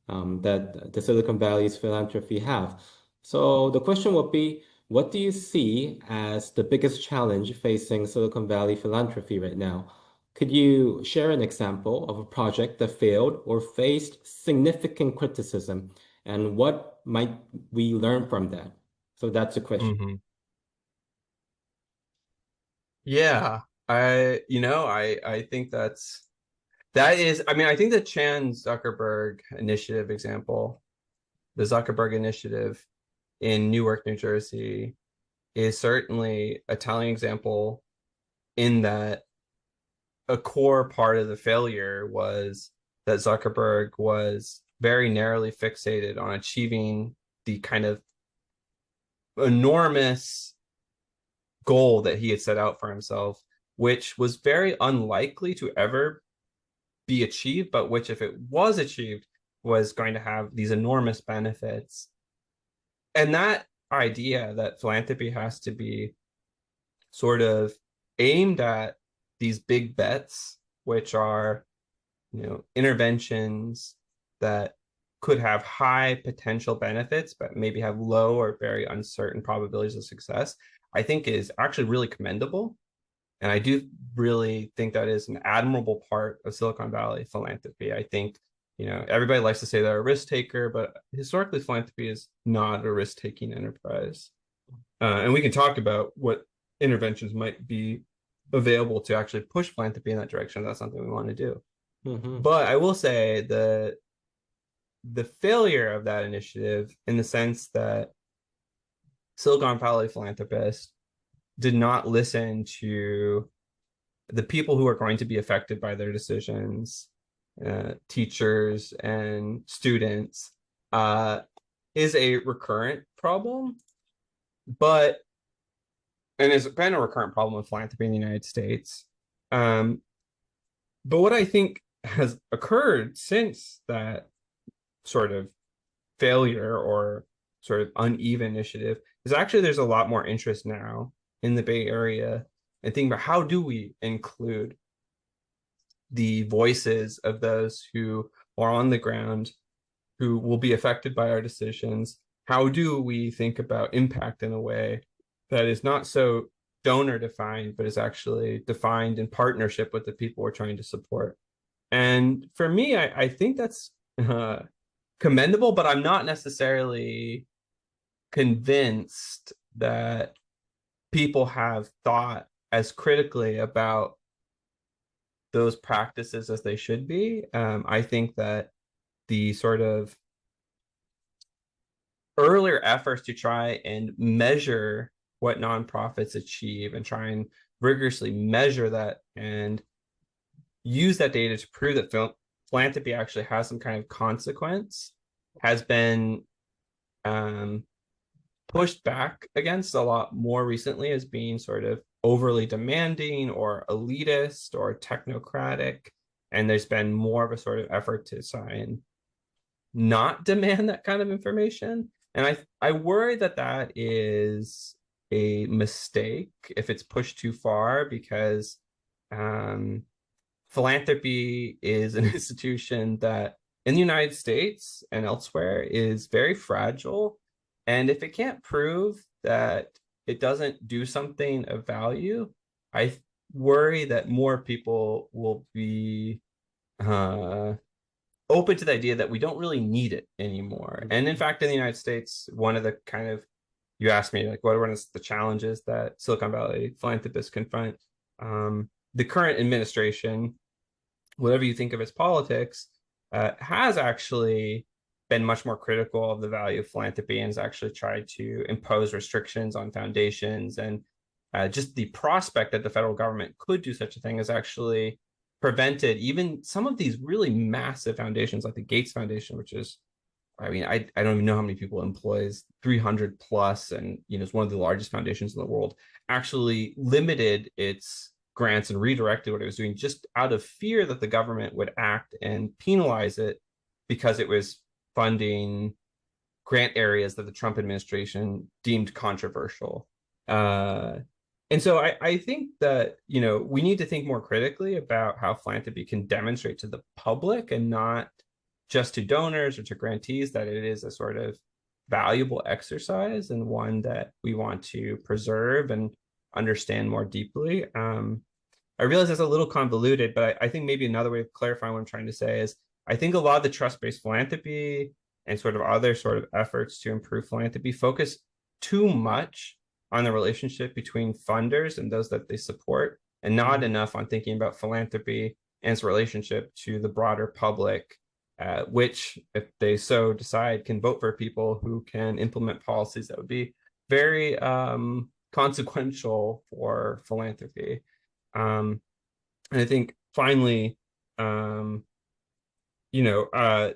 that the Silicon Valley's philanthropy have. So the question would be, what do you see as the biggest challenge facing Silicon Valley philanthropy right now? Could you share an example of a project that failed or faced significant criticism, and what might we learn from that? So that's a question. Yeah, I think that is, I mean, I think the Chan Zuckerberg initiative example, the Zuckerberg initiative in Newark, New Jersey, is certainly a telling example in that a core part of the failure was that Zuckerberg was very narrowly fixated on achieving the kind of enormous goal that he had set out for himself, which was very unlikely to ever be achieved, but which, if it was achieved, was going to have these enormous benefits. And that idea that philanthropy has to be sort of aimed at these big bets, which are, interventions that could have high potential benefits, but maybe have low or very uncertain probabilities of success, I think is actually really commendable. And I do really think that is an admirable part of Silicon Valley philanthropy. I think, everybody likes to say they're a risk taker, but historically, philanthropy is not a risk taking enterprise. And we can talk about what interventions might be available to actually push philanthropy in that direction. That's something we want to do. Mm-hmm. But I will say the failure of that initiative, in the sense that Silicon Valley philanthropists did not listen to the people who are going to be affected by their decisions, teachers and students, is a recurrent problem. And it's been a recurrent problem with philanthropy in the United States. But what I think has occurred since that sort of failure or sort of uneven initiative is actually there's a lot more interest now in the Bay Area and thinking about how do we include the voices of those who are on the ground, who will be affected by our decisions. How do we think about impact in a way that is not so donor defined, but is actually defined in partnership with the people we're trying to support? And for me, I think that's commendable, but I'm not necessarily convinced that people have thought as critically about those practices as they should be. I think that the sort of earlier efforts to try and measure what nonprofits achieve and try and rigorously measure that and use that data to prove that philanthropy actually has some kind of consequence has been pushed back against a lot more recently as being sort of overly demanding or elitist or technocratic. And there's been more of a sort of effort to try and not demand that kind of information. And I worry that that is a mistake if it's pushed too far, because philanthropy is an institution that in the United States and elsewhere is very fragile. And if it can't prove that it doesn't do something of value, I worry that more people will be open to the idea that we don't really need it anymore. And in fact, in the United States, one of the kind of, you asked me, like, what are the challenges that Silicon Valley philanthropists confront? The current administration, whatever you think of its politics, has actually been much more critical of the value of philanthropy and has actually tried to impose restrictions on foundations. And just the prospect that the federal government could do such a thing has actually prevented even some of these really massive foundations, like the Gates Foundation, which is, I mean, I don't even know how many people it employs, 300 plus, and it's one of the largest foundations in the world, actually limited its grants and redirected what it was doing just out of fear that the government would act and penalize it because it was funding grant areas that the Trump administration deemed controversial. And so I think that, we need to think more critically about how philanthropy can demonstrate to the public and not just to donors or to grantees that it is a sort of valuable exercise and one that we want to preserve and understand more deeply. I realize it's a little convoluted, but I think maybe another way of clarifying what I'm trying to say is I think a lot of the trust-based philanthropy and sort of other sort of efforts to improve philanthropy focus too much on the relationship between funders and those that they support, and not enough on thinking about philanthropy and its relationship to the broader public, which, if they so decide, can vote for people who can implement policies that would be very consequential for philanthropy. And I think finally, um, you know, I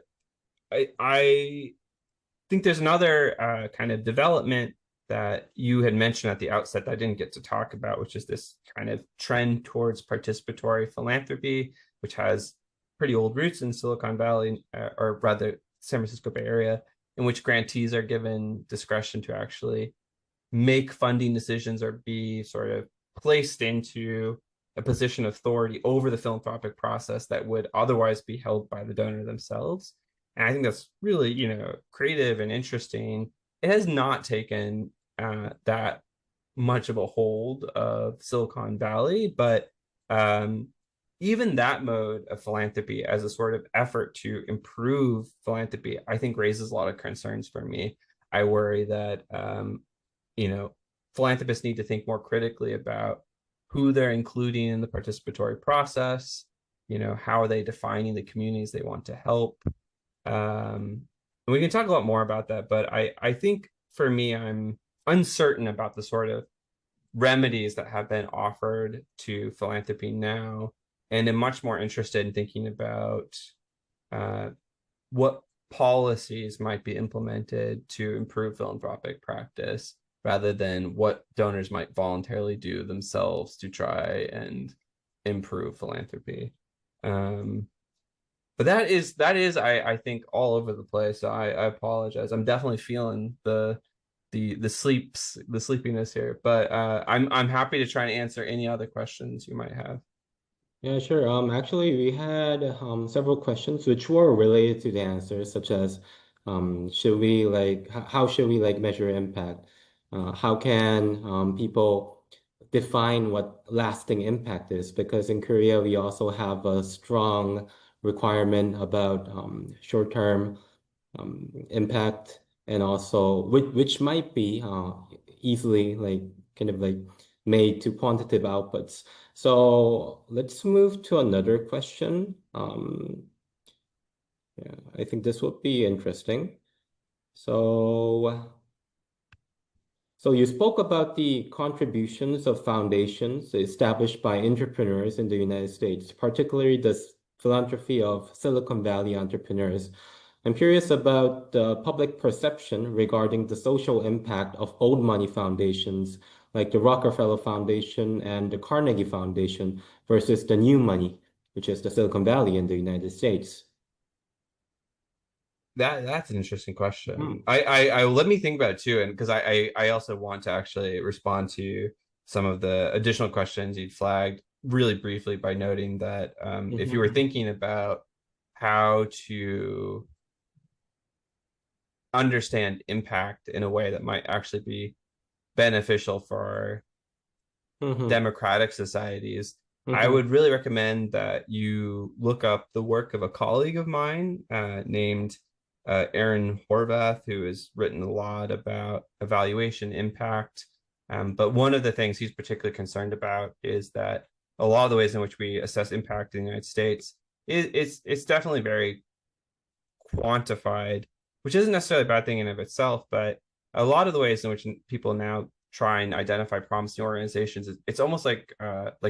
think there's another kind of development that you had mentioned at the outset that I didn't get to talk about, which is this kind of trend towards participatory philanthropy, which has pretty old roots in Silicon Valley, or rather San Francisco Bay Area, in which grantees are given discretion to actually make funding decisions or be sort of placed into a position of authority over the philanthropic process that would otherwise be held by the donor themselves. And I think that's really, creative and interesting. It has not taken that much of a hold of Silicon Valley, but even that mode of philanthropy as a sort of effort to improve philanthropy, I think raises a lot of concerns for me. I worry that philanthropists need to think more critically about who they're including in the participatory process. How are they defining the communities they want to help? And we can talk a lot more about that, but I think for me, I'm uncertain about the sort of remedies that have been offered to philanthropy now, and am much more interested in thinking about what policies might be implemented to improve philanthropic practice rather than what donors might voluntarily do themselves to try and improve philanthropy. But that is I think all over the place. So I apologize. I'm definitely feeling the sleepiness here, but I'm happy to try and answer any other questions you might have. Yeah, sure. Actually, we had several questions which were related to the answers, such as should we how should we measure impact? How can people define what lasting impact is? Because in Korea, we also have a strong requirement about short-term impact, and also which might be easily kind of made to quantitative outputs. So let's move to another question. Yeah, I think this would be interesting. So, so you spoke about the contributions of foundations established by entrepreneurs in the United States, particularly the philanthropy of Silicon Valley entrepreneurs. I'm curious about the public perception regarding the social impact of old money foundations like the Rockefeller Foundation and the Carnegie Foundation versus the new money, which is the Silicon Valley in the United States. That's an interesting question. Hmm. I let me think about it too, and because I also want to actually respond to some of the additional questions you'd flagged really briefly by noting that if you were Mhm. thinking about how to understand impact in a way that might actually be beneficial for Mhm. democratic societies, I Mhm. would really recommend that you look up the work of a colleague of mine named Aaron Horvath, who has written a lot about evaluation impact. But one of the things he's particularly concerned about is that a lot of the ways in which we assess impact in the United States it's definitely very quantified, which isn't necessarily a bad thing in and of itself, but a lot of the ways in which people now try and identify promising organizations, it's almost like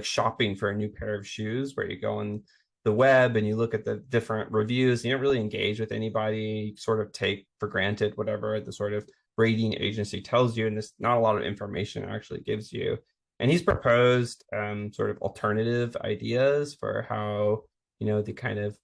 shopping for a new pair of shoes, where you go on the web and you look at the different reviews, and you don't really engage with anybody, sort of take for granted whatever the sort of rating agency tells you, and there's not a lot of information it actually gives you. And he's proposed sort of alternative ideas for how the kind of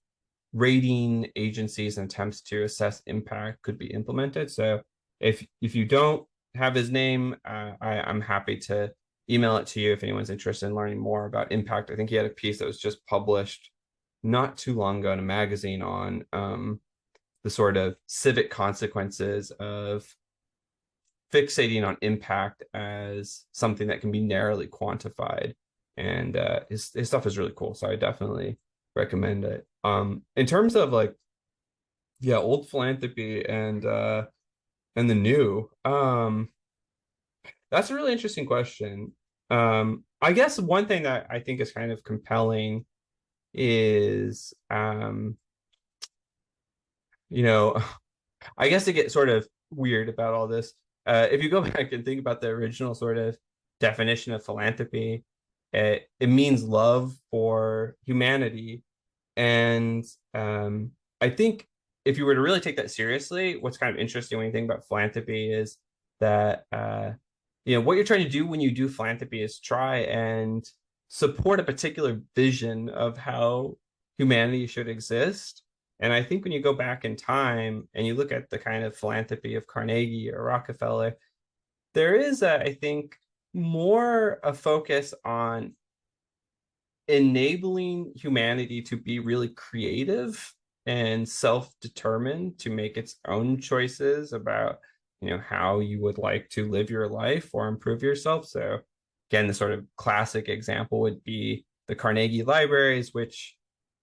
rating agencies and attempts to assess impact could be implemented. So if you don't have his name, I'm happy to email it to you if anyone's interested in learning more about impact. I think he had a piece that was just published not too long ago in a magazine on the sort of civic consequences of fixating on impact as something that can be narrowly quantified. And his stuff is really cool. So I definitely recommend it. In terms of yeah, old philanthropy and the new, that's a really interesting question. I guess one thing that I think is kind of compelling is you know, I guess to get sort of weird about all this, if you go back and think about the original sort of definition of philanthropy, it means love for humanity. And I think if you were to really take that seriously, what's kind of interesting when you think about philanthropy is that what you're trying to do when you do philanthropy is try and support a particular vision of how humanity should exist. And I think when you go back in time and you look at the kind of philanthropy of Carnegie or Rockefeller, there is, I think, more a focus on enabling humanity to be really creative and self-determined to make its own choices about how you would like to live your life or improve yourself. So again, the sort of classic example would be the Carnegie libraries, which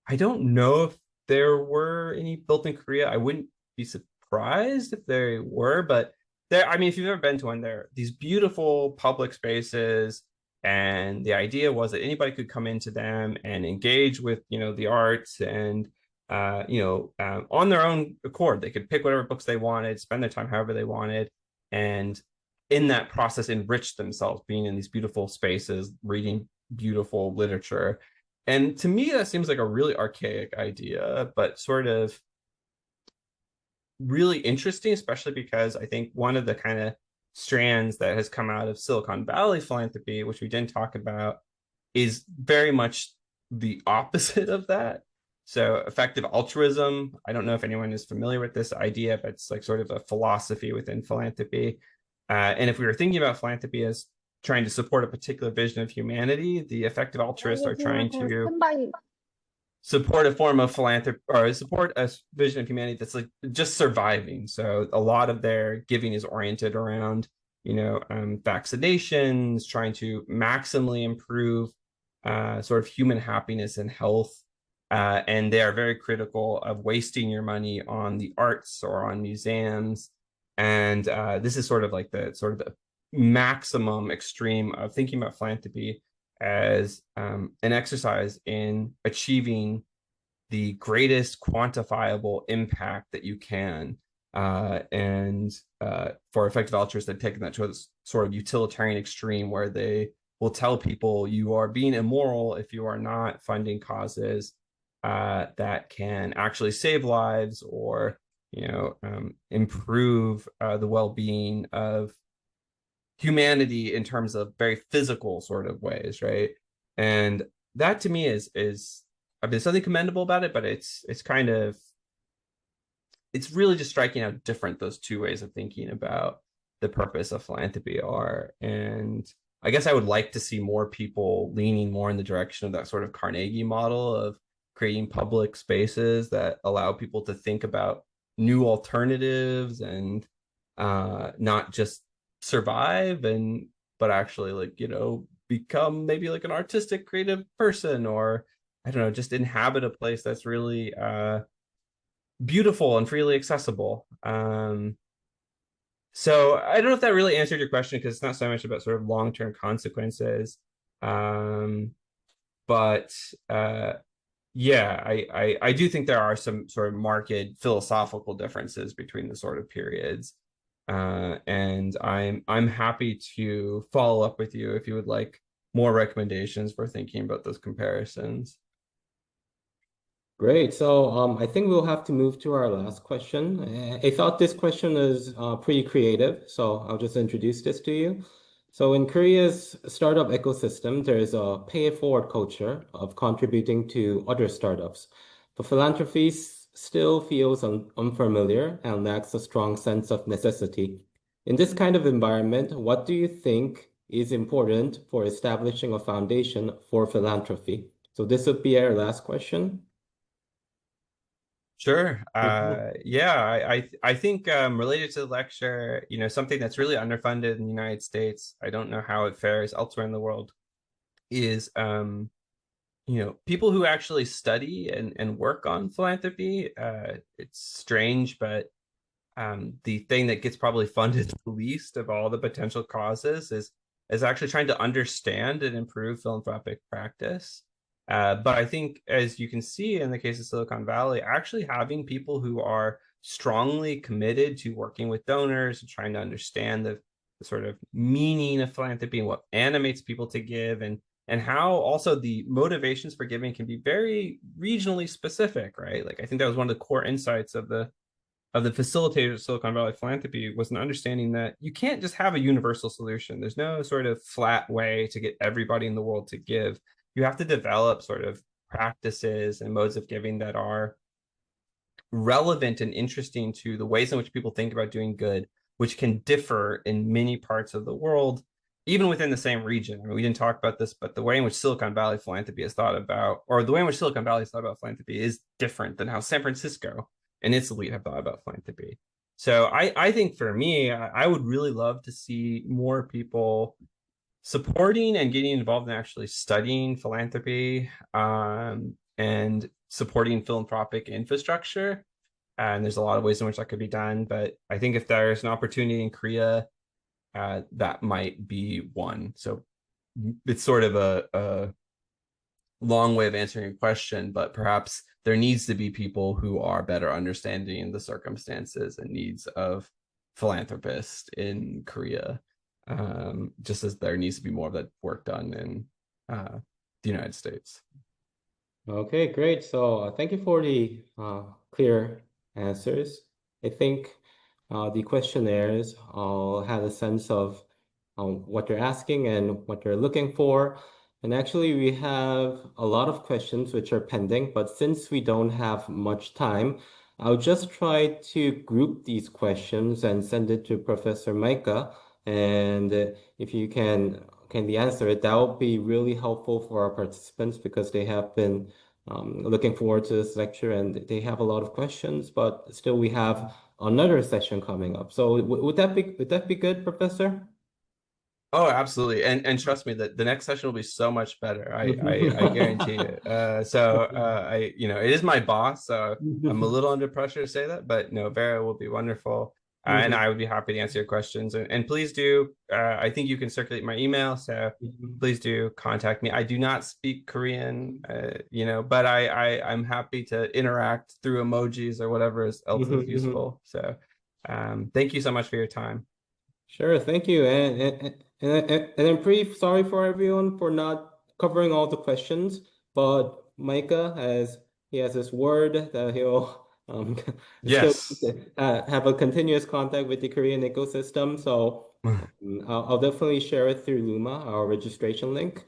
I don't know if there were any built in Korea. I wouldn't be surprised if there were, but there, I mean, if you've ever been to one, there are these beautiful public spaces. And the idea was that anybody could come into them and engage with, the arts and, on their own accord. They could pick whatever books they wanted, spend their time however they wanted, and in that process, enrich themselves, being in these beautiful spaces, reading beautiful literature. And to me, that seems like a really archaic idea, but sort of really interesting, especially because I think one of the kind of strands that has come out of Silicon Valley philanthropy, which we didn't talk about, is very much the opposite of that. So effective altruism, I don't know if anyone is familiar with this idea, but it's like sort of a philosophy within philanthropy. And if we were thinking about philanthropy as trying to support a particular vision of humanity, the effective altruists are trying to support a form of philanthropy or support a vision of humanity that's like just surviving. So a lot of their giving is oriented around, vaccinations, trying to maximally improve sort of human happiness and health. And they are very critical of wasting your money on the arts or on museums. And this is sort of like the maximum extreme of thinking about philanthropy as an exercise in achieving the greatest quantifiable impact that you can. And for effective altruists, they've taken that to a sort of utilitarian extreme where they will tell people you are being immoral if you are not funding causes that can actually save lives or improve the well-being of humanity in terms of very physical sort of ways, right? And that to me is I mean, something commendable about it, but it's really just striking how different those two ways of thinking about the purpose of philanthropy are. And I guess I would like to see more people leaning more in the direction of that sort of Carnegie model of creating public spaces that allow people to think about new alternatives and not just survive but actually become maybe like an artistic creative person, or I don't know, just inhabit a place that's really beautiful and freely accessible. So I don't know if that really answered your question, because it's not so much about sort of long-term consequences. But yeah, I do think there are some sort of marked philosophical differences between the sort of periods. And I'm happy to follow up with you if you would like more recommendations for thinking about those comparisons. Great. So I think we'll have to move to our last question. I thought this question is pretty creative, so I'll just introduce this to you. So in Korea's startup ecosystem, there is a pay-it-forward culture of contributing to other startups. But philanthropy still feels unfamiliar and lacks a strong sense of necessity. In this kind of environment, what do you think is important for establishing a foundation for philanthropy? So this would be our last question. Sure. Yeah, I think related to the lecture, something that's really underfunded in the United States, I don't know how it fares elsewhere in the world, is people who actually study and work on philanthropy. It's strange, but the thing that gets probably funded the least of all the potential causes is actually trying to understand and improve philanthropic practice. But I think, as you can see in the case of Silicon Valley, actually having people who are strongly committed to working with donors and trying to understand the sort of meaning of philanthropy and what animates people to give, and and how also the motivations for giving can be very regionally specific, right? Like I think that was one of the core insights of the facilitators of Silicon Valley philanthropy was an understanding that you can't just have a universal solution. There's no sort of flat way to get everybody in the world to give. You have to develop sort of practices and modes of giving that are relevant and interesting to the ways in which people think about doing good, which can differ in many parts of the world, even within the same region. I mean, we didn't talk about this, but the way in which Silicon Valley philanthropy is thought about, or the way in which Silicon Valley is thought about philanthropy, is different than how San Francisco and its elite have thought about philanthropy. So I think for me, I would really love to see more people supporting and getting involved in actually studying philanthropy, and supporting philanthropic infrastructure. And there's a lot of ways in which that could be done. But I think if there's an opportunity in Korea, that might be one. So it's sort of a long way of answering a question, but perhaps there needs to be people who are better understanding the circumstances and needs of philanthropists in Korea, just as there needs to be more of that work done in the United States. Okay, great. So thank you for the clear answers. I think the questionnaires had a sense of what you're asking and what you're looking for. And actually, we have a lot of questions which are pending, but since we don't have much time, I'll just try to group these questions and send it to Professor Micah. And if you can kindly answer it, that will be really helpful for our participants because they have been looking forward to this lecture and they have a lot of questions, but still we have another session coming up. So would that be good, Professor? Oh, absolutely. And trust me that the next session will be so much better. I guarantee it. It is my boss, so I'm a little under pressure to say that, but no, Vera will be wonderful. And I would be happy to answer your questions. And please do, I think you can circulate my email, so please do contact me. I do not speak Korean, but I'm happy to interact through emojis or whatever else is useful. So thank you so much for your time. Sure, thank you. And I'm pretty sorry for everyone for not covering all the questions, but Micah he has his word that he'll still Yes. have a continuous contact with the Korean ecosystem. So I'll definitely share it through Luma, our registration link.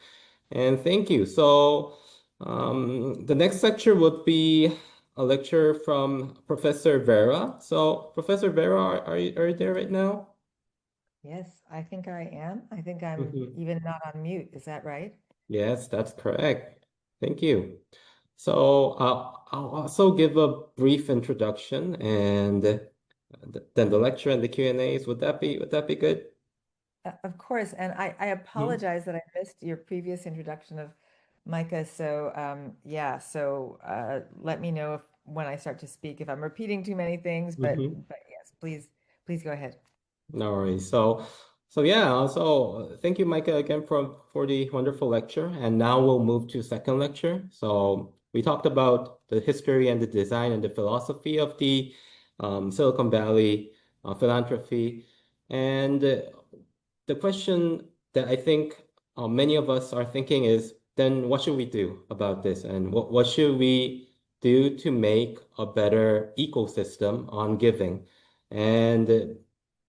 And thank you. So the next lecture would be a lecture from Professor Vera. So Professor Vera, are you there right now? Yes, I think I am. I think I'm Mhm. even not on mute. Is that right? Yes, that's correct. Thank you. So I'll also give a brief introduction and then the lecture and the Q&As. Would that be good? Of course. And I Mhm. apologize that I missed your previous introduction of Micah. So yeah, so let me know if when I start to speak if I'm repeating too many things, Mhm. but yes, please go ahead. No worries. So yeah, so thank you, Micah, again for the wonderful lecture. And now we'll move to second lecture. So we talked about the history and the design and the philosophy of the Silicon Valley philanthropy. And the question that I think many of us are thinking is, then what should we do about this? And what should we do to make a better ecosystem on giving? And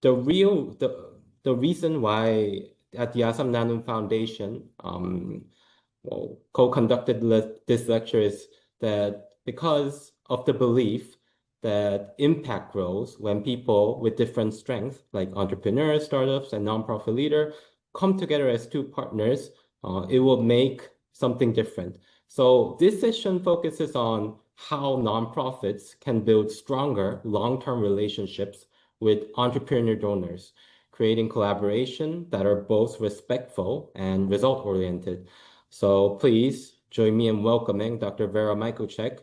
the reason why at the Asannanom Foundation, co-conducted this lecture is that because of the belief that impact grows when people with different strengths, like entrepreneurs, startups, and nonprofit leader, come together as two partners, it will make something different. So this session focuses on how nonprofits can build stronger long-term relationships with entrepreneur donors, creating collaboration that are both respectful and result-oriented. So please join me in welcoming Dr. Vera Mikulchek,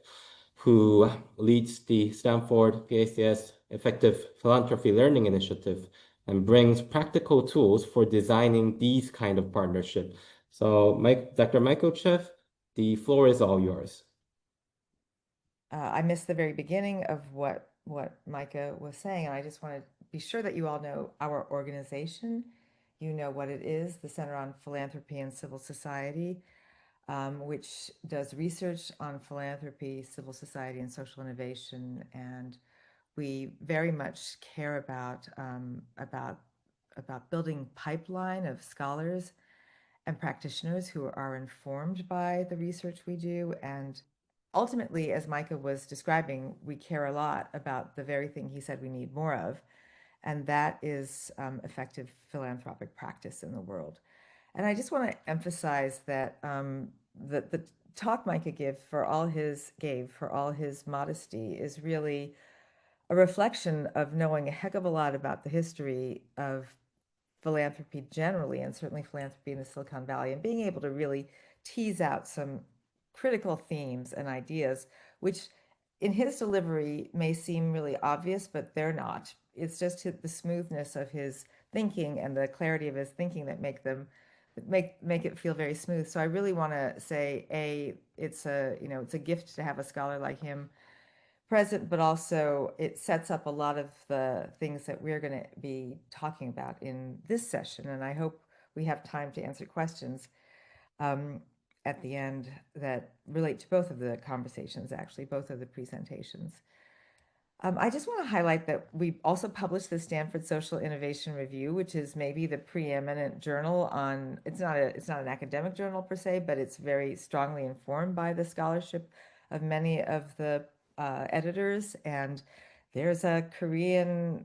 who leads the Stanford PACS Effective Philanthropy Learning Initiative and brings practical tools for designing these kind of partnerships. So Dr. Mikulchek, the floor is all yours. I missed the very beginning of what Micah was saying, and I just want to be sure that you all know our organization, you know what it is, the Center on Philanthropy and Civil Society, which does research on philanthropy, civil society, and social innovation. And we very much care about building pipeline of scholars and practitioners who are informed by the research we do. And ultimately, as Micah was describing, we care a lot about the very thing he said we need more of, and that is effective philanthropic practice in the world. And I just want to emphasize that the talk Micah gave, for all his modesty, is really a reflection of knowing a heck of a lot about the history of philanthropy generally, and certainly philanthropy in the Silicon Valley, and being able to really tease out some critical themes and ideas, which in his delivery may seem really obvious, but they're not. It's just the smoothness of his thinking and the clarity of his thinking that make it feel very smooth. So I really want to say, it's a gift to have a scholar like him present, but also it sets up a lot of the things that we're going to be talking about in this session. And I hope we have time to answer questions at the end that relate to both of the conversations, actually, both of the presentations. I just want to highlight that we also published the Stanford Social Innovation Review, which is maybe the preeminent journal on, it's not an academic journal per se, but it's very strongly informed by the scholarship of many of the editors. And there's a Korean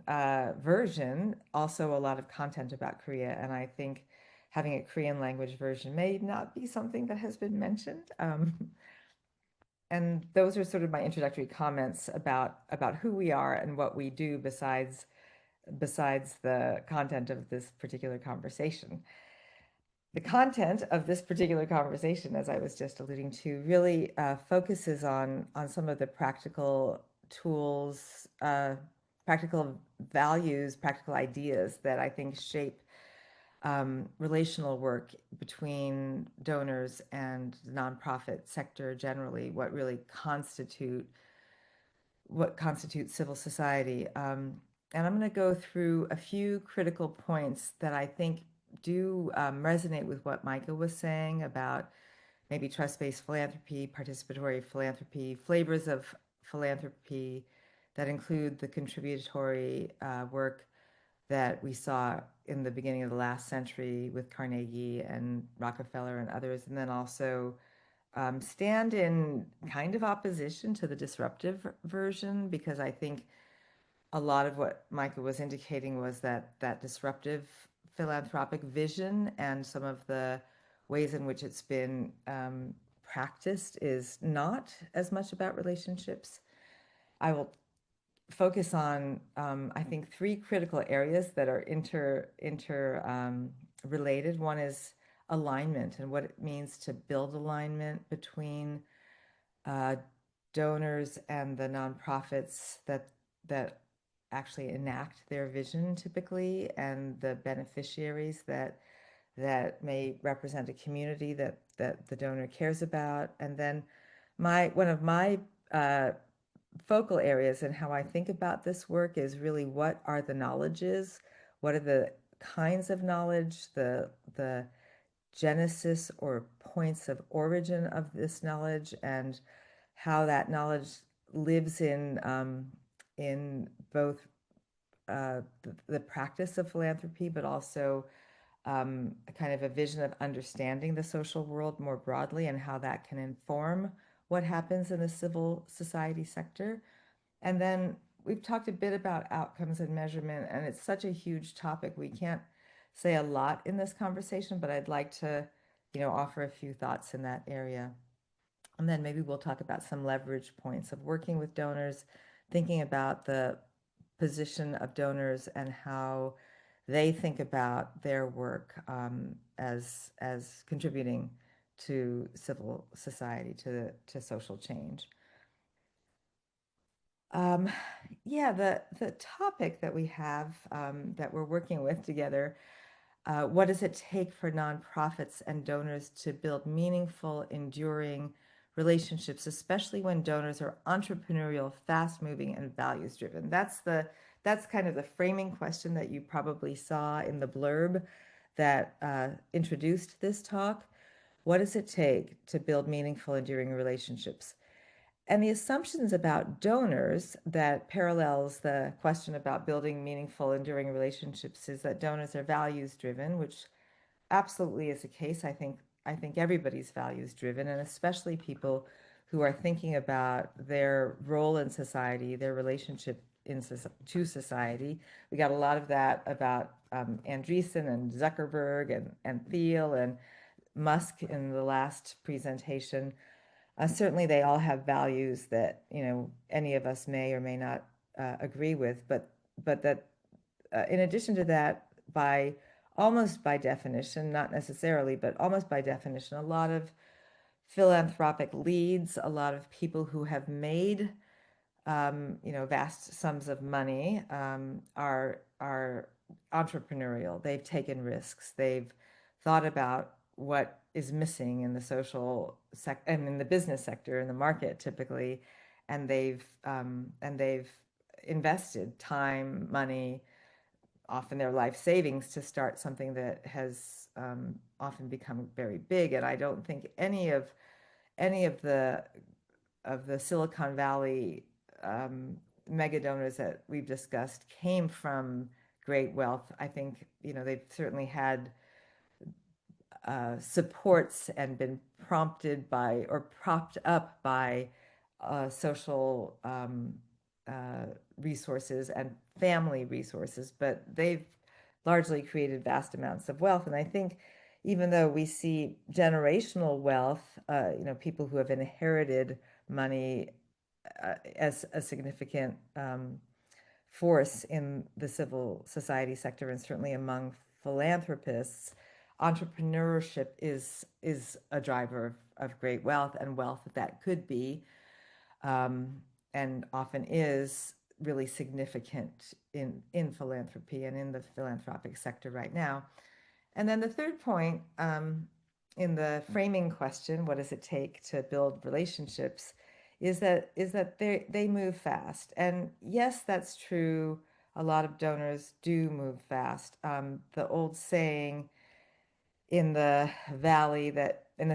version, also a lot of content about Korea. And I think having a Korean language version may not be something that has been mentioned. And those are sort of my introductory comments about who we are and what we do besides the content of this particular conversation. The content of this particular conversation, as I was just alluding to, really focuses on some of the practical tools, practical values, practical ideas that I think shape relational work between donors and the nonprofit sector generally, what constitutes civil society. And I'm going to go through a few critical points that I think do resonate with what Micah was saying about maybe trust-based philanthropy, participatory philanthropy, flavors of philanthropy that include the contributory work that we saw in the beginning of the last century with Carnegie and Rockefeller and others, and then also stand in kind of opposition to the disruptive version, because I think a lot of what Micah was indicating was that disruptive philanthropic vision and some of the ways in which it's been practiced is not as much about relationships. I will focus on, I think, three critical areas that are related. One is alignment and what it means to build alignment between donors and the nonprofits that actually enact their vision typically, and the beneficiaries that may represent a community that the donor cares about. And then one of my focal areas and how I think about this work is really what are the knowledges, what are the kinds of knowledge, the genesis or points of origin of this knowledge, and how that knowledge lives in both the practice of philanthropy, but also a kind of a vision of understanding the social world more broadly, and how that can inform what happens in the civil society sector. And then we've talked a bit about outcomes and measurement, and it's such a huge topic. We can't say a lot in this conversation, but I'd like to, offer a few thoughts in that area. And then maybe we'll talk about some leverage points of working with donors, thinking about the position of donors and how they think about their work as contributing to civil society, to social change. The topic that we have that we're working with together, what does it take for nonprofits and donors to build meaningful, enduring relationships, especially when donors are entrepreneurial, fast-moving, and values-driven? That's kind of the framing question that you probably saw in the blurb that introduced this talk. What does it take to build meaningful, enduring relationships? And the assumptions about donors that parallels the question about building meaningful, enduring relationships is that donors are values driven, which absolutely is the case. I think everybody's values driven, and especially people who are thinking about their role in society, their relationship to society. We got a lot of that about Andreessen and Zuckerberg and Thiel and Musk in the last presentation. Certainly, they all have values that any of us may or may not agree with, but that in addition to that, almost by definition, not necessarily, but almost by definition, a lot of philanthropic leads, a lot of people who have made vast sums of money are entrepreneurial. They've taken risks. They've thought about what is missing in the social and in the business sector, in the market typically, and they've invested time, money, often their life savings to start something that has often become very big. And I don't think any of the Silicon Valley mega donors that we've discussed came from great wealth. I think they've certainly had supports and been prompted by or propped up by social resources and family resources, but they've largely created vast amounts of wealth. And I think even though we see generational wealth, people who have inherited money as a significant force in the civil society sector, and certainly among philanthropists, entrepreneurship is a driver of great wealth, and wealth that could be and often is really significant in philanthropy and in the philanthropic sector right now. And then the third point in the framing question, what does it take to build relationships, is that they move fast. And yes, that's true. A lot of donors do move fast. The old saying in the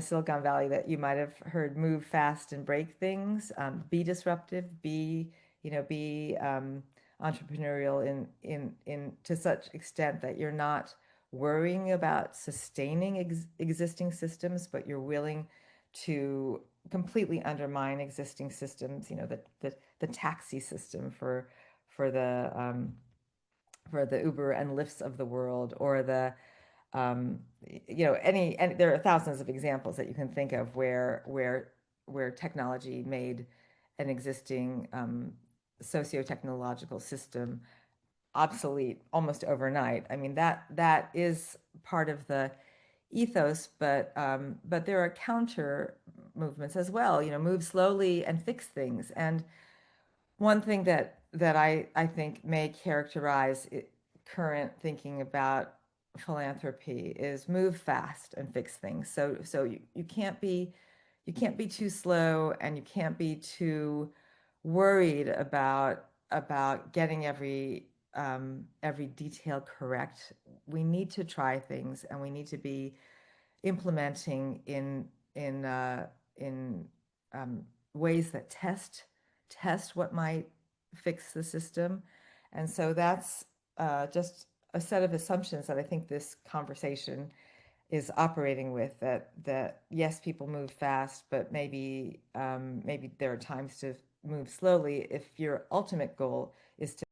Silicon Valley that you might have heard, move fast and break things, be disruptive, be entrepreneurial in to such extent that you're not worrying about sustaining existing systems, but you're willing to completely undermine existing systems, the taxi system for the Uber and Lyfts of the world, or there are thousands of examples that you can think of where technology made an existing socio-technological system obsolete almost overnight. I mean, that is part of the ethos, but there are counter movements as well. Move slowly and fix things. And one thing that I think may characterize current thinking about philanthropy is move fast and fix things. So you can't be too slow, and you can't be too worried about getting every detail correct. We need to try things, and we need to be implementing in ways that test what might fix the system. And so that's just a set of assumptions that I think this conversation is operating with, that yes, people move fast, but maybe there are times to move slowly if your ultimate goal is to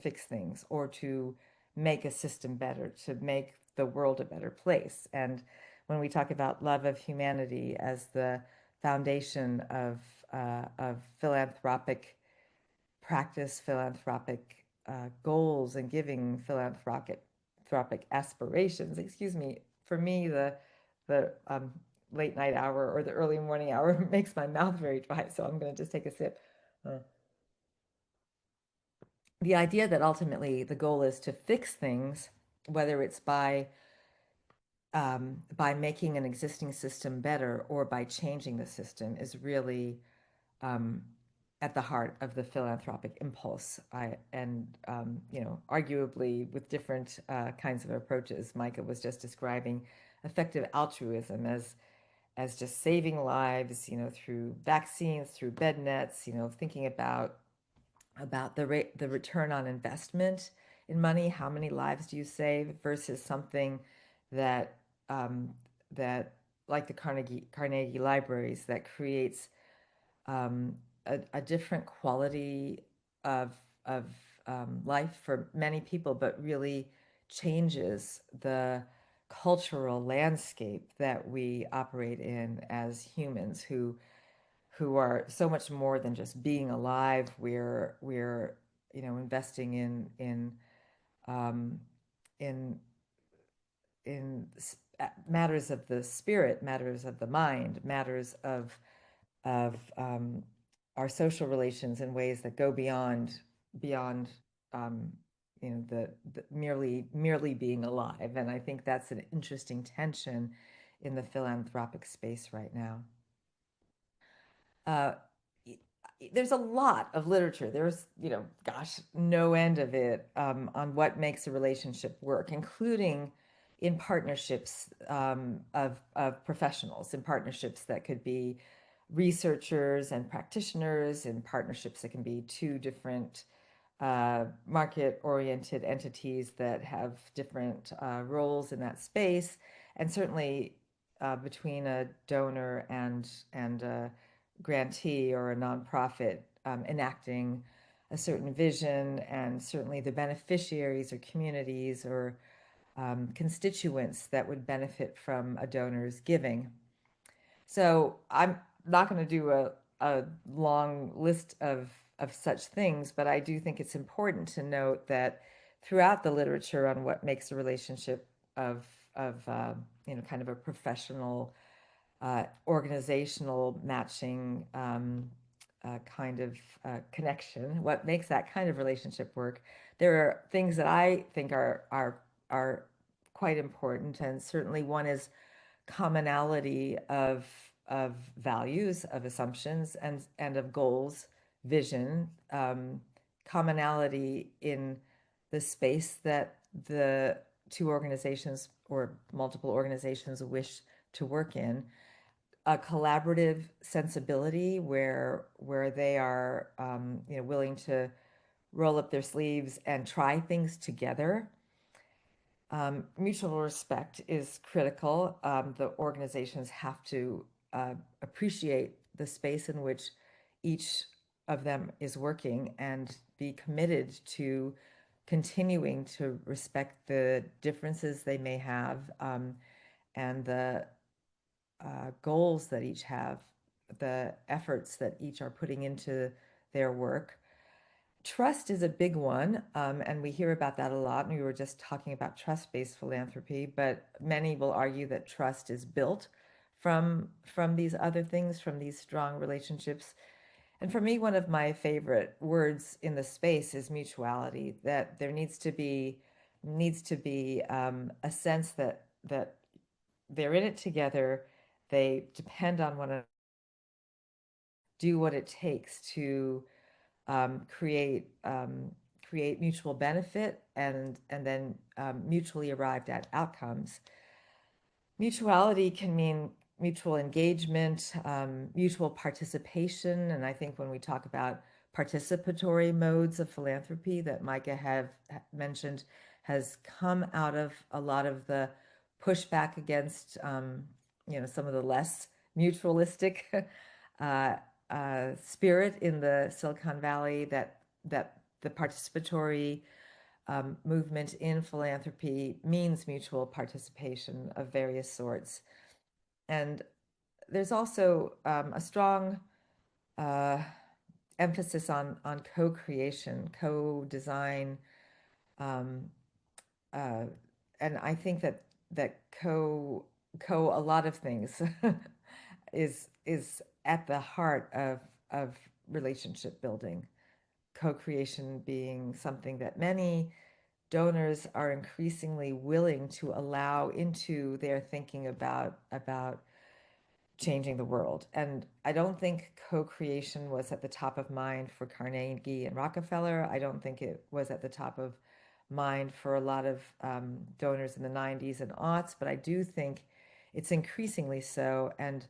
fix things or to make a system better, to make the world a better place. And when we talk about love of humanity as the foundation of philanthropic practice, philanthropic goals, and giving philanthropic aspirations, excuse me, for me, the late night hour or the early morning hour makes my mouth very dry, so I'm going to just take a sip. The idea that ultimately the goal is to fix things, whether it's by making an existing system better or by changing the system, is really at the heart of the philanthropic impulse. Arguably with different kinds of approaches. Micah was just describing effective altruism as just saving lives, through vaccines, through bed nets, thinking about the return on investment in money. How many lives do you save versus something that like the Carnegie libraries, that creates a different quality of life for many people, but really changes the cultural landscape that we operate in as humans who are so much more than just being alive. We're investing in matters of the spirit, matters of the mind, matters of our social relations in ways that go beyond the merely being alive. And I think that's an interesting tension in the philanthropic space right now. There's a lot of literature. There's, no end of it on what makes a relationship work, including in partnerships of professionals, in partnerships that could be researchers and practitioners, in partnerships that can be two different market-oriented entities that have different roles in that space, and certainly between a donor and a grantee or a nonprofit enacting a certain vision, and certainly the beneficiaries or communities or constituents that would benefit from a donor's giving. So I'm not going to do a long list of such things, but I do think it's important to note that throughout the literature on what makes a relationship of kind of a professional organizational matching kind of connection, what makes that kind of relationship work, there are things that I think are quite important, and certainly one is commonality of values, of assumptions, and of goals, vision, commonality in the space that the two organizations or multiple organizations wish to work in, a collaborative sensibility where they are willing to roll up their sleeves and try things together. Mutual respect is critical. The organizations have to appreciate the space in which each of them is working and be committed to continuing to respect the differences they may have, and the goals that each have, the efforts that each are putting into their work. Trust is a big one, and we hear about that a lot. And we were just talking about trust-based philanthropy, but many will argue that trust is built from these other things, from these strong relationships. And for me, one of my favorite words in the space is mutuality, that there needs to be a sense that they're in it together, they depend on one another, do what it takes to create mutual benefit and then mutually arrived at outcomes. Mutuality can mean mutual engagement, mutual participation, and I think when we talk about participatory modes of philanthropy that Micah have mentioned, has come out of a lot of the pushback against some of the less mutualistic spirit in the Silicon Valley that the participatory movement in philanthropy means mutual participation of various sorts. And there's also a strong emphasis on co-creation, co-design, and I think that a lot of things is at the heart of relationship building. Co-creation being something that many donors are increasingly willing to allow into their thinking about changing the world. And I don't think co-creation was at the top of mind for Carnegie and Rockefeller. I don't think it was at the top of mind for a lot of donors in the 90s and aughts, but I do think it's increasingly so. And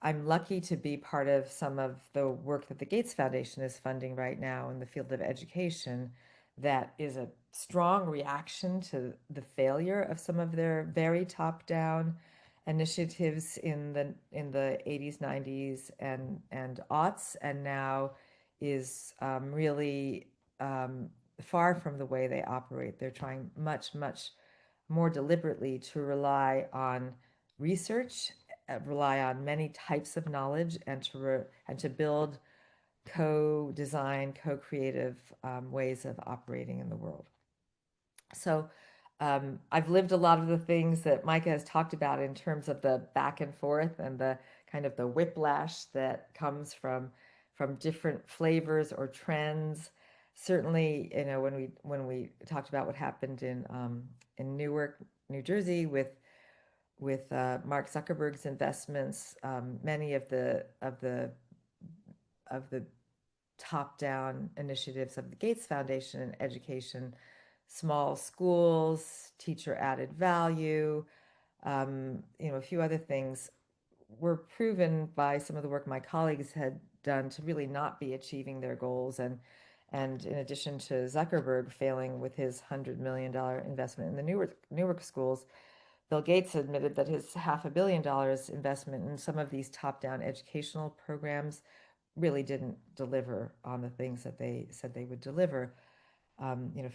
I'm lucky to be part of some of the work that the Gates Foundation is funding right now in the field of education that is a strong reaction to the failure of some of their very top-down initiatives in the 80s, 90s, and aughts, and now is really far from the way they operate. They're trying much, much more deliberately to rely on research, rely on many types of knowledge, and to build co-design, co-creative ways of operating in the world. So I've lived a lot of the things that Micah has talked about in terms of the back and forth and the kind of the whiplash that comes from different flavors or trends. Certainly, you know, when we talked about what happened in Newark, New Jersey, with Mark Zuckerberg's investments, many of the top-down initiatives of the Gates Foundation in education, small schools, teacher added value, you know, a few other things were proven by some of the work my colleagues had done to really not be achieving their goals. And in addition to Zuckerberg failing with his $100 million investment in the Newark schools, Bill Gates admitted that his $500 million investment in some of these top-down educational programs really didn't deliver on the things that they said they would deliver. You know,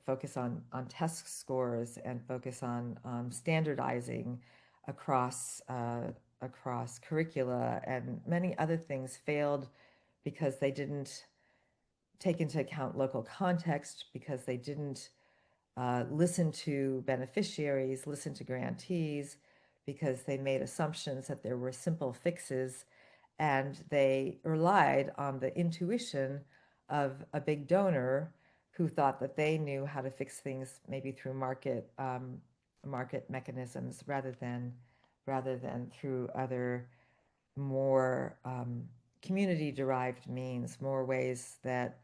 focus on test scores and focus on standardizing across curricula, and many other things failed because they didn't take into account local context, because they didn't listen to beneficiaries, listen to grantees, because they made assumptions that there were simple fixes, and they relied on the intuition of a big donor who thought that they knew how to fix things maybe through market mechanisms rather than through other more community-derived means, more ways that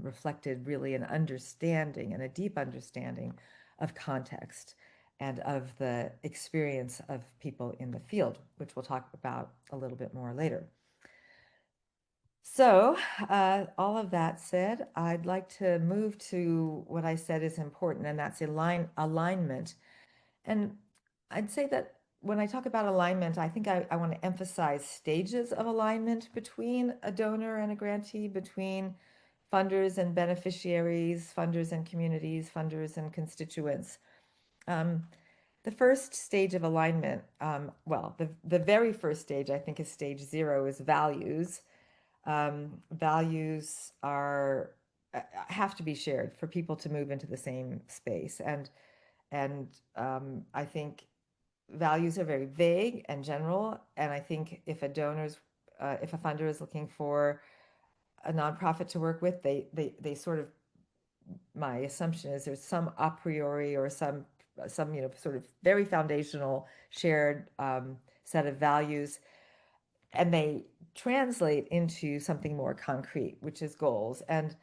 reflected really an understanding and a deep understanding of context and of the experience of people in the field, which we'll talk about a little bit more later. So all of that said, I'd like to move to what I said is important, and that's alignment. And I'd say that when I talk about alignment, I think I want to emphasize stages of alignment between a donor and a grantee, between funders and beneficiaries, funders and communities, funders and constituents. The first stage of alignment, well, the very first stage, I think, is stage 0, is values. Values have to be shared for people to move into the same space, and I think values are very vague and general. And I think if a funder is looking for a nonprofit to work with, they sort of, my assumption is there's some a priori or some you know, sort of very foundational shared set of values, and they translate into something more concrete, which is goals. And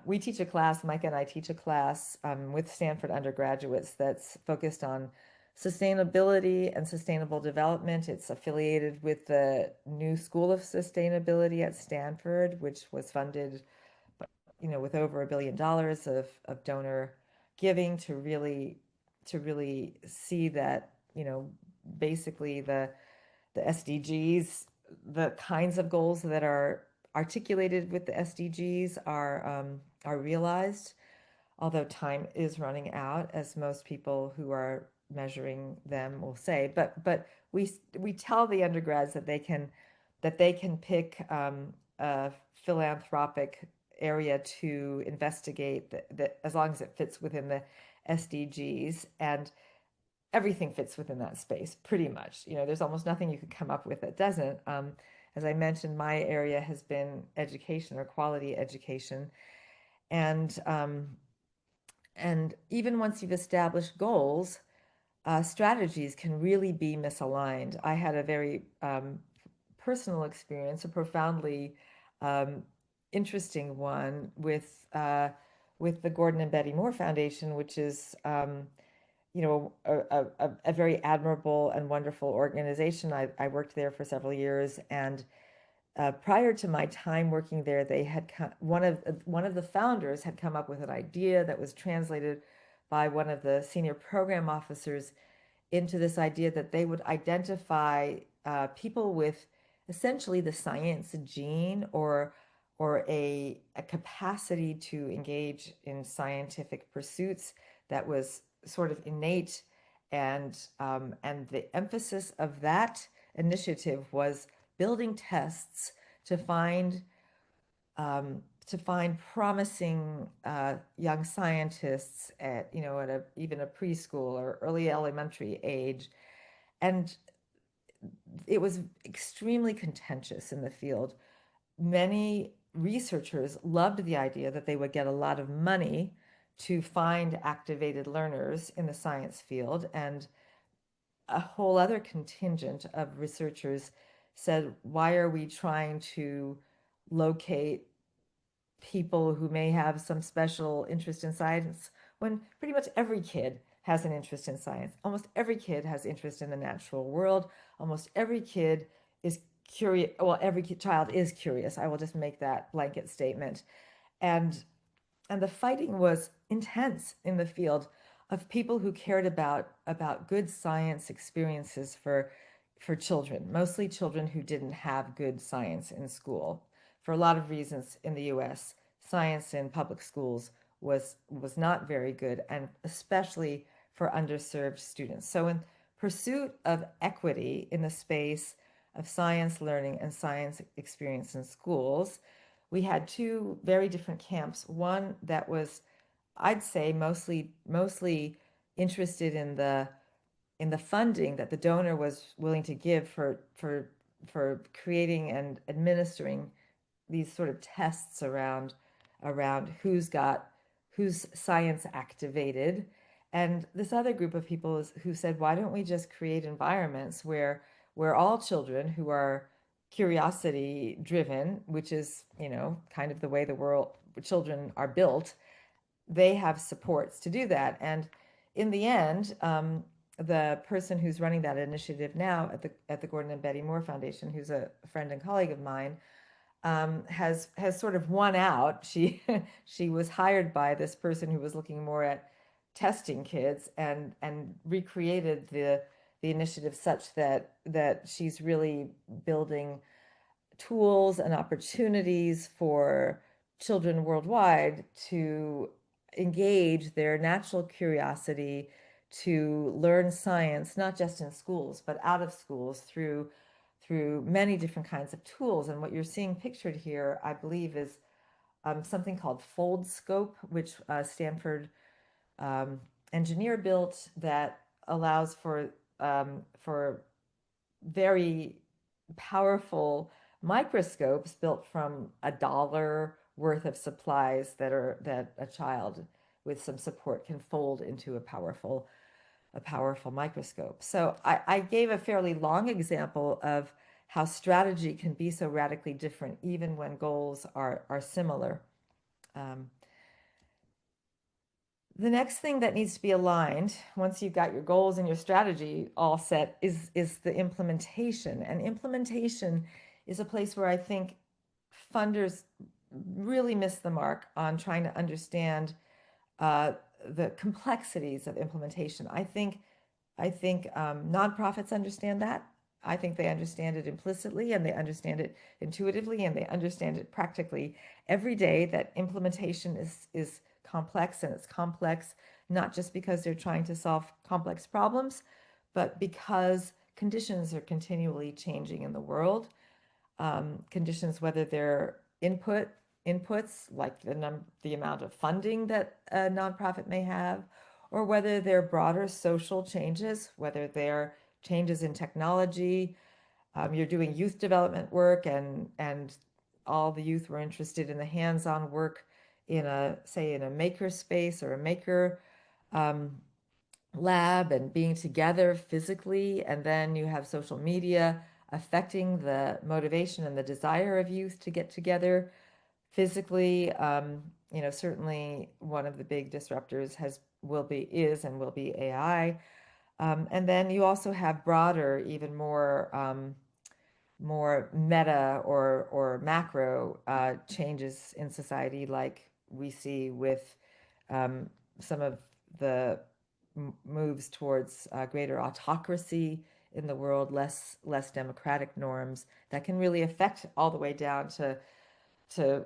we teach a class, Mike and I teach a class with Stanford undergraduates that's focused on sustainability and sustainable development. It's affiliated with the New School of Sustainability at Stanford, which was funded, you know, with over $1 billion of donor giving to really see that, you know, basically the SDGs, the kinds of goals that are articulated with the SDGs are realized, although time is running out, as most people who are measuring them will say. But we tell the undergrads that they can pick a philanthropic area to investigate that as long as it fits within the SDGs, and everything fits within that space pretty much. You know, there's almost nothing you could come up with that doesn't. As I mentioned, my area has been education or quality education, and even once you've established goals, strategies can really be misaligned. I had a very personal experience, a profoundly interesting one with the Gordon and Betty Moore Foundation, which is you know, a very admirable and wonderful organization. I worked there for several years, and prior to my time working there, they had one of the founders had come up with an idea that was translated by one of the senior program officers into this idea that they would identify people with essentially the science gene or a capacity to engage in scientific pursuits that was sort of innate, and the emphasis of that initiative was building tests to find promising young scientists at even a preschool or early elementary age, and it was extremely contentious in the field. Many researchers loved the idea that they would get a lot of money to find activated learners in the science field, and a whole other contingent of researchers said, why are we trying to locate people who may have some special interest in science when pretty much every kid has an interest in science? Almost every kid has interest in the natural world. Almost every kid is curious. Well, every child is curious. I will just make that blanket statement. And the fighting was intense in the field of people who cared about good science experiences for children, mostly children who didn't have good science in school. For a lot of reasons in the US, science in public schools was not very good, and especially for underserved students. So in pursuit of equity in the space of science learning and science experience in schools, we had two very different camps. One that was, I'd say, mostly interested in the funding that the donor was willing to give for creating and administering these sort of tests around who's science activated. And this other group of people who said, why don't we just create environments where all children who are curiosity driven, which is, kind of the way the world children are built, they have supports to do that. And in the end, the person who's running that initiative now at the Gordon and Betty Moore Foundation, who's a friend and colleague of mine, has sort of won out. She was hired by this person who was looking more at testing kids, and recreated the initiative such that she's really building tools and opportunities for children worldwide to engage their natural curiosity to learn science, not just in schools, but out of schools through many different kinds of tools. And what you're seeing pictured here, I believe, is something called Foldscope, which Stanford engineer built, that allows for very powerful microscopes built from $1 worth of supplies that a child with some support can fold into a powerful microscope. So I gave a fairly long example of how strategy can be so radically different even when goals are similar. The next thing that needs to be aligned, once you've got your goals and your strategy all set, is the implementation. And implementation is a place where I think funders really miss the mark on trying to understand the complexities of implementation. I think nonprofits understand that. I think they understand it implicitly, and they understand it intuitively, and they understand it practically every day, that implementation is complex, and it's complex not just because they're trying to solve complex problems, but because conditions are continually changing in the world. Conditions, whether they're inputs like the amount of funding that a nonprofit may have, or whether they're broader social changes, whether they're changes in technology. You're doing youth development work, and all the youth were interested in the hands-on work in a maker space or a maker lab, and being together physically. And then you have social media affecting the motivation and the desire of youth to get together physically. Certainly one of the big disruptors will be AI. And then you also have broader, even more meta or macro changes in society, like we see with some of the moves towards greater autocracy in the world, less democratic norms that can really affect all the way down to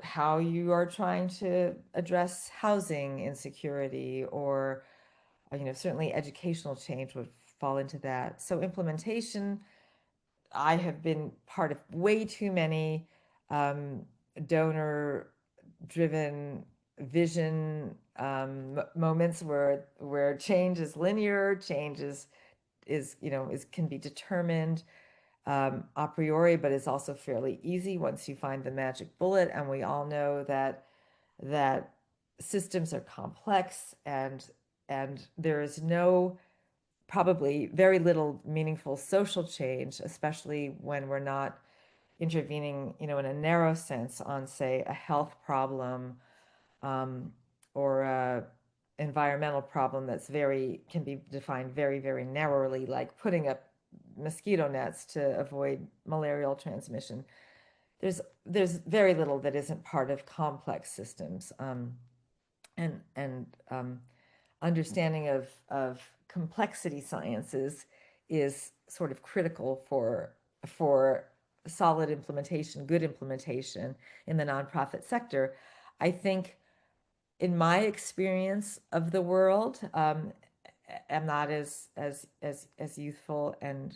how you are trying to address housing insecurity, or certainly educational change would fall into that. So implementation, I have been part of way too many donor driven vision moments where change is linear, change is can be determined a priori, but it's also fairly easy once you find the magic bullet. And we all know that systems are complex, and there is probably very little meaningful social change, especially when we're not intervening, in a narrow sense on, say, a health problem or a environmental problem can be defined very, very narrowly, like putting up mosquito nets to avoid malarial transmission. There's very little that isn't part of complex systems, and understanding of complexity sciences is sort of critical for solid implementation, good implementation in the nonprofit sector. I think, in my experience of the world, I'm not as youthful and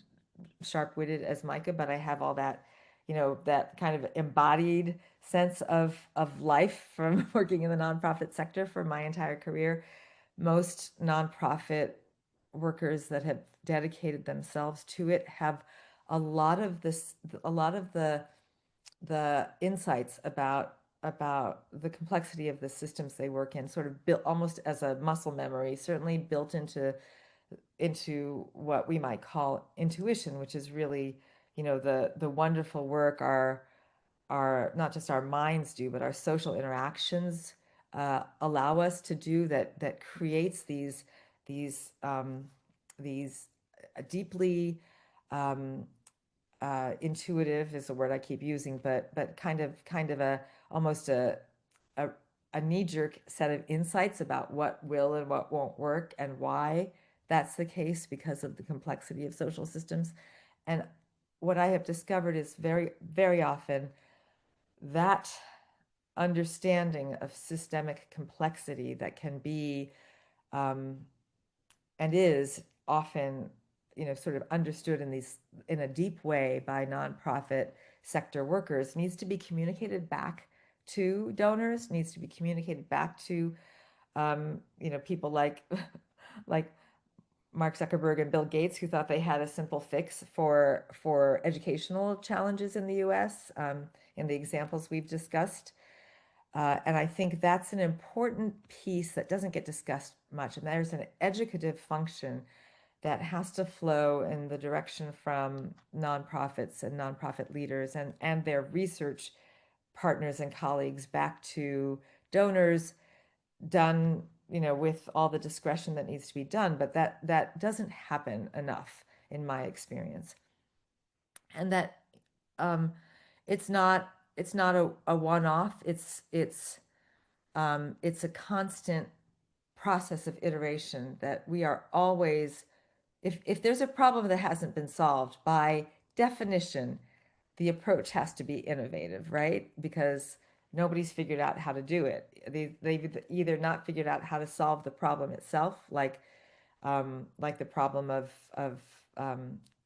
sharp-witted as Micah, but I have all that, that kind of embodied sense of life from working in the nonprofit sector for my entire career. Most nonprofit workers that have dedicated themselves to it have a lot of the insights about the complexity of the systems they work in, sort of built almost as a muscle memory, certainly built into what we might call intuition, which is really, the wonderful work our not just our minds do, but our social interactions allow us to do, that creates these deeply intuitive is the word I keep using, but kind of almost a knee-jerk set of insights about what will and what won't work, and why that's the case because of the complexity of social systems. And what I have discovered is very, very often that understanding of systemic complexity that can be and is often, sort of understood in a deep way by nonprofit sector workers, needs to be communicated back to donors, needs to be communicated back to people like Mark Zuckerberg and Bill Gates, who thought they had a simple fix for educational challenges in the US, in the examples we've discussed. And I think that's an important piece that doesn't get discussed much. And there's an educative function that has to flow in the direction from nonprofits and nonprofit leaders and their research partners and colleagues back to donors, done, with all the discretion that needs to be done. But that doesn't happen enough in my experience. And that it's not a one-off. It's a constant process of iteration, that we are always, if there's a problem that hasn't been solved by definition, the approach has to be innovative, right? Because nobody's figured out how to do it. They've either not figured out how to solve the problem itself, like the problem of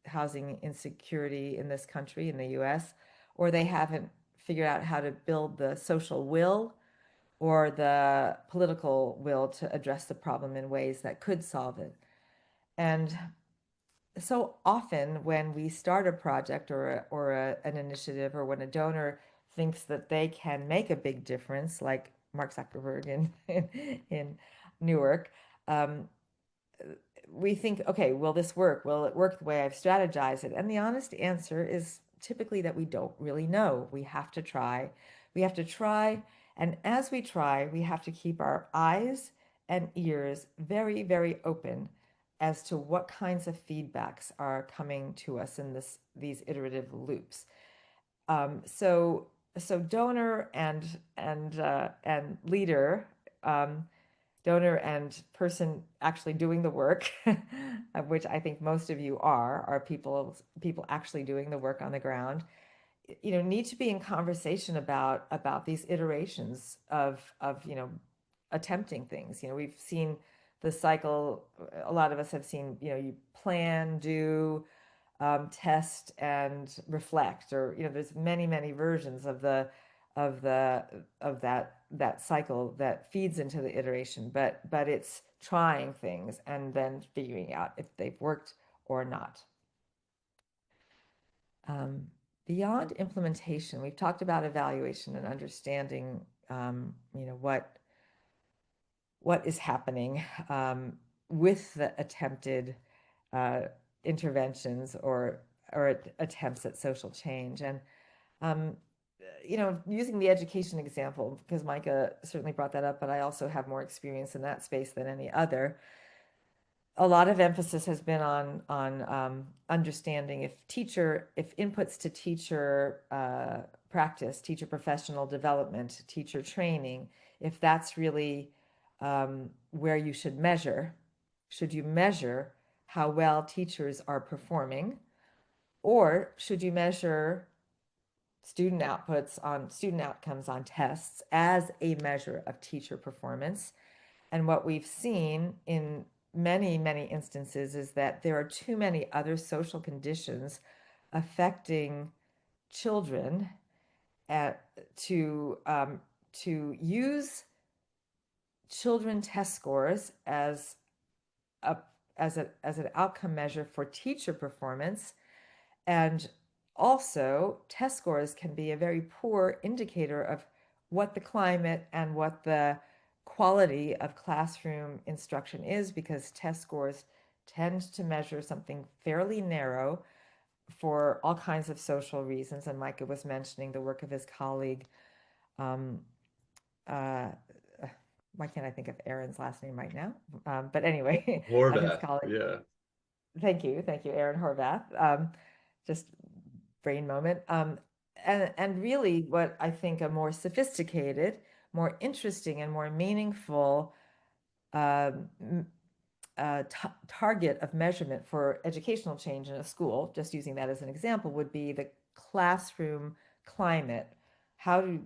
housing insecurity in this country, in the U.S., or they haven't figured out how to build the social will or the political will to address the problem in ways that could solve it. And so often when we start a project or an initiative, or when a donor thinks that they can make a big difference, like Mark Zuckerberg in Newark, we think, okay, will this work? Will it work the way I've strategized it? And the honest answer is typically that we don't really know. We have to try. We have to try. And as we try, we have to keep our eyes and ears very, very open as to what kinds of feedbacks are coming to us in these iterative loops. So donor and leader, donor and person actually doing the work, of which I think most of you are people actually doing the work on the ground, need to be in conversation about these iterations of attempting things. We've seen the cycle. A lot of us have seen, you plan, do, test, and reflect, or there's many versions of that cycle that feeds into the iteration, but it's trying things and then figuring out if they've worked or not. Beyond implementation, we've talked about evaluation and understanding, what is happening with the attempted interventions or attempts at social change. And using the education example, because Micah certainly brought that up, but I also have more experience in that space than any other. A lot of emphasis has been on understanding if inputs to teacher practice, teacher professional development, teacher training, if that's really where you should measure. Should you measure how well teachers are performing, or should you measure student outputs on student outcomes on tests as a measure of teacher performance? And what we've seen in many instances is that there are too many other social conditions affecting children to use children test scores as an outcome measure for teacher performance. And also, test scores can be a very poor indicator of what the climate and what the quality of classroom instruction is, because test scores tend to measure something fairly narrow for all kinds of social reasons. And Micah was mentioning the work of his colleague. Why can't I think of Aaron's last name right now? But anyway, of his colleague. Yeah. Thank you, Aaron Horvath. Just brain moment. And really, what I think a more sophisticated, more interesting, and more meaningful target of measurement for educational change in a school, just using that as an example, would be the classroom climate. How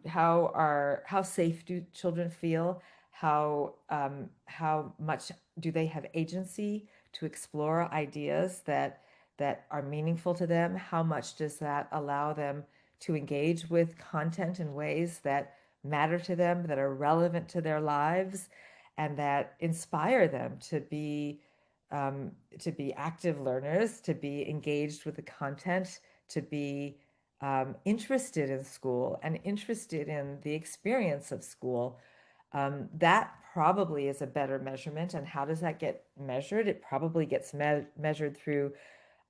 safe do children feel? How much do they have agency to explore ideas that are meaningful to them? How much does that allow them to engage with content in ways that matter to them, that are relevant to their lives, and that inspire them to be active learners, to be engaged with the content, to be interested in school and interested in the experience of school? That probably is a better measurement. And how does that get measured? It probably gets measured through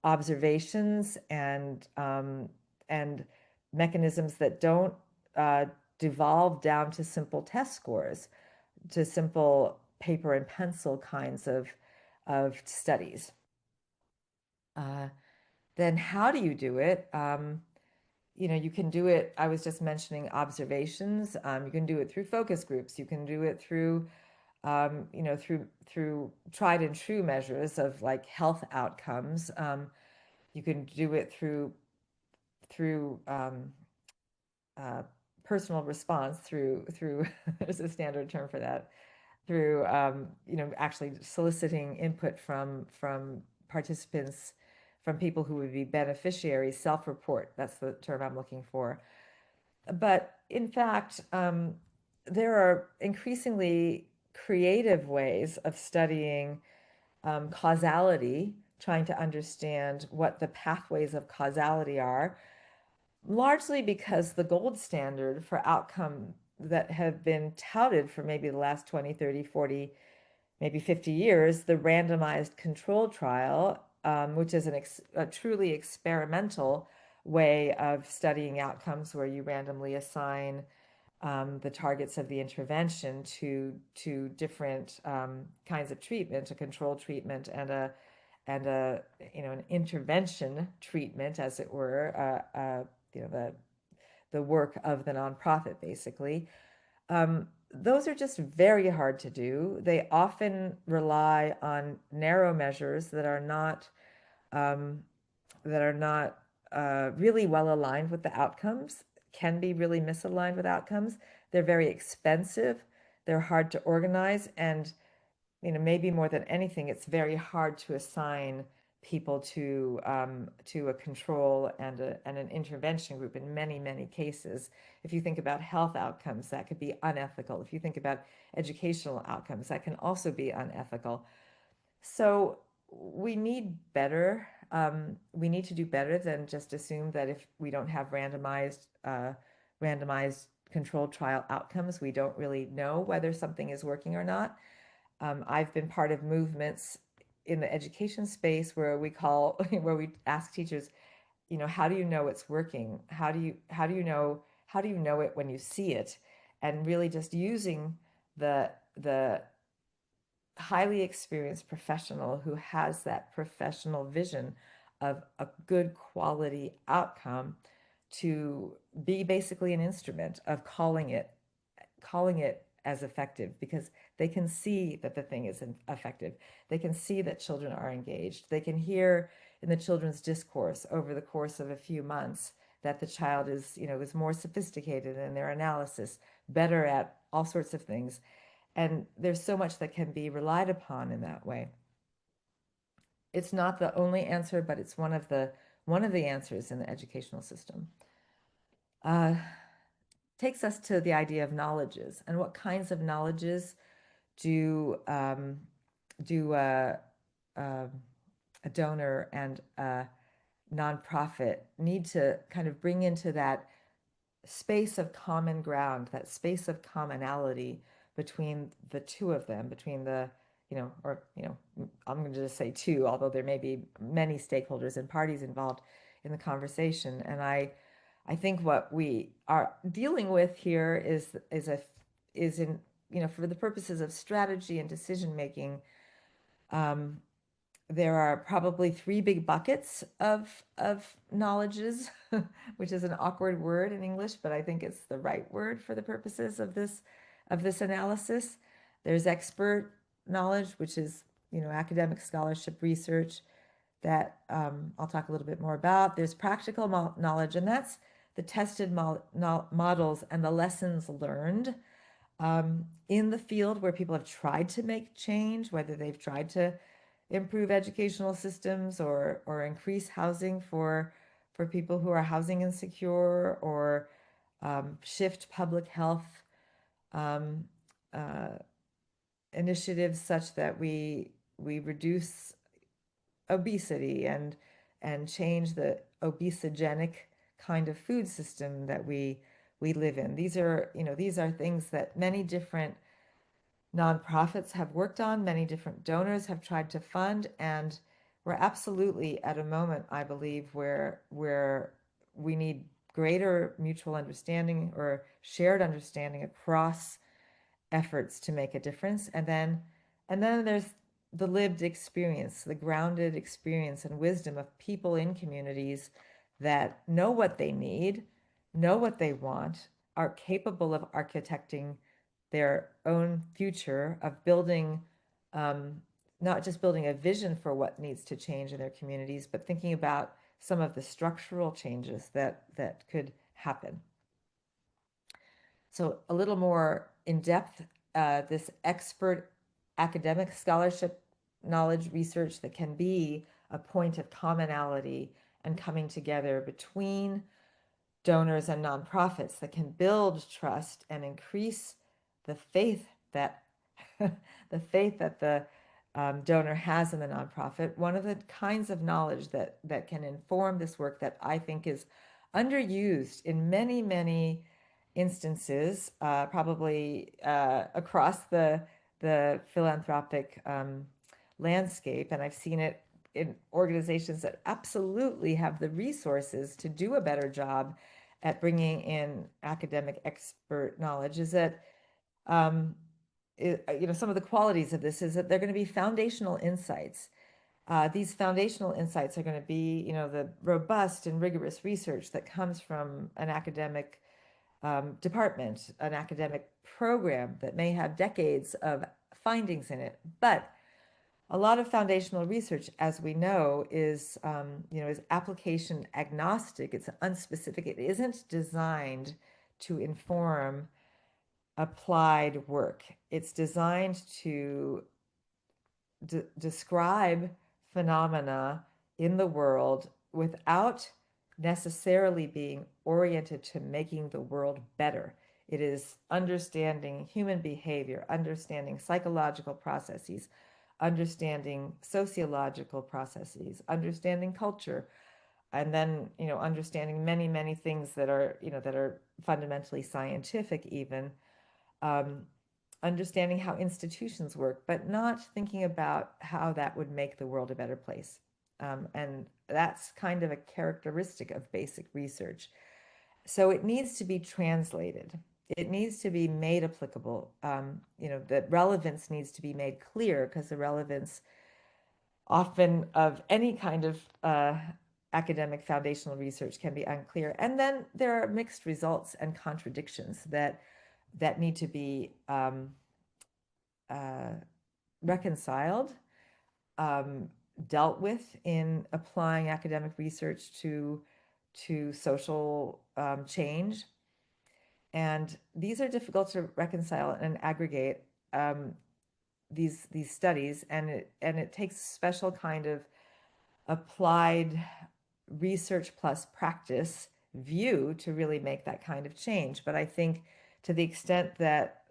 observations and mechanisms that don't devolve down to simple test scores, to simple paper and pencil kinds of studies. Then how do you do it? You can do it. I was just mentioning observations. You can do it through focus groups. You can do it through through tried and true measures of like health outcomes. You can do it through personal response, through there's a standard term for that, through actually soliciting input from participants, from people who would be beneficiaries, self-report. That's the term I'm looking for. But in fact, there are increasingly creative ways of studying causality, trying to understand what the pathways of causality are, largely because the gold standard for outcome that have been touted for maybe the last 20, 30, 40, maybe 50 years, the randomized control trial, which is a truly experimental way of studying outcomes, where you randomly assign the targets of the intervention to different kinds of treatment, a control treatment and an intervention treatment, as it were, the work of the nonprofit, basically. Those are just very hard to do. They often rely on narrow measures that are not really well aligned with the outcomes, can be really misaligned with outcomes. They're very expensive. They're hard to organize, and maybe more than anything, it's very hard to assign people to a control and an intervention group in many cases. If you think about health outcomes, that could be unethical. If you think about educational outcomes, that can also be unethical. So we need better. We need to do better than just assume that if we don't have randomized controlled trial outcomes, we don't really know whether something is working or not. I've been part of movements in the education space where we ask teachers, how do you know it's working? How do you know it when you see it? And really just using the highly experienced professional who has that professional vision of a good quality outcome to be basically an instrument of calling it as effective, because they can see that the thing is effective. They can see that children are engaged. They can hear in the children's discourse over the course of a few months that the child is more sophisticated in their analysis, better at all sorts of things. And there's so much that can be relied upon in that way. It's not the only answer, but it's one of the answers in the educational system. Takes us to the idea of knowledges, and what kinds of knowledges do a donor and a nonprofit need to kind of bring into that space of common ground, that space of commonality between the two of them, between the, I'm going to just say two, although there may be many stakeholders and parties involved in the conversation. And I think what we are dealing with here is in, for the purposes of strategy and decision making, there are probably three big buckets of knowledges, which is an awkward word in English, but I think it's the right word for the purposes of this analysis. There's expert knowledge, which is academic scholarship research that I'll talk a little bit more about. There's practical knowledge, and that's the tested models and the lessons learned in the field where people have tried to make change, whether they've tried to improve educational systems or increase housing for people who are housing insecure, or shift public health initiatives such that we reduce obesity and change the obesogenic kind of food system that we live in. These are things that many different nonprofits have worked on, many different donors have tried to fund, and we're absolutely at a moment, I believe, where we need greater mutual understanding or shared understanding across efforts to make a difference. And then there's the lived experience, the grounded experience and wisdom of people in communities that know what they need, know what they want, are capable of architecting their own future, of building, not just building a vision for what needs to change in their communities, but thinking about some of the structural changes that could happen. So a little more in depth, this expert academic scholarship knowledge research that can be a point of commonality and coming together between donors and nonprofits, that can build trust and increase the faith that the donor has in the nonprofit. One of the kinds of knowledge that can inform this work that I think is underused in many, many instances, probably across the philanthropic landscape, and I've seen it in organizations that absolutely have the resources to do a better job at bringing in academic expert knowledge, is that some of the qualities of this is that they're going to be foundational insights. These foundational insights are going to be, the robust and rigorous research that comes from an academic department, an academic program that may have decades of findings in it. But a lot of foundational research, as we know, is application agnostic. It's unspecific. It isn't designed to inform applied work. It's designed to describe phenomena in the world without necessarily being oriented to making the world better. It is understanding human behavior, understanding psychological processes, understanding sociological processes, understanding culture, and then understanding many, many things that are fundamentally scientific, even understanding how institutions work, but not thinking about how that would make the world a better place. And that's kind of a characteristic of basic research. So it needs to be translated. It needs to be made applicable. The relevance needs to be made clear, because the relevance often of any kind of academic foundational research can be unclear. And then there are mixed results and contradictions that need to be reconciled, dealt with in applying academic research to social change. And these are difficult to reconcile and aggregate, these studies, and it takes a special kind of applied research plus practice view to really make that kind of change. But I think to the extent that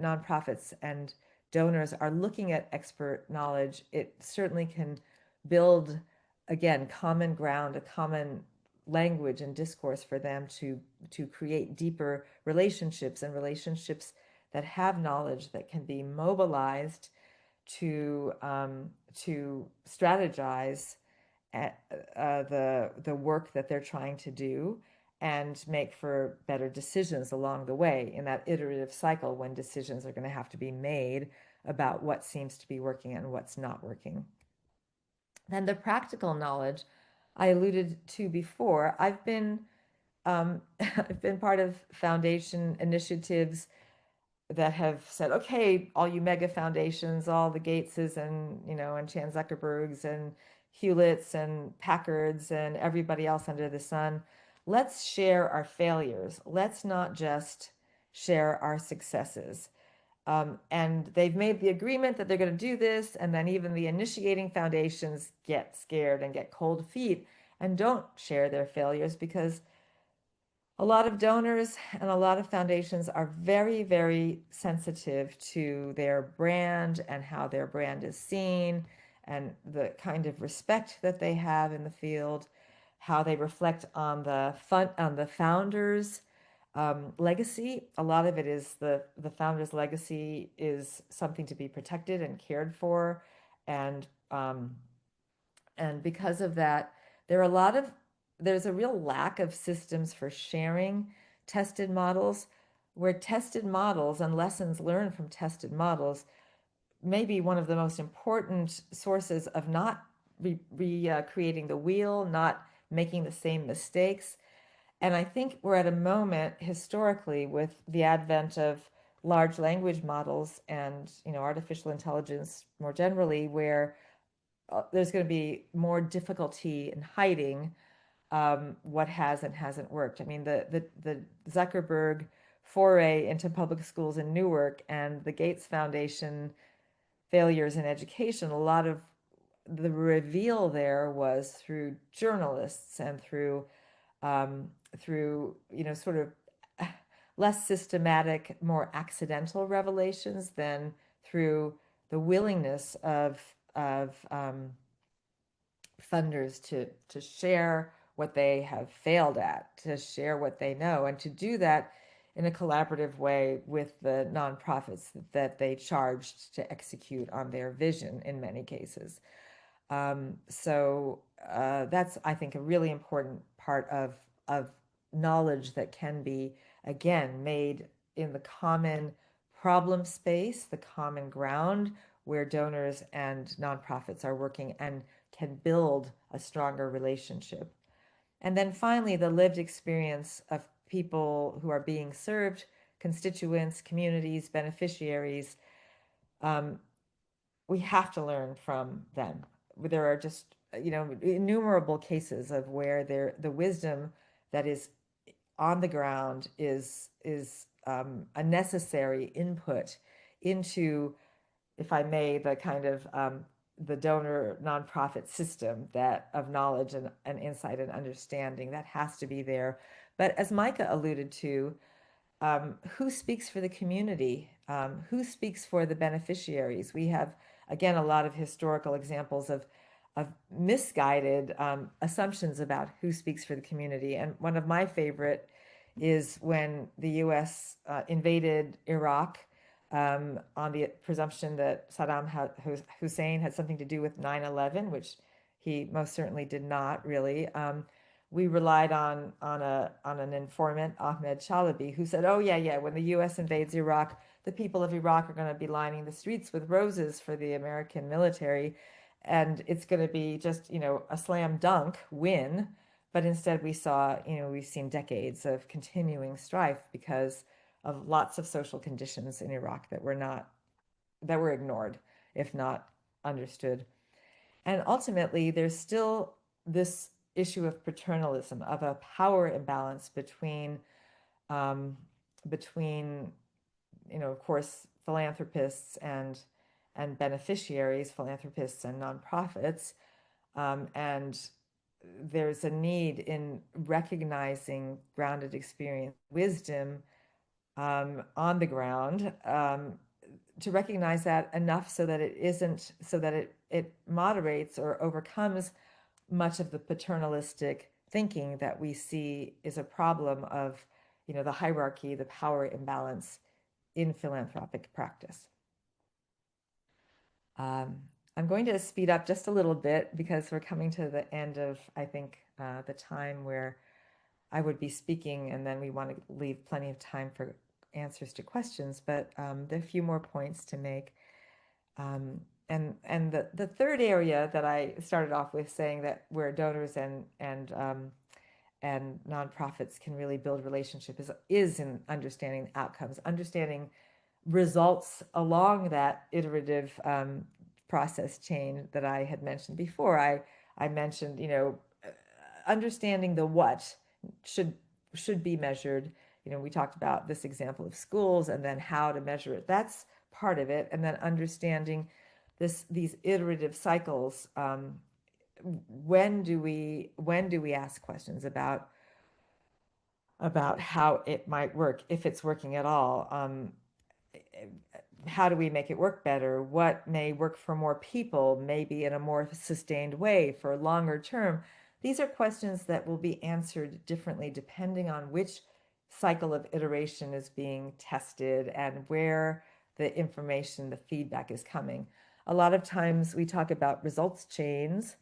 nonprofits and donors are looking at expert knowledge, it certainly can build, again, common ground, a common language and discourse for them to create deeper relationships, and relationships that have knowledge that can be mobilized to strategize the work that they're trying to do, and make for better decisions along the way in that iterative cycle when decisions are going to have to be made about what seems to be working and what's not working. Then the practical knowledge I alluded to before. I've been part of foundation initiatives that have said, okay, all you mega foundations, all the Gateses and and Chan Zuckerbergs and Hewletts and Packards and everybody else under the sun, let's share our failures. Let's not just share our successes. And they've made the agreement that they're going to do this, and then even the initiating foundations get scared and get cold feet and don't share their failures, because a lot of donors and a lot of foundations are very, very sensitive to their brand and how their brand is seen, and the kind of respect that they have in the field, how they reflect on the founders' legacy. A lot of it is the founder's legacy is something to be protected and cared for, and because of that, there's a real lack of systems for sharing tested models, where tested models and lessons learned from tested models may be one of the most important sources of not recreating the wheel, not making the same mistakes. And I think we're at a moment historically with the advent of large language models and artificial intelligence more generally, where there's going to be more difficulty in hiding what has and hasn't worked. I mean, the Zuckerberg foray into public schools in Newark and the Gates Foundation failures in education, a lot of the reveal there was through journalists and through sort of less systematic, more accidental revelations than through the willingness of funders to share what they have failed at, to share what they know, and to do that in a collaborative way with the nonprofits that they charged to execute on their vision in many cases. So that's, I think, a really important part of knowledge that can be, again, made in the common problem space, the common ground where donors and nonprofits are working and can build a stronger relationship. And then finally, the lived experience of people who are being served, constituents, communities, beneficiaries. We have to learn from them. There are just, innumerable cases of where the wisdom that is on the ground is a necessary input into, if I may, the kind of the donor nonprofit system that of knowledge and insight and understanding that has to be there. But as Micah alluded to, who speaks for the community? Who speaks for the beneficiaries? We have, again, a lot of historical examples of misguided assumptions about who speaks for the community. And one of my favorite is when the U.S. Invaded Iraq on the presumption that Saddam Hussein had something to do with 9/11, which he most certainly did not really. We relied on an informant, Ahmed Chalabi, who said, "Oh yeah, when the U.S. invades Iraq, the people of Iraq are going to be lining the streets with roses for the American military, and it's going to be just a slam dunk win." But instead, we've seen decades of continuing strife because of lots of social conditions in Iraq that were ignored, if not understood. And ultimately, there's still this issue of paternalism, of a power imbalance between, of course, philanthropists and beneficiaries, philanthropists and nonprofits, and there's a need in recognizing grounded experience, wisdom on the ground, to recognize that enough so that it moderates or overcomes much of the paternalistic thinking that we see is a problem of, the hierarchy, the power imbalance in philanthropic practice. I'm going to speed up just a little bit because we're coming to the end of, I think, the time where I would be speaking, and then we want to leave plenty of time for answers to questions, but there are a few more points to make. And the third area that I started off with saying that where donors and nonprofits can really build relationship is in understanding outcomes, understanding results along that iterative process chain that I had mentioned before. I mentioned, understanding the what should be measured. We talked about this example of schools and then how to measure it. That's part of it. And then understanding these iterative cycles. When do we ask questions about how it might work, if it's working at all? How do we make it work better? What may work for more people, maybe in a more sustained way for longer term? These are questions that will be answered differently depending on which cycle of iteration is being tested and where the information, the feedback is coming. A lot of times we talk about results chains.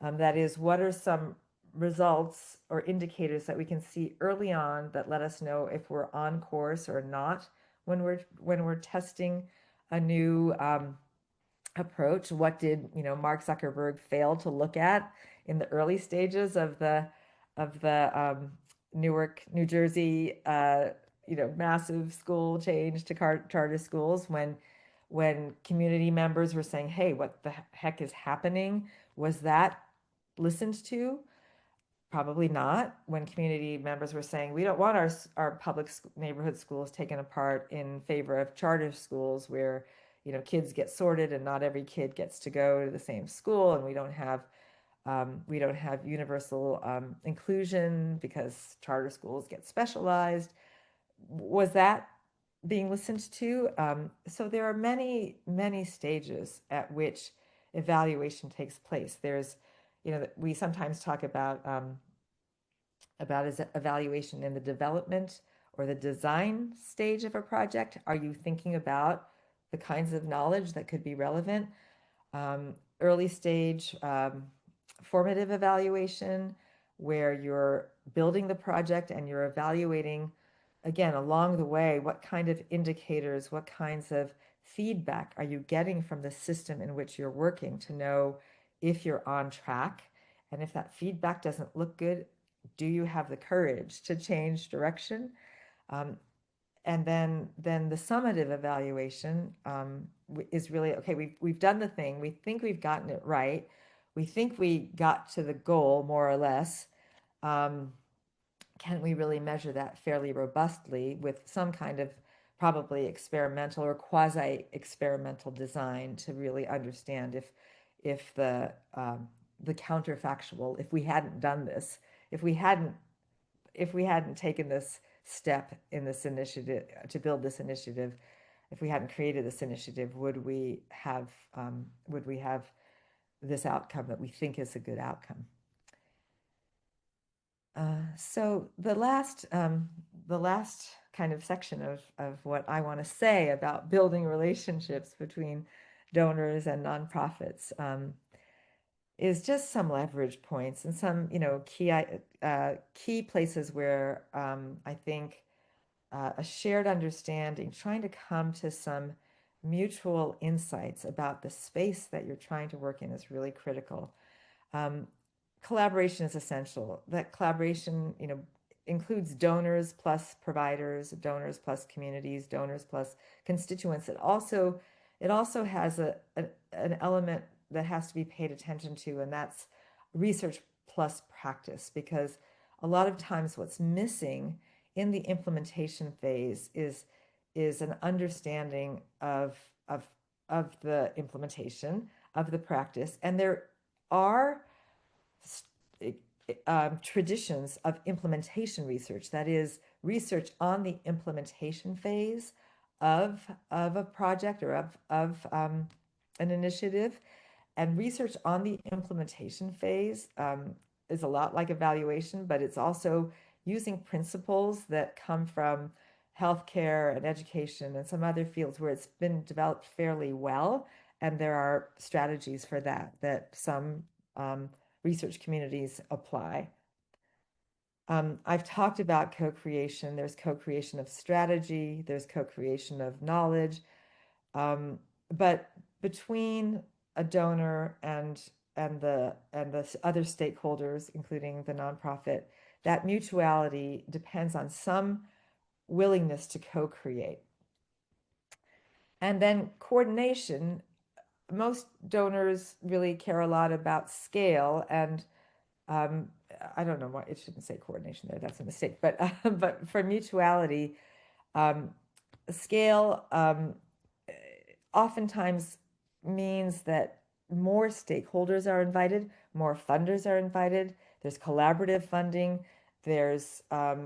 That is, what are some results or indicators that we can see early on that let us know if we're on course or not when we're testing a new approach. What did Mark Zuckerberg fail to look at in the early stages of the Newark, New Jersey, massive school change to charter schools when community members were saying, "Hey, what the heck is happening?" Was that listened to? Probably not. When community members were saying, we don't want our public neighborhood schools taken apart in favor of charter schools where, kids get sorted and not every kid gets to go to the same school, and we don't have universal inclusion because charter schools get specialized. Was that being listened to? So there are many, many stages at which evaluation takes place. There's, we sometimes talk about is evaluation in the development or the design stage of a project. Are you thinking about the kinds of knowledge that could be relevant? Early stage formative evaluation, where you're building the project and you're evaluating, again, along the way, what kind of indicators, what kinds of feedback are you getting from the system in which you're working to know if you're on track? And if that feedback doesn't look good, do you have the courage to change direction? And then the summative evaluation is really, okay, we've done the thing. We think we've gotten it right. We think we got to the goal, more or less. Can we really measure that fairly robustly with some kind of probably experimental or quasi-experimental design to really understand if the counterfactual, if we hadn't done this, if we hadn't taken this step in this initiative to build this initiative, if we hadn't created this initiative, would we have this outcome that we think is a good outcome? So the last kind of section of what I want to say about building relationships between donors and nonprofits is just some leverage points and some, key places where I think a shared understanding, trying to come to some mutual insights about the space that you're trying to work in is really critical. Collaboration is essential. That collaboration, includes donors plus providers, donors plus communities, donors plus constituents. It also has an element that has to be paid attention to, and that's research plus practice, because a lot of times what's missing in the implementation phase is an understanding of the implementation, of the practice, and there are traditions of implementation research, that is, research on the implementation phase of a project or of an initiative. And research on the implementation phase is a lot like evaluation, but it's also using principles that come from healthcare and education and some other fields where it's been developed fairly well. And there are strategies for that some research communities apply. I've talked about co-creation. There's co-creation of strategy. There's co-creation of knowledge. But between a donor and the other stakeholders, including the nonprofit, that mutuality depends on some willingness to co-create. And then coordination. Most donors really care a lot about scale, and I don't know why it shouldn't say coordination there. That's a mistake. But for mutuality, scale oftentimes means that more stakeholders are invited, more funders are invited. There's collaborative funding. There's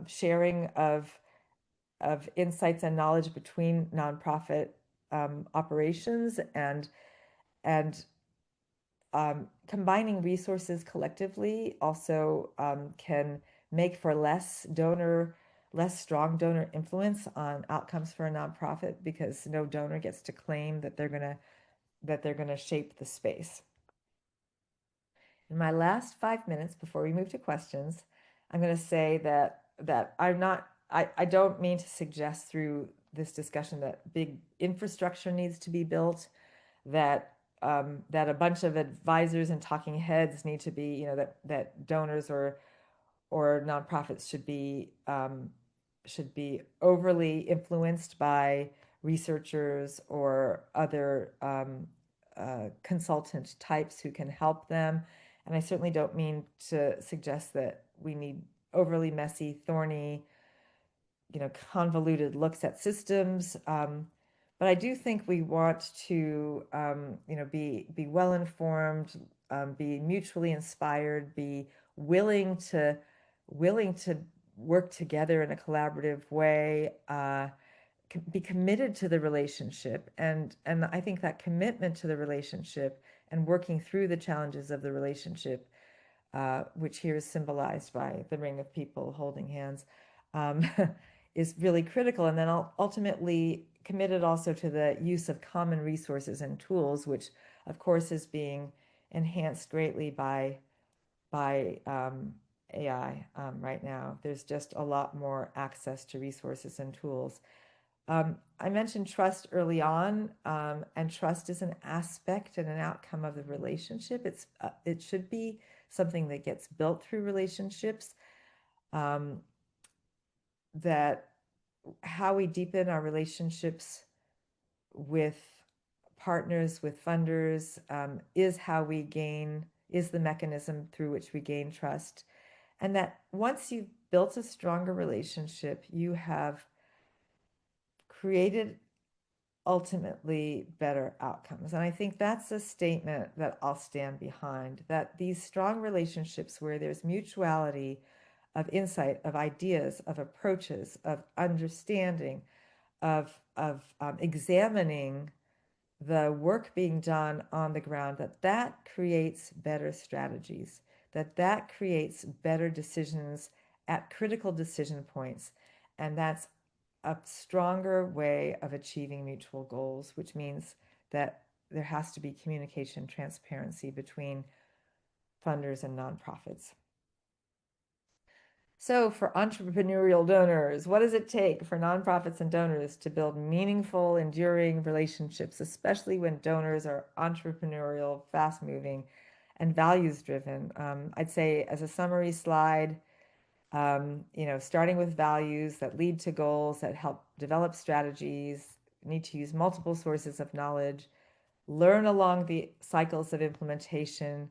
sharing of insights and knowledge between nonprofit operations, and combining resources collectively also can make for less strong donor influence on outcomes for a nonprofit, because no donor gets to claim that they're gonna shape the space. In my last 5 minutes before we move to questions, I'm going to say that I don't mean to suggest through this discussion that big infrastructure needs to be built, that a bunch of advisors and talking heads need to be, that donors or nonprofits should be overly influenced by researchers or other consultant types who can help them. And I certainly don't mean to suggest that overly messy, thorny, convoluted looks at systems. But I do think we want to, be well informed, be mutually inspired, be willing to work together in a collaborative way, be committed to the relationship, and I think that commitment to the relationship and working through the challenges of the relationship, which here is symbolized by the ring of people holding hands, is really critical. And then ultimately committed also to the use of common resources and tools, which of course is being enhanced greatly by AI right now. There's just a lot more access to resources and tools. I mentioned trust early on, and trust is an aspect and an outcome of the relationship. It should be something that gets built through relationships. That how we deepen our relationships with partners, with funders, is the mechanism through which we gain trust. And that once you've built a stronger relationship, you have created ultimately better outcomes. And I think that's a statement that I'll stand behind, that these strong relationships where there's mutuality of insight, of ideas, of approaches, of understanding, of examining the work being done on the ground, that creates better strategies, that creates better decisions at critical decision points. And that's a stronger way of achieving mutual goals, which means that there has to be communication, transparency between funders and nonprofits. So for entrepreneurial donors, what does it take for nonprofits and donors to build meaningful, enduring relationships, especially when donors are entrepreneurial, fast-moving, and values-driven? I'd say as a summary slide, starting with values that lead to goals, that help develop strategies, need to use multiple sources of knowledge, learn along the cycles of implementation,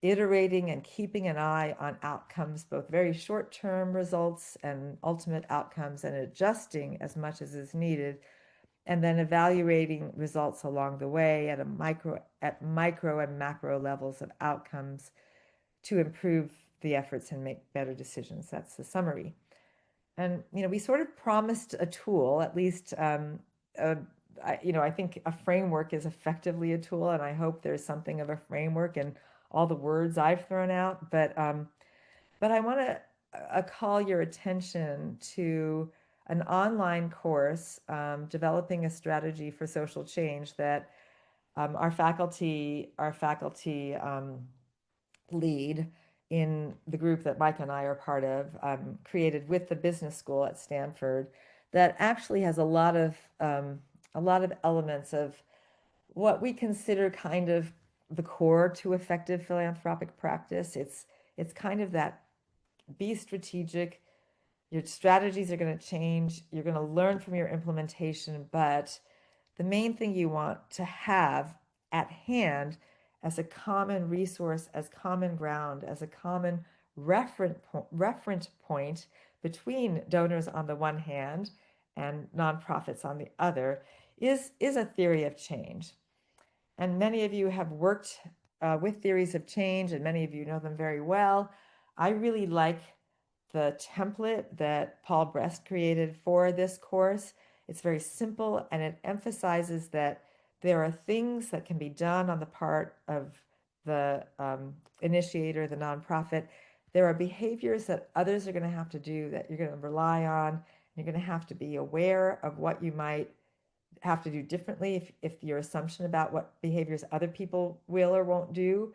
iterating and keeping an eye on outcomes, both very short-term results and ultimate outcomes, and adjusting as much as is needed, and then evaluating results along the way at micro and macro levels of outcomes to improve the efforts and make better decisions. That's the summary. And we sort of promised a tool, at least. I think a framework is effectively a tool, and I hope there's something of a framework in all the words I've thrown out. But I want to call your attention to an online course, developing a strategy for social change, that our faculty lead in the group that Mike and I are part of, created with the business school at Stanford, that actually has a lot of elements of what we consider kind of the core to effective philanthropic practice. It's kind of that: be strategic. Your strategies are going to change. You're going to learn from your implementation, but the main thing you want to have at hand as a common resource, as common ground, as a common reference point between donors on the one hand and nonprofits on the other is a theory of change. And many of you have worked with theories of change, and many of you know them very well. I really like the template that Paul Brest created for this course. It's very simple, and it emphasizes that there are things that can be done on the part of the initiator, the nonprofit. There are behaviors that others are going to have to do that you're going to rely on. You're going to have to be aware of what you might have to do differently if your assumption about what behaviors other people will or won't do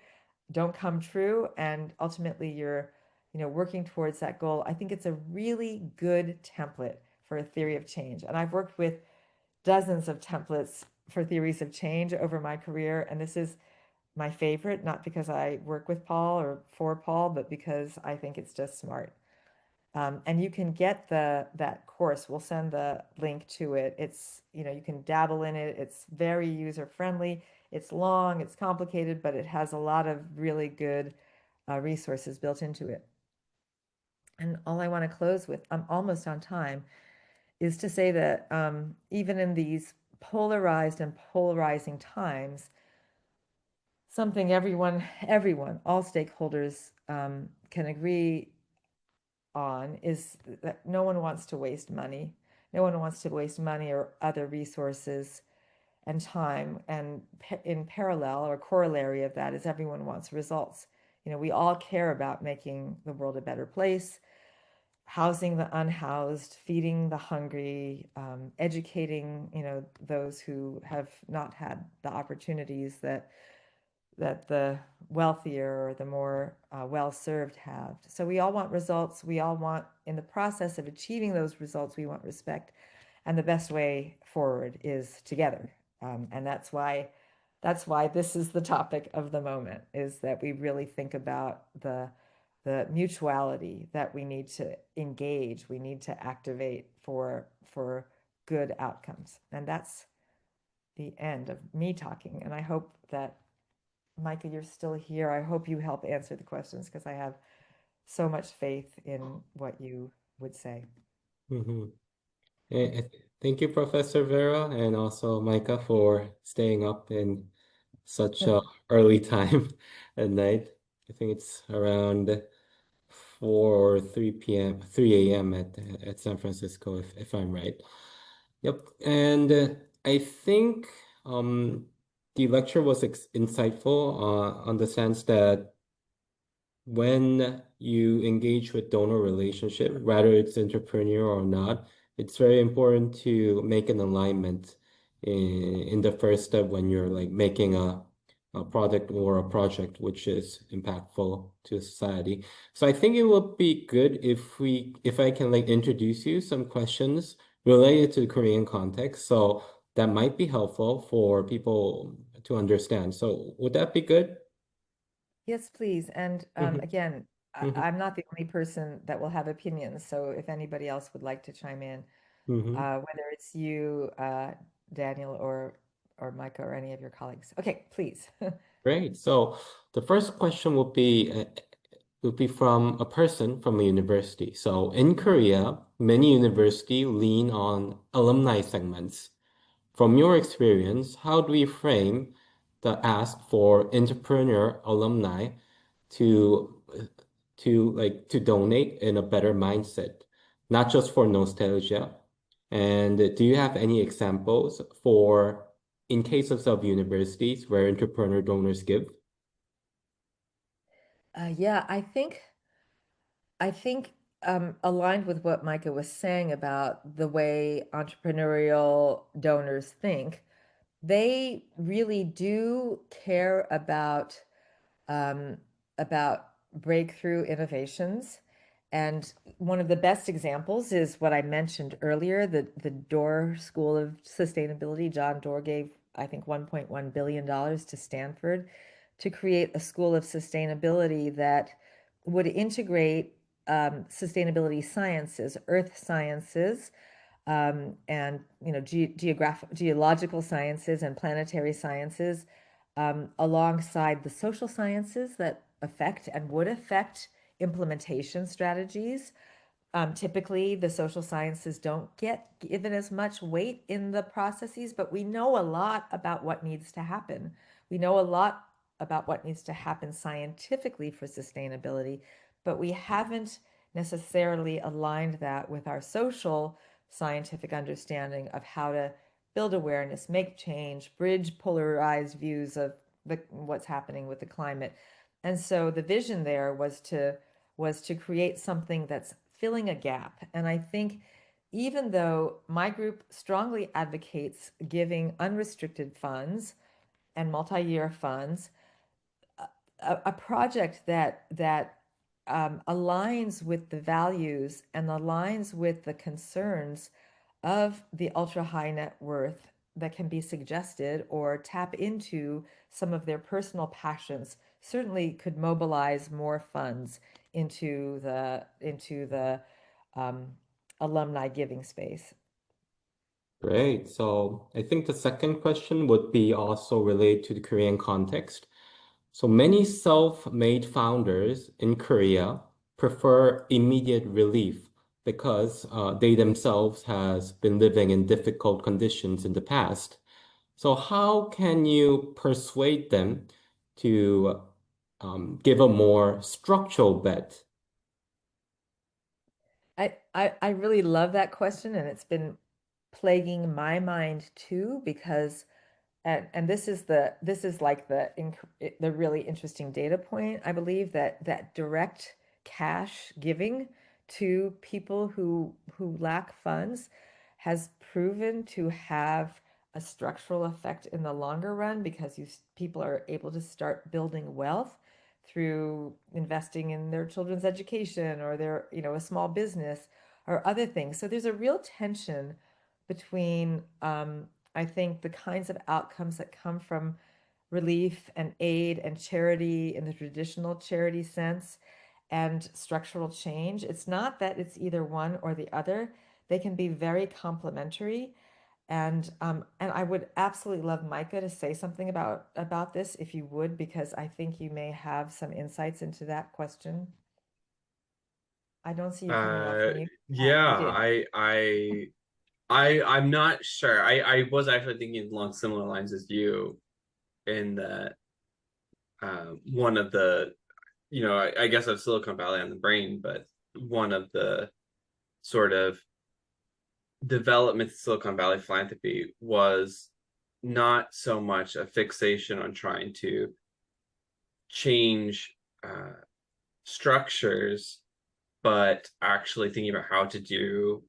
don't come true, and ultimately you're working towards that goal. I think it's a really good template for a theory of change. And I've worked with dozens of templates for theories of change over my career, and this is my favorite, not because I work with Paul or for Paul, but because I think it's just smart. And you can get that course. We'll send the link to it. It's, you can dabble in it. It's very user-friendly. It's long, it's complicated, but it has a lot of really good resources built into it. And all I want to close with, I'm almost on time, is to say that even in these polarized and polarizing times, something everyone, all stakeholders can agree on is that no one wants to waste money. No one wants to waste money or other resources and time. And in parallel or corollary of that is everyone wants results. You know, we all care about making the world a better place, housing the unhoused, feeding the hungry, educating, you know, those who have not had the opportunities that the wealthier or the more well-served have. So we all want results. We all want, in the process of achieving those results, we want respect. And the best way forward is together. And that's why this is the topic of the moment, is that we really think about the mutuality that we need to engage, we need to activate for good outcomes. And that's the end of me talking. And I hope that, Micah, you're still here. I hope you help answer the questions, because I have so much faith in what you would say. Mhm. Thank you, Professor Vera, and also Micah, for staying up in such a early time at night. I think it's around 4 or 3 a.m. at San Francisco, if I'm right. Yep. And I think the lecture was insightful on the sense that when you engage with donor relationship, whether it's entrepreneur or not, it's very important to make an alignment in the first step when you're like making a product or a project which is impactful to society. So I think it would be good if I can like introduce you some questions related to the Korean context. So that might be helpful for people to understand. So would that be good? Yes, please. And again, I'm not the only person that will have opinions. So if anybody else would like to chime in, whether it's you, Daniel, or Micah, or any of your colleagues. Okay, please. Great. So the first question would be from a person from a university. So in Korea, many universities lean on alumni segments. From your experience, how do we frame the ask for entrepreneur alumni to to donate in a better mindset, not just for nostalgia? And do you have any examples for in cases of universities where entrepreneur donors give? Yeah, I think aligned with what Micah was saying about the way entrepreneurial donors think, they really do care um, about breakthrough innovations. And one of the best examples is what I mentioned earlier, the Doerr School of Sustainability. John Doerr gave, I think, $1.1 billion to Stanford to create a school of sustainability that would integrate sustainability sciences, earth sciences, and geological sciences and planetary sciences, alongside the social sciences that affect and would affect implementation strategies. Typically, the social sciences don't get given as much weight in the processes, but we know a lot about what needs to happen. We know a lot about what needs to happen scientifically for sustainability, but we haven't necessarily aligned that with our social scientific understanding of how to build awareness, make change, bridge polarized views of what's happening with the climate. And so the vision there was to create something that's filling a gap. And I think even though my group strongly advocates giving unrestricted funds and multi-year funds, a project that aligns with the values and aligns with the concerns of the ultra high net worth that can be suggested or tap into some of their personal passions certainly could mobilize more funds into the alumni giving space. Great. So I think the second question would be also related to the Korean context. So many self-made founders in Korea prefer immediate relief because they themselves has been living in difficult conditions in the past. So how can you persuade them to give a more structural bet? I really love that question, and it's been plaguing my mind too, because and this is like the really interesting data point. I believe that direct cash giving to people who lack funds has proven to have a structural effect in the longer run, because people are able to start building wealth through investing in their children's education or their, a small business or other things. So there's a real tension between I think the kinds of outcomes that come from relief and aid and charity in the traditional charity sense and structural change. It's not that it's either one or the other. They can be very complementary. And I would absolutely love Micah to say something about this, if you would, because I think you may have some insights into that question. I don't see you coming off mute. Yeah, You did. I'm not sure. I was actually thinking along similar lines as you, in that one of the, I guess of Silicon Valley on the brain, but one of the sort of developments of Silicon Valley philanthropy was not so much a fixation on trying to change structures, but actually thinking about how to do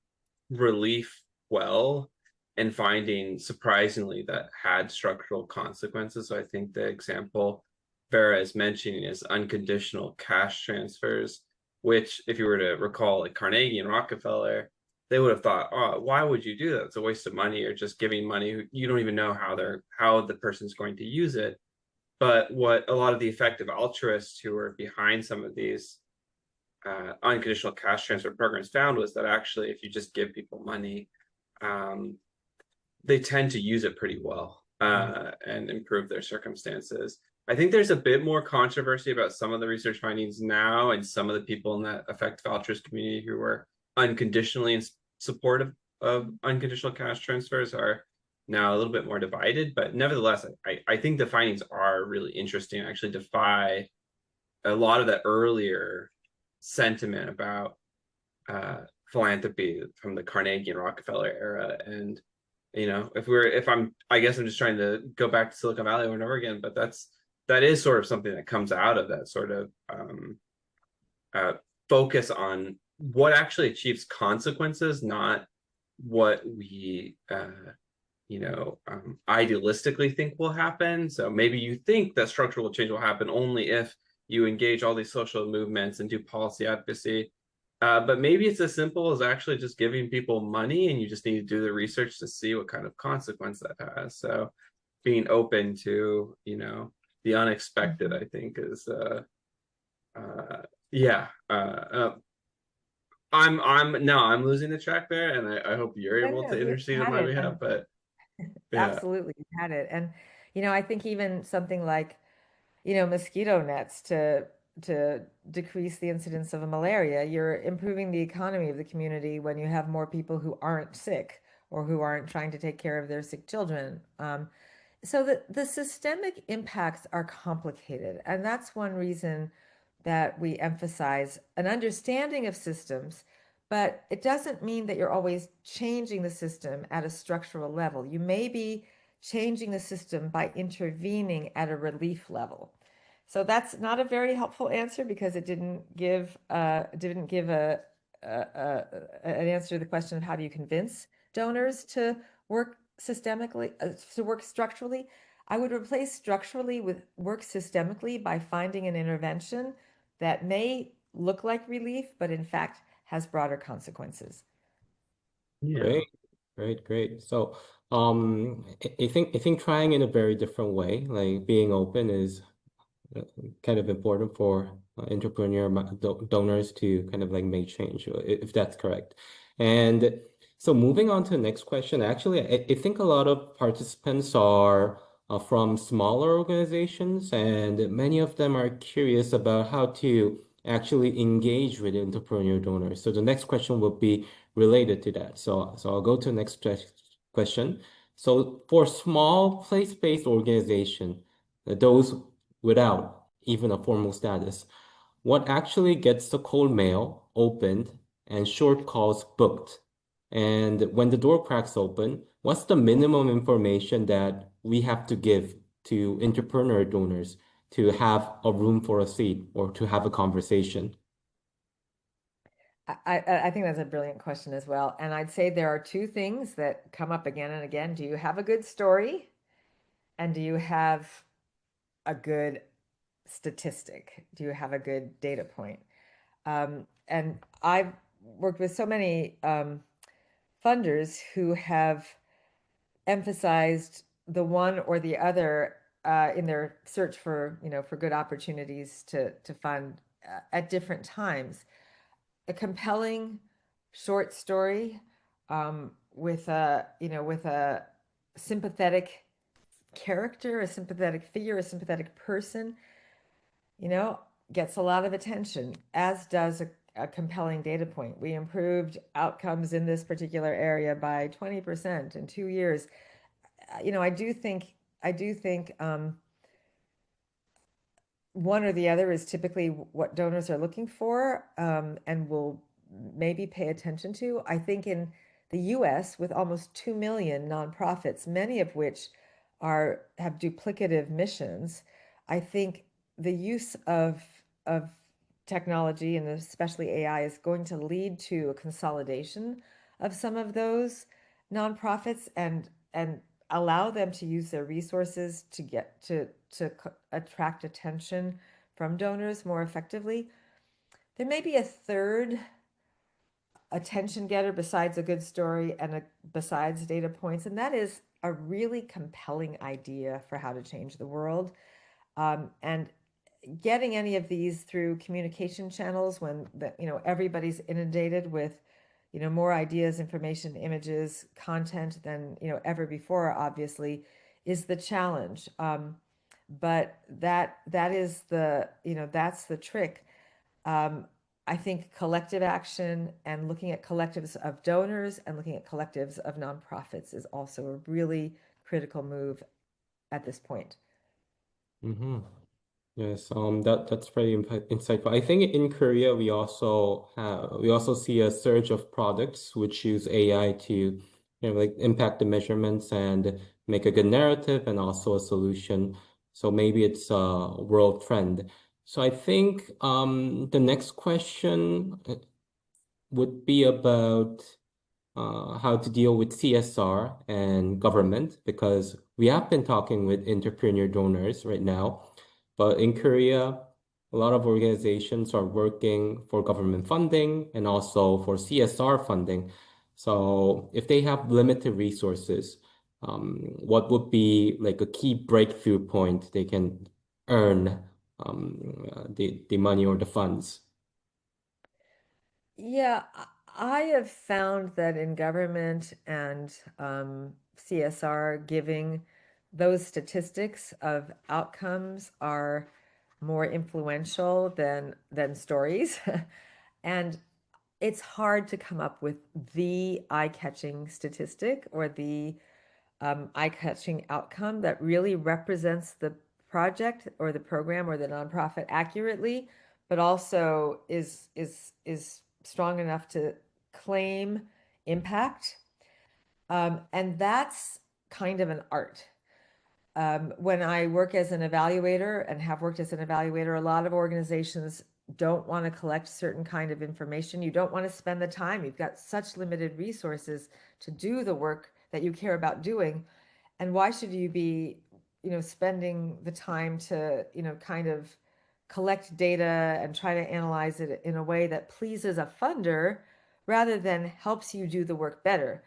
relief well, and finding surprisingly that had structural consequences. So I think the example Vera is mentioning is unconditional cash transfers, which, if you were to recall, like Carnegie and Rockefeller, they would have thought, oh, why would you do that? It's a waste of money, or just giving money. You don't even know how the person's going to use it. But what a lot of the effective altruists who were behind some of these unconditional cash transfer programs found was that actually, if you just give people money, they tend to use it pretty well and improve their circumstances. I think there's a bit more controversy about some of the research findings now, and some of the people in that effective altruist community who were unconditionally in support of unconditional cash transfers are now a little bit more divided. But nevertheless, I think the findings are really interesting, actually defy a lot of the earlier sentiment about philanthropy from the Carnegie and Rockefeller era. And I guess I'm just trying to go back to Silicon Valley over and over again, but that is sort of something that comes out of that sort of focus on what actually achieves consequences, not what we idealistically think will happen. So maybe you think that structural change will happen only if you engage all these social movements and do policy advocacy. But maybe it's as simple as actually just giving people money, and you just need to do the research to see what kind of consequence that has. So being open to, the unexpected, I think is, I'm losing the track there, and I hope you're able to intercede on my behalf, but yeah. Absolutely, you had it. And, I think even something like, mosquito nets to decrease the incidence of malaria, you're improving the economy of the community when you have more people who aren't sick or who aren't trying to take care of their sick children. So the systemic impacts are complicated, and that's one reason that we emphasize an understanding of systems, but it doesn't mean that you're always changing the system at a structural level. You may be changing the system by intervening at a relief level. So that's not a very helpful answer, because it didn't give an answer to the question of how do you convince donors to work systemically, to work structurally. I would replace structurally with work systemically by finding an intervention that may look like relief, but in fact has broader consequences. Yeah. Great. So I think trying in a very different way, like being open, is kind of important for entrepreneur donors to kind of like make change, if that's correct. And so moving on to the next question, actually, I think a lot of participants are from smaller organizations, and many of them are curious about how to actually engage with entrepreneur donors? So the next question will be related to that. So I'll go to the next question. So for small place-based organization, those without even a formal status, what actually gets the cold mail opened and short calls booked? And when the door cracks open, what's the minimum information that we have to give to entrepreneur donors to have a room for a seat or to have a conversation? I think that's a brilliant question as well. And I'd say there are two things that come up again and again. Do you have a good story? And do you have a good statistic? Do you have a good data point? And I've worked with so many funders who have emphasized the one or the other in their search for, for good opportunities to fund at different times. A compelling short story with a sympathetic character, a sympathetic figure, a sympathetic person, gets a lot of attention, as does a compelling data point. We improved outcomes in this particular area by 20% in 2 years. I do think one or the other is typically what donors are looking for, and will maybe pay attention to. I think in the US, with almost 2 million nonprofits, many of which have duplicative missions, I think the use of technology, and especially AI, is going to lead to a consolidation of some of those nonprofits and allow them to use their resources to get to attract attention from donors more effectively. There may be a third attention getter besides a good story and besides data points, and that is a really compelling idea for how to change the world. And getting any of these through communication channels when everybody's inundated with more ideas, information, images, content than ever before, obviously, is the challenge. But that is that's the trick. I think collective action and looking at collectives of donors and looking at collectives of nonprofits is also a really critical move at this point. Mm-hmm. Yes, that's very insightful. I think in Korea we also see a surge of products which use AI to like impact the measurements and make a good narrative and also a solution. So maybe it's a world trend. So I think the next question would be about how to deal with CSR and government, because we have been talking with entrepreneur donors right now. But in Korea, a lot of organizations are working for government funding and also for CSR funding. So if they have limited resources, what would be like a key breakthrough point they can earn the money or the funds? Yeah, I have found that in government and CSR, giving those statistics of outcomes are more influential than stories. And it's hard to come up with the eye-catching statistic or the eye-catching outcome that really represents the project or the program or the nonprofit accurately, but also is strong enough to claim impact. And that's kind of an art. When I work as an evaluator and have worked as an evaluator, a lot of organizations don't want to collect certain kind of information. You don't want to spend the time. You've got such limited resources to do the work that you care about doing. And why should you be, spending the time to, kind of collect data and try to analyze it in a way that pleases a funder rather than helps you do the work better?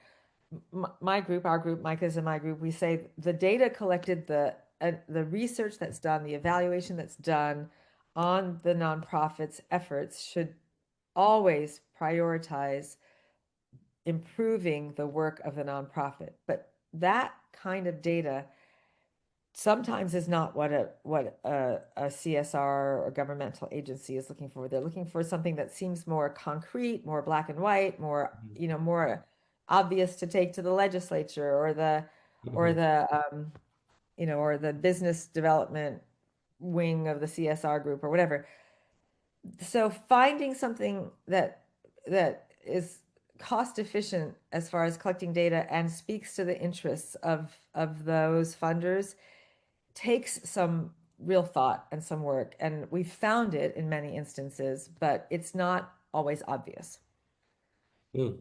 My group, our group, Micah's and my group, we say the data collected, the research that's done, the evaluation that's done on the nonprofit's efforts should always prioritize improving the work of the nonprofit. But that kind of data sometimes is not what a CSR or governmental agency is looking for. They're looking for something that seems more concrete, more black and white, more, more obvious to take to the legislature or the or Mhm. the or the business development wing of the CSR group or whatever. So finding something that is cost efficient as far as collecting data and speaks to the interests of those funders takes some real thought and some work. And we've found it in many instances, but it's not always obvious. Mm.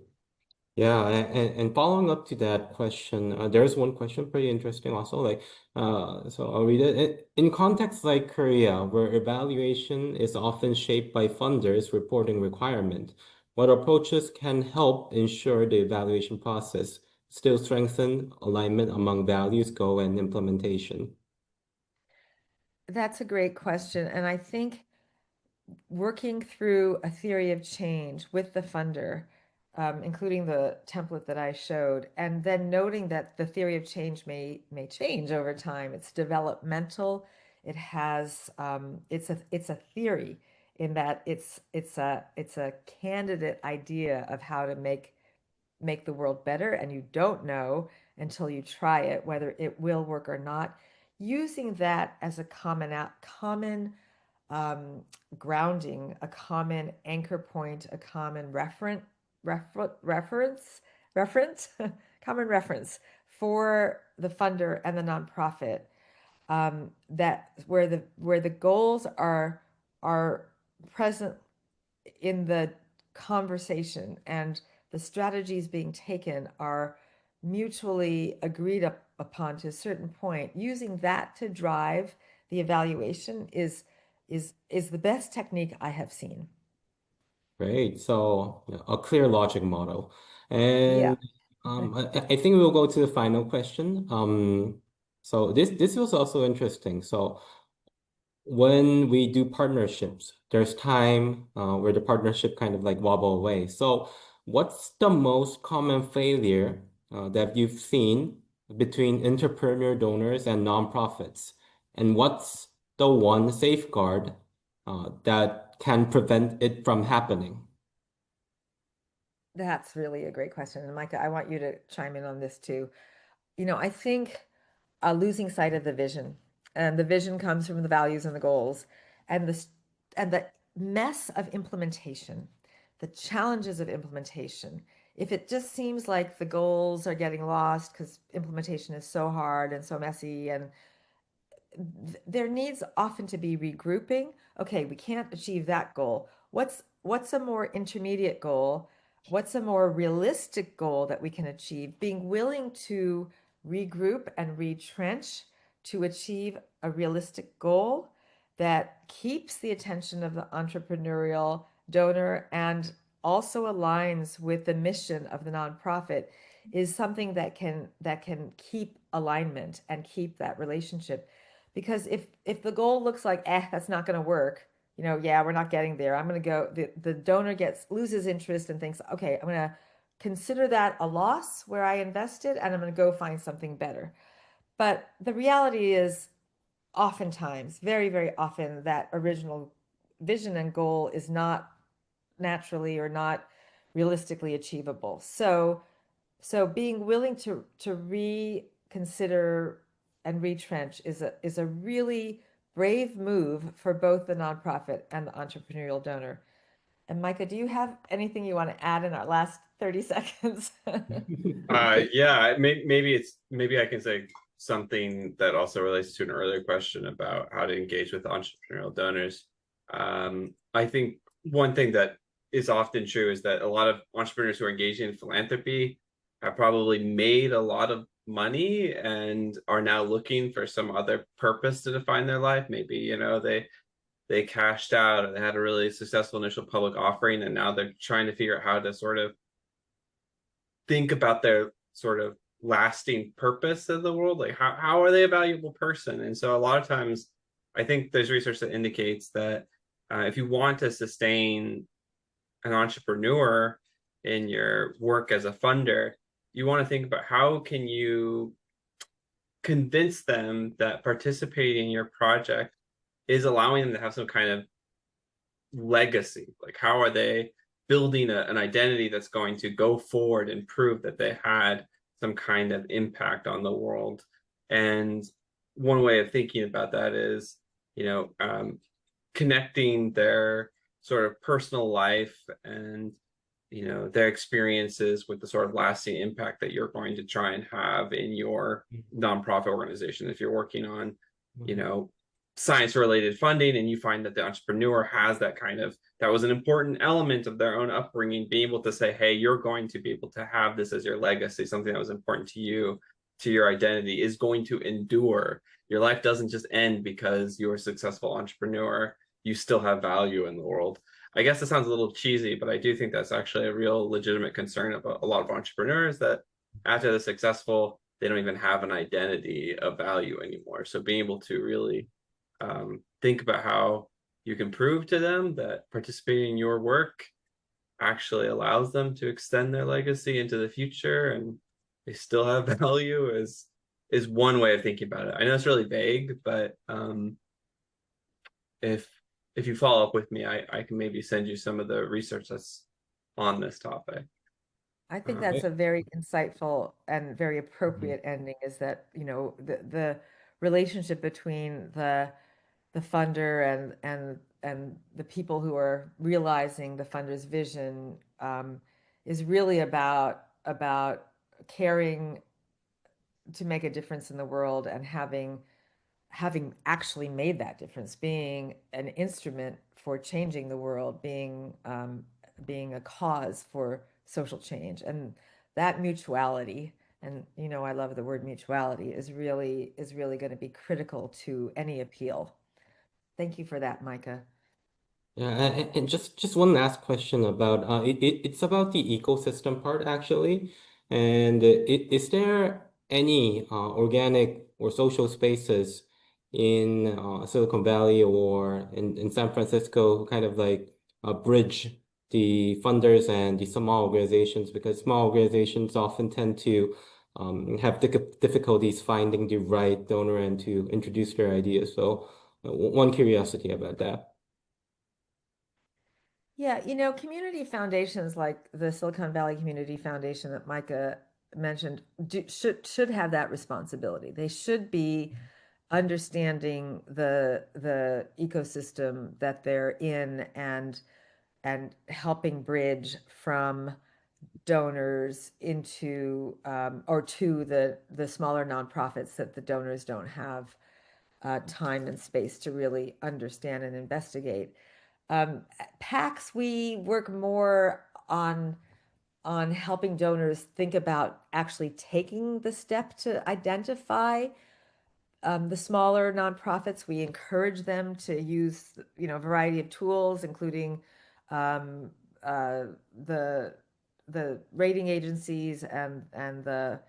Yeah, and following up to that question, there's one question pretty interesting also. So I'll read it. In contexts like Korea, where evaluation is often shaped by funders' reporting requirement, what approaches can help ensure the evaluation process still strengthen alignment among values, goal, and implementation? That's a great question. And I think working through a theory of change with the funder, including the template that I showed, and then noting that the theory of change may change over time. It's developmental. It has it's a theory in that it's a candidate idea of how to make the world better, and you don't know until you try it whether it will work or not. Using that as a common um, grounding, a common anchor point, a common reference, reference, common reference for the funder and the nonprofit. That where the goals are present in the conversation and the strategies being taken are mutually agreed upon to a certain point. Using that to drive the evaluation is the best technique I have seen. Great. So yeah, a clear logic model. Yeah. And I think we'll go to the final question. So this was also interesting. So when we do partnerships, there's time where the partnership kind of like wobble away. So what's the most common failure that you've seen between entrepreneur donors and nonprofits? And what's the one safeguard that can prevent it from happening? That's really a great question. And Micah, I want you to chime in on this too. I think losing sight of the vision, and the vision comes from the values and the goals, and the mess of implementation, the challenges of implementation. If it just seems like the goals are getting lost because implementation is so hard and so messy, and there needs often to be regrouping. Okay, we can't achieve that goal. What's a more intermediate goal? What's a more realistic goal that we can achieve? Being willing to regroup and retrench to achieve a realistic goal that keeps the attention of the entrepreneurial donor and also aligns with the mission of the nonprofit is something that can keep alignment and keep that relationship. Because if the goal looks like, that's not going to work, yeah, we're not getting there. I'm going to go, the donor loses interest and thinks, okay, I'm going to consider that a loss where I invested and I'm going to go find something better. But the reality is oftentimes, very, very often, that original vision and goal is not naturally or not realistically achievable. So being willing to reconsider and retrench is a really brave move for both the nonprofit and the entrepreneurial donor. And Micah, do you have anything you want to add in our last 30 seconds? Yeah, maybe I can say something that also relates to an earlier question about how to engage with entrepreneurial donors. I think one thing that is often true is that a lot of entrepreneurs who are engaging in philanthropy have probably made a lot of money and are now looking for some other purpose to define their life. Maybe, they cashed out or they had a really successful initial public offering and now they're trying to figure out how to sort of think about their sort of lasting purpose in the world. Like how are they a valuable person? And so a lot of times I think there's research that indicates that if you want to sustain an entrepreneur in your work as a funder, you want to think about how can you convince them that participating in your project is allowing them to have some kind of legacy. Like, how are they building an identity that's going to go forward and prove that they had some kind of impact on the world? And one way of thinking about that is, connecting their sort of personal life and their experiences with the sort of lasting impact that you're going to try and have in your nonprofit organization. If you're working on science related funding and you find that the entrepreneur has that was an important element of their own upbringing, being able to say, hey, you're going to be able to have this as your legacy, something that was important to you, to your identity, is going to endure. Your life doesn't just end because you're a successful entrepreneur. You still have value in the world. I guess it sounds a little cheesy, but I do think that's actually a real legitimate concern about a lot of entrepreneurs, that after they're successful, they don't even have an identity of value anymore. So being able to really think about how you can prove to them that participating in your work actually allows them to extend their legacy into the future and they still have value is one way of thinking about it. I know it's really vague, but if you follow up with me, I can maybe send you some of the research that's on this topic. I think that's a very insightful and very appropriate ending, is that, the relationship between the funder and the people who are realizing the funder's vision is really about caring to make a difference in the world and having actually made that difference, being an instrument for changing the world, being a cause for social change. And that mutuality, and I love the word mutuality, is really going to be critical to any appeal. Thank you for that, Micah. Yeah, and just one last question about it's about the ecosystem part actually. And is there any organic or social spaces in Silicon Valley or in San Francisco who kind of like bridge the funders and the small organizations? Because small organizations often tend to have difficulties finding the right donor and to introduce their ideas. So one curiosity about that. Yeah, community foundations like the Silicon Valley Community Foundation that Micah mentioned should have that responsibility. They should be understanding the ecosystem that they're in and helping bridge from donors into or to the smaller nonprofits that the donors don't have time and space to really understand and investigate. PACs, we work more on helping donors think about actually taking the step to identify the smaller nonprofits. We encourage them to use, a variety of tools, including the rating agencies and the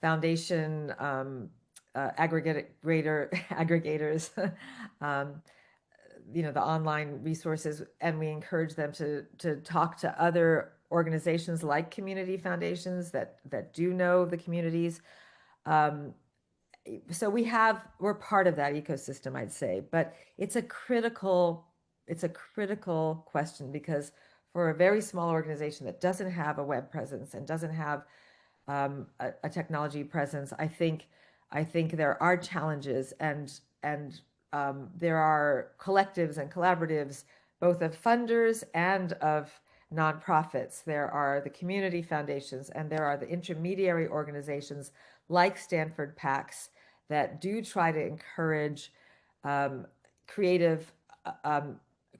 foundation aggregators, the online resources, and we encourage them to talk to other organizations like community foundations that do know the communities. So we're part of that ecosystem, I'd say, but it's a critical question, because for a very small organization that doesn't have a web presence and doesn't have a technology presence, I think there are challenges and there are collectives and collaboratives, both of funders and of nonprofits. There are the community foundations and there are the intermediary organizations like Stanford PACs that do try to encourage creative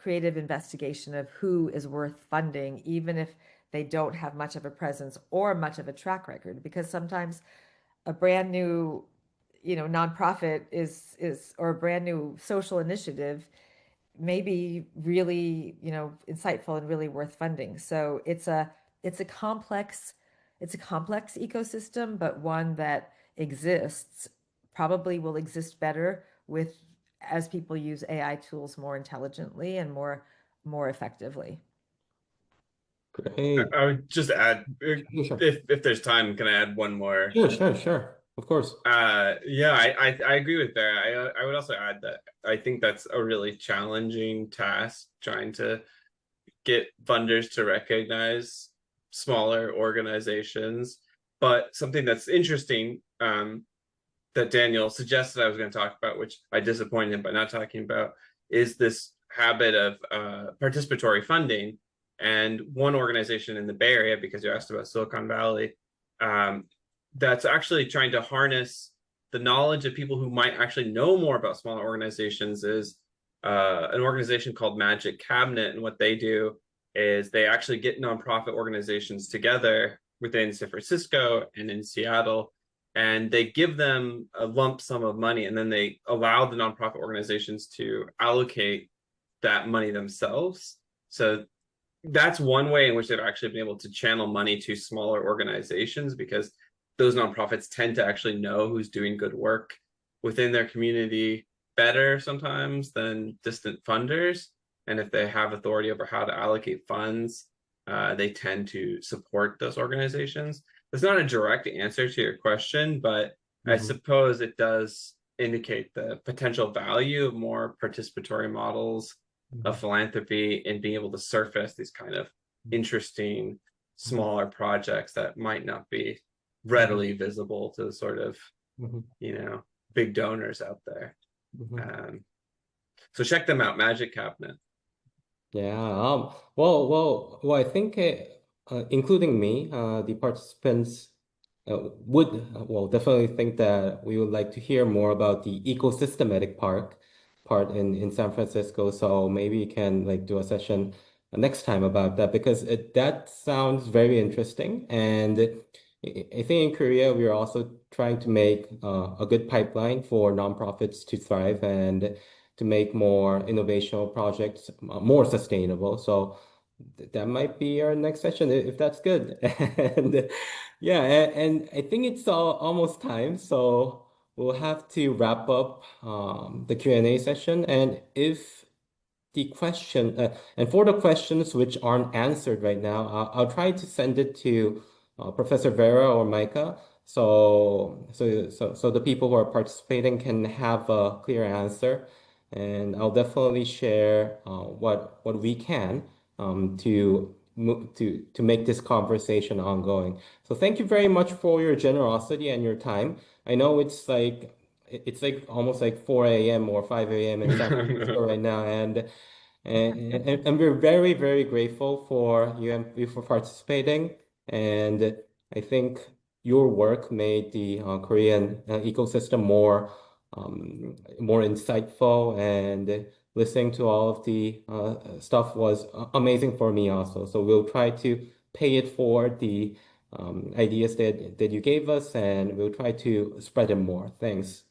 investigation of who is worth funding, even if they don't have much of a presence or much of a track record, because sometimes a brand new nonprofit is or a brand new social initiative may be really insightful and really worth funding. So it's a complex ecosystem, but one that exists, probably will exist better as people use AI tools more intelligently and more effectively. Great. I would just add, Sure. if there's time, can I add one more? Sure. Of course. Yeah, I agree with Vera. I would also add that I think that's a really challenging task, trying to get funders to recognize smaller organizations. But something that's interesting, that Daniel suggested I was going to talk about, which I disappointed him by not talking about, is this habit of participatory funding. And one organization in the Bay Area, because you asked about Silicon Valley, that's actually trying to harness the knowledge of people who might actually know more about smaller organizations is an organization called Magic Cabinet. And what they do is they actually get nonprofit organizations together within San Francisco and in Seattle, and they give them a lump sum of money, and then they allow the nonprofit organizations to allocate that money themselves. So that's one way in which they've actually been able to channel money to smaller organizations, because those nonprofits tend to actually know who's doing good work within their community better sometimes than distant funders. And if they have authority over how to allocate funds, they tend to support those organizations. It's not a direct answer to your question, but I suppose it does indicate the potential value of more participatory models of philanthropy and being able to surface these kind of interesting smaller projects that might not be readily visible to sort of, big donors out there. So check them out, Magic Cabinet. Yeah. I think including me, the participants would definitely think that we would like to hear more about the ecosystematic part in San Francisco. So maybe we can like do a session next time about that, because that sounds very interesting. And I think in Korea we are also trying to make a good pipeline for nonprofits to thrive and to make more innovational projects more sustainable. So that might be our next session if that's good. And yeah, and I think it's almost time, so we'll have to wrap up the Q&A session. And if the question and for the questions which aren't answered right now, I'll try to send it to Professor Vera or Micah, so the people who are participating can have a clear answer. And I'll definitely share what we can to make this conversation ongoing. So thank you very much for your generosity and your time. I know it's like almost like 4 a.m. or 5 a.m. in San Francisco right now, and we're very, very grateful for you and you for participating. And I think your work made the Korean ecosystem more insightful, and listening to all of the stuff was amazing for me also. So we'll try to pay it forward, the ideas that you gave us, and we'll try to spread them more. Thanks.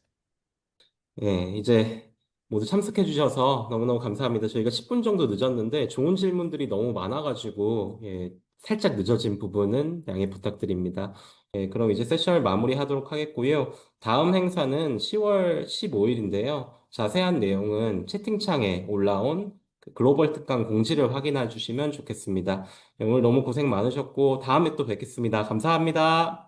예, 이제 모두 참석해 주셔서 너무너무 감사합니다. 저희가 10분 정도 늦었는데 좋은 질문들이 너무 많아가지고 예, 살짝 늦어진 부분은 양해 부탁드립니다. 예, 그럼 이제 세션을 마무리하도록 하겠고요. 다음 행사는 10월 15일인데요. 자세한 내용은 채팅창에 올라온 그 글로벌 특강 공지를 확인해 주시면 좋겠습니다. 예, 오늘 너무 고생 많으셨고 다음에 또 뵙겠습니다. 감사합니다.